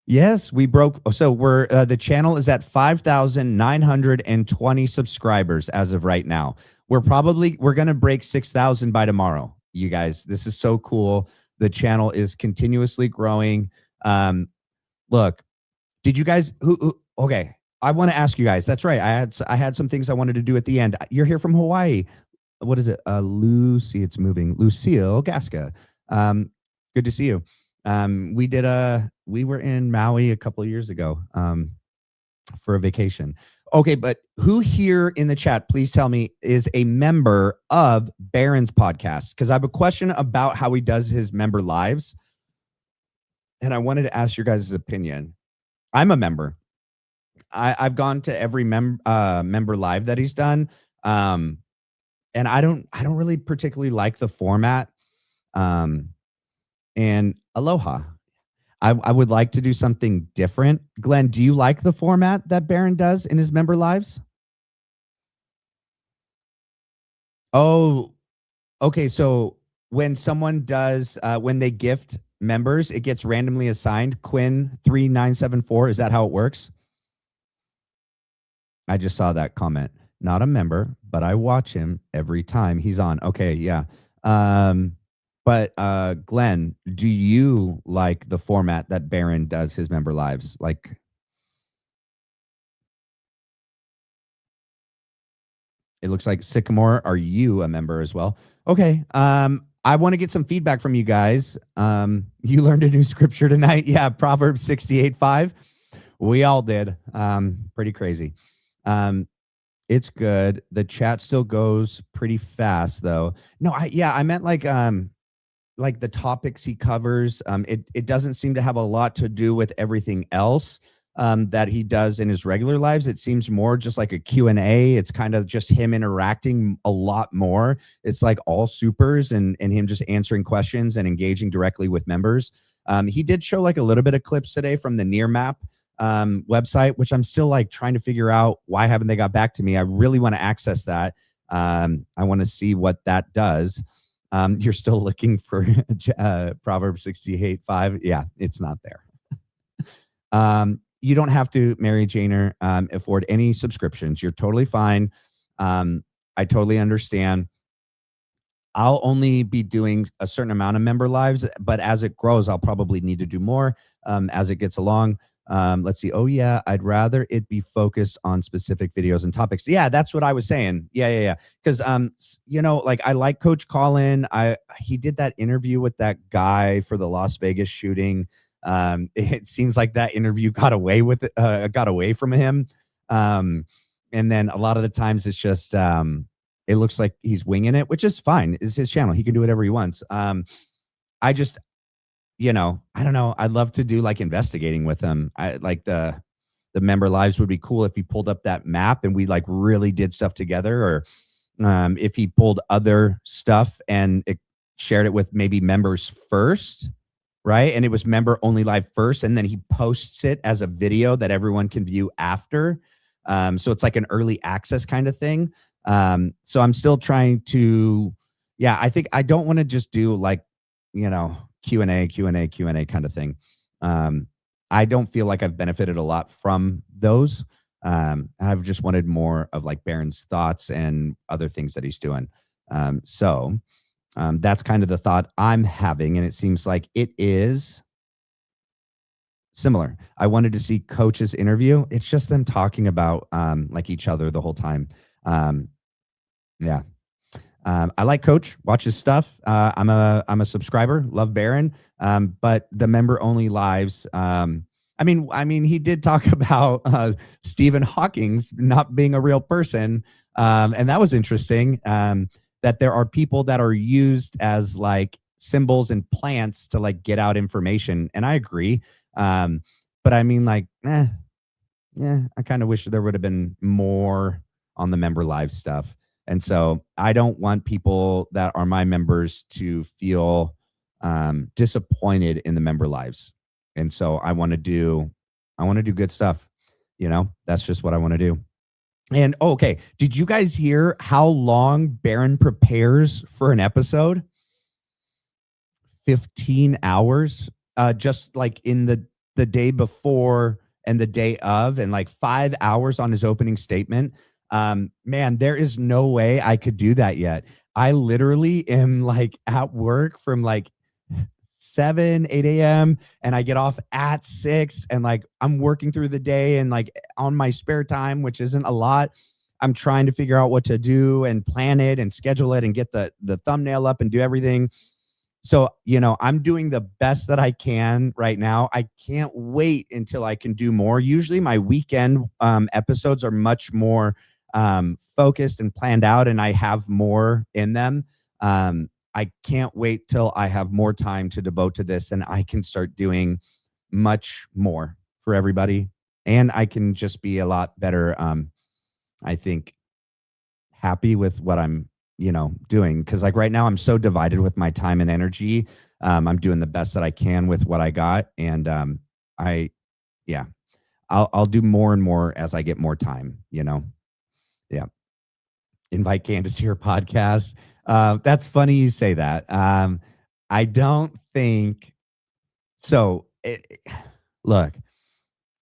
Yes, we broke. So we're the channel is at 5,920 subscribers as of right now. We're going to break 6,000 by tomorrow. You guys, this is so cool. The channel is continuously growing. Look, did you guys okay, I want to ask you guys. That's right. I had some things I wanted to do at the end. You're here from Hawaii. What is it? Lucy, it's moving. Lucille Gasca. Good to see you. We were in Maui a couple of years ago for a vacation. Okay, but who here in the chat, please tell me, is a member of Barron's podcast? Because I have a question about how he does his member lives. And I wanted to ask your guys' opinion. I'm a member. I've gone to every member live that he's done. And I don't really particularly like the format. And aloha. I would like to do something different. Glenn, do you like the format that Barron does in his member lives? Oh, okay. So when someone does, when they gift members, it gets randomly assigned. Quinn 3974. Is that how it works? I just saw that comment. Not a member, but I watch him every time he's on. Okay, yeah. But Glenn, do you like the format that Barron does his member lives? Like, It looks like Sycamore. Are you a member as well? Okay. I want to get some feedback from you guys. You learned a new scripture tonight. Yeah, Proverbs 68:5. We all did. Pretty crazy. It's good. The chat still goes pretty fast though. No, I meant like the topics he covers. It doesn't seem to have a lot to do with everything else that he does in his regular lives. It seems more just like a Q&A. It's kind of just him interacting a lot more. It's like all supers and him just answering questions and engaging directly with members. He did show like a little bit of clips today from the Near Map website, which I'm still like trying to figure out why haven't they got back to me. I really want to access that. I want to see what that does. You're still looking for Proverbs 68:5. Yeah, it's not there. You don't have to, Mary Janer, afford any subscriptions. You're totally fine. I totally understand. I'll only be doing a certain amount of member lives, but as it grows, I'll probably need to do more as it gets along. Let's see. Oh yeah, I'd rather it be focused on specific videos and topics. Yeah, that's what I was saying. Yeah. Because like I like Coach Colin. He did that interview with that guy for the Las Vegas shooting. It seems like that interview got away from him. And then a lot of the times it's just it looks like he's winging it, which is fine. It's his channel. He can do whatever he wants. I just I don't know. I'd love to do like investigating with him. I like the member lives would be cool if he pulled up that map and we like really did stuff together, or if he pulled other stuff and shared it with maybe members first, right? And it was member only live first, and then he posts it as a video that everyone can view after. So it's like an early access kind of thing. So I'm still trying to, I think I don't want to just do like, Q&A kind of thing. I don't feel like I've benefited a lot from those. I've just wanted more of like Barron's thoughts and other things that he's doing. So that's kind of the thought I'm having. And it seems like it is similar. I wanted to see Coach's interview. It's just them talking about like each other the whole time. I like Coach, watch his stuff. I'm a subscriber, love Barron. But the member only lives. I mean, he did talk about Stephen Hawking's not being a real person. And that was interesting. That there are people that are used as like symbols and plants to like get out information. And I agree. But I mean, like, I kind of wish there would have been more on the member live stuff. And so I don't want people that are my members to feel disappointed in the member lives. And so I want to do good stuff. That's just what I want to do. And okay, did you guys hear how long Barron prepares for an episode? 15 hours, just like in the day before and the day of, and like 5 hours on his opening statement. Man, there is no way I could do that yet. I literally am like at work from like 8 a.m. and I get off at 6, and like I'm working through the day, and like on my spare time, which isn't a lot, I'm trying to figure out what to do and plan it and schedule it and get the thumbnail up and do everything. So, I'm doing the best that I can right now. I can't wait until I can do more. Usually my weekend episodes are much more focused and planned out, and I have more in them. I can't wait till I have more time to devote to this, and I can start doing much more for everybody, and I can just be a lot better. I think happy with what I'm, doing. Cause like right now I'm so divided with my time and energy. I'm doing the best that I can with what I got. And I'll do more and more as I get more time, Yeah. Invite Candace to your podcast. That's funny you say that. I don't think so. Look,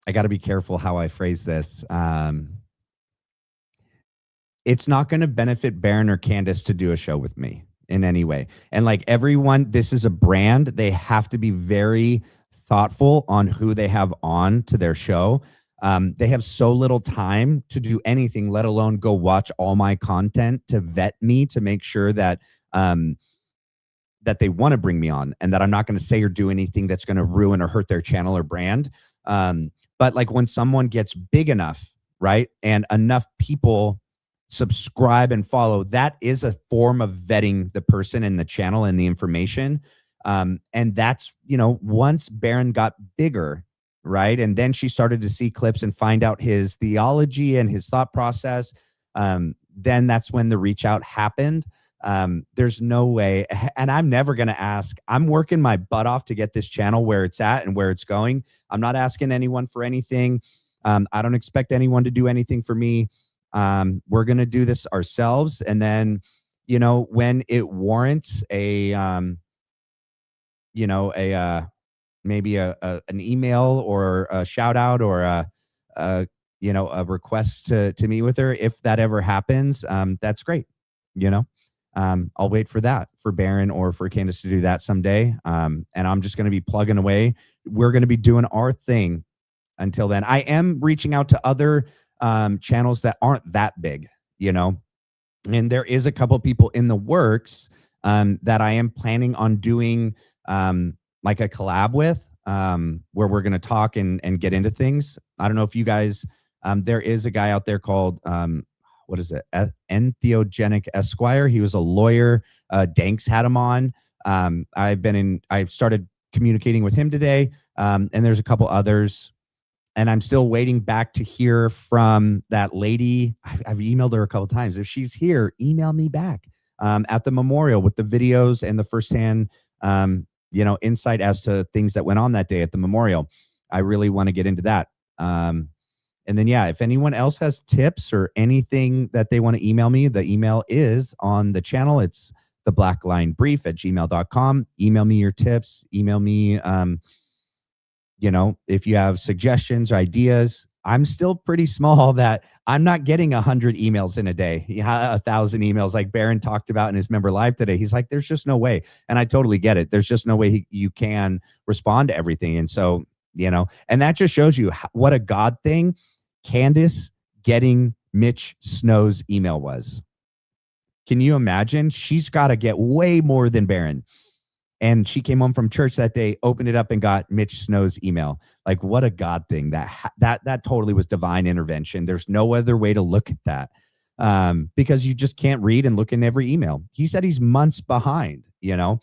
I got to be careful how I phrase this. It's not going to benefit Barron or Candace to do a show with me in any way. And like everyone, this is a brand. They have to be very thoughtful on who they have on to their show. They have so little time to do anything, let alone go watch all my content to vet me to make sure that that they want to bring me on and that I'm not going to say or do anything that's going to ruin or hurt their channel or brand. But like when someone gets big enough, right, and enough people subscribe and follow, that is a form of vetting the person and the channel and the information. And that's, you know, once Barron got bigger, right, and then she started to see clips and find out his theology and his thought process, then that's when the reach out happened. There's no way, and I'm never going to ask. I'm working my butt off to get this channel where it's at and where it's going. I'm not asking anyone for anything. I don't expect anyone to do anything for me. We're going to do this ourselves. And then, you know, when it warrants a, you know, maybe an email or a shout out or you know, a request to meet with her, if that ever happens, that's great. You know, I'll wait for that, for Barron or for Candace to do that someday. And I'm just going to be plugging away. We're going to be doing our thing until then. I am reaching out to other channels that aren't that big, you know, and there is a couple people in the works that I am planning on doing like a collab with, where we're going to talk and get into things. I don't know if you guys, there is a guy out there called, what is it? Entheogenic Esquire. He was a lawyer. Danks had him on. I've started communicating with him today. And there's a couple others. And I'm still waiting back to hear from that lady. I've emailed her a couple times. If she's here, email me back at the memorial with the videos and the firsthand, you know, insight as to things that went on that day at the memorial. I really want to get into that. And then, yeah, if anyone else has tips or anything that they want to email me, the email is on the channel. It's theblacklinebrief@gmail.com. Email me your tips. Email me, you know, if you have suggestions or ideas. I'm still pretty small that I'm not getting 100 emails in a day, 1,000 emails like Barron talked about in his member live today. He's like, there's just no way. And I totally get it. There's just no way you can respond to everything. And so, you know, and that just shows you what a God thing Candace getting Mitch Snow's email was. Can you imagine? She's got to get way more than Barron. And she came home from church that day, opened it up, and got Mitch Snow's email. Like, what a God thing. That totally was divine intervention. There's no other way to look at that, because you just can't read and look in every email. He said he's months behind, you know.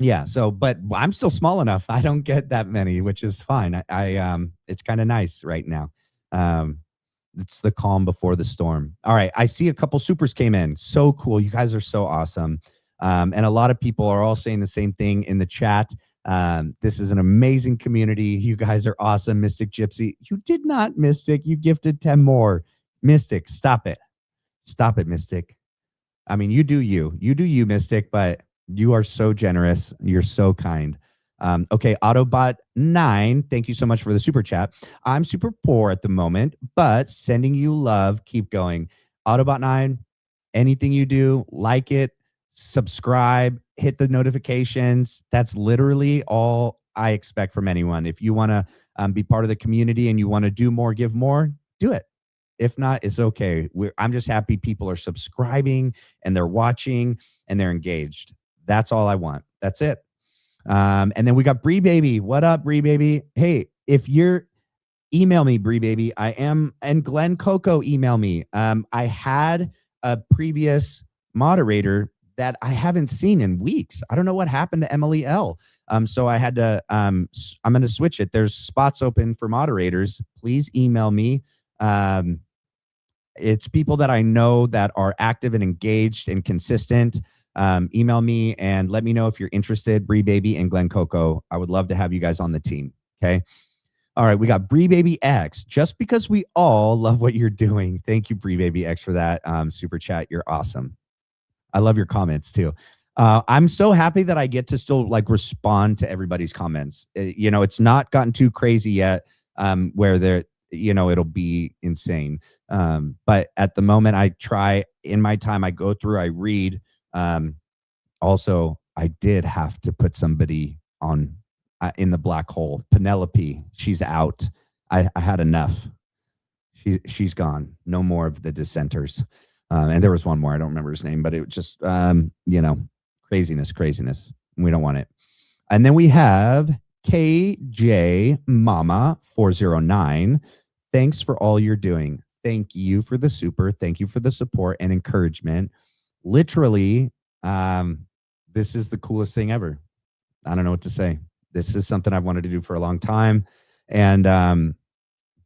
Yeah. So, but I'm still small enough. I don't get that many, which is fine. It's kind of nice right now. It's the calm before the storm. All right. I see a couple supers came in. So cool. You guys are so awesome. And a lot of people are all saying the same thing in the chat. This is an amazing community. You guys are awesome. Mystic Gypsy. You did not, Mystic. You gifted 10 more. Mystic, stop it. Stop it, Mystic. I mean, you do you, Mystic, but you are so generous. You're so kind. Okay, Autobot9, thank you so much for the super chat. I'm super poor at the moment, but sending you love. Keep going. Autobot9, anything you do, like it, subscribe, hit the notifications. That's literally all I expect from anyone. If you want to be part of the community and you want to do more, give more, do it. If not, it's okay. I'm just happy people are subscribing and they're watching and they're engaged. That's all I want. That's it. And then we got Bree Baby. What up, Bree Baby? Hey, if you're email me, Bree Baby. I am, and Glenn Coco email me. I had a previous moderator that I haven't seen in weeks. I don't know what happened to Emily L. So I had to, I'm going to switch it. There's spots open for moderators. Please email me. It's people that I know that are active and engaged and consistent. Email me and let me know if you're interested. Bree Baby and Glenn Coco. I would love to have you guys on the team. Okay. All right. We got Bree Baby X. Just because we all love what you're doing. Thank you, Bree Baby X, for that super chat. You're awesome. I love your comments too. I'm so happy that I get to still like respond to everybody's comments. You know, it's not gotten too crazy yet, where they're, you know, it'll be insane. But at the moment, I try in my time, I go through, I read. Also, I did have to put somebody on in the black hole. Penelope, she's out. I had enough. She's gone. No more of the dissenters. And there was one more. I don't remember his name, but it was just, craziness. We don't want it. And then we have KJ Mama 409. Thanks for all you're doing. Thank you for the super. Thank you for the support and encouragement. Literally, this is the coolest thing ever. I don't know what to say. This is something I've wanted to do for a long time. And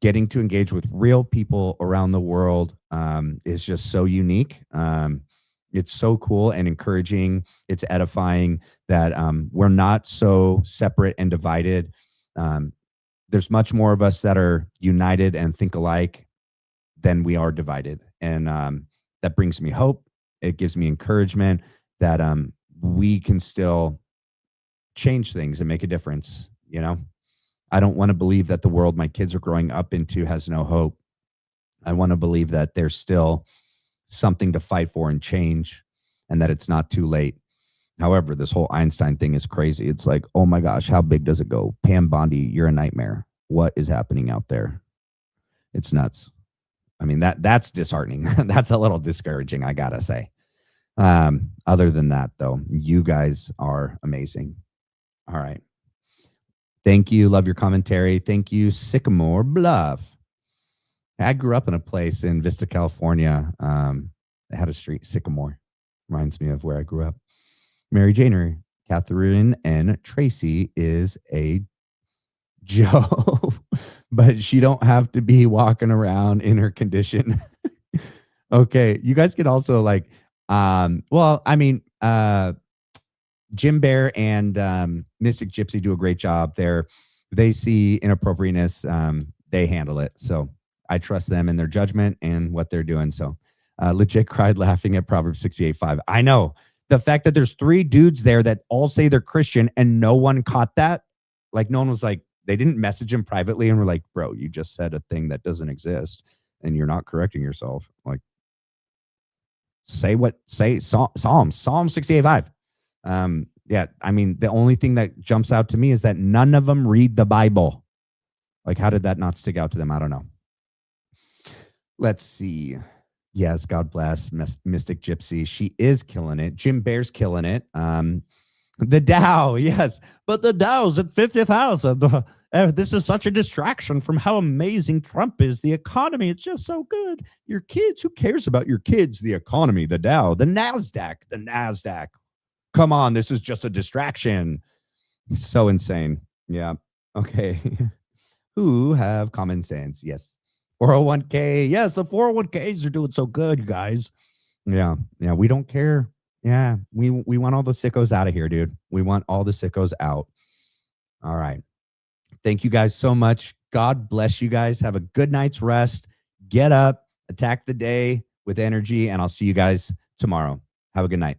getting to engage with real people around the world is just so unique. It's so cool and encouraging. It's edifying that we're not so separate and divided. There's much more of us that are united and think alike than we are divided. And that brings me hope. It gives me encouragement that we can still change things and make a difference. You know, I don't want to believe that the world my kids are growing up into has no hope. I want to believe that there's still something to fight for and change, and that it's not too late. However, this whole Einstein thing is crazy. It's like, oh my gosh, how big does it go? Pam Bondi, you're a nightmare. What is happening out there? It's nuts. I mean, that's disheartening. That's a little discouraging, I gotta say. Other than that, though, you guys are amazing. All right. Thank you. Love your commentary. Thank you, Sycamore Bluff. I grew up in a place in Vista, California. It had a street, Sycamore. Reminds me of where I grew up. Mary Jane, Catherine, and Tracy is a Joe, but she don't have to be walking around in her condition. Okay, you guys could also like, Jim Bear and Mystic Gypsy do a great job there. They see inappropriateness, they handle it. So I trust them in their judgment and what they're doing. So legit cried laughing at Proverbs 68:5. I know the fact that there's 3 dudes there that all say they're Christian and no one caught that. Like no one was like, they didn't message him privately and were like, bro, you just said a thing that doesn't exist and you're not correcting yourself. Like say Psalm 68:5. Yeah, I mean, the only thing that jumps out to me is that none of them read the Bible. Like, how did that not stick out to them? I don't know. Let's see. Yes, God bless Mystic Gypsy. She is killing it. Jim Bear's killing it. The Dow, yes, but the Dow's at 50,000. This is such a distraction from how amazing Trump is. The economy, it's just so good. Your kids, who cares about your kids? The economy, the Dow, the NASDAQ. Come on, this is just a distraction. So insane. Yeah. Okay. Who have common sense? Yes. 401k. Yes, the 401ks are doing so good, you guys. Yeah. We don't care. Yeah. We want all the sickos out of here, dude. We want all the sickos out. All right. Thank you guys so much. God bless you guys. Have a good night's rest. Get up, attack the day with energy, and I'll see you guys tomorrow. Have a good night.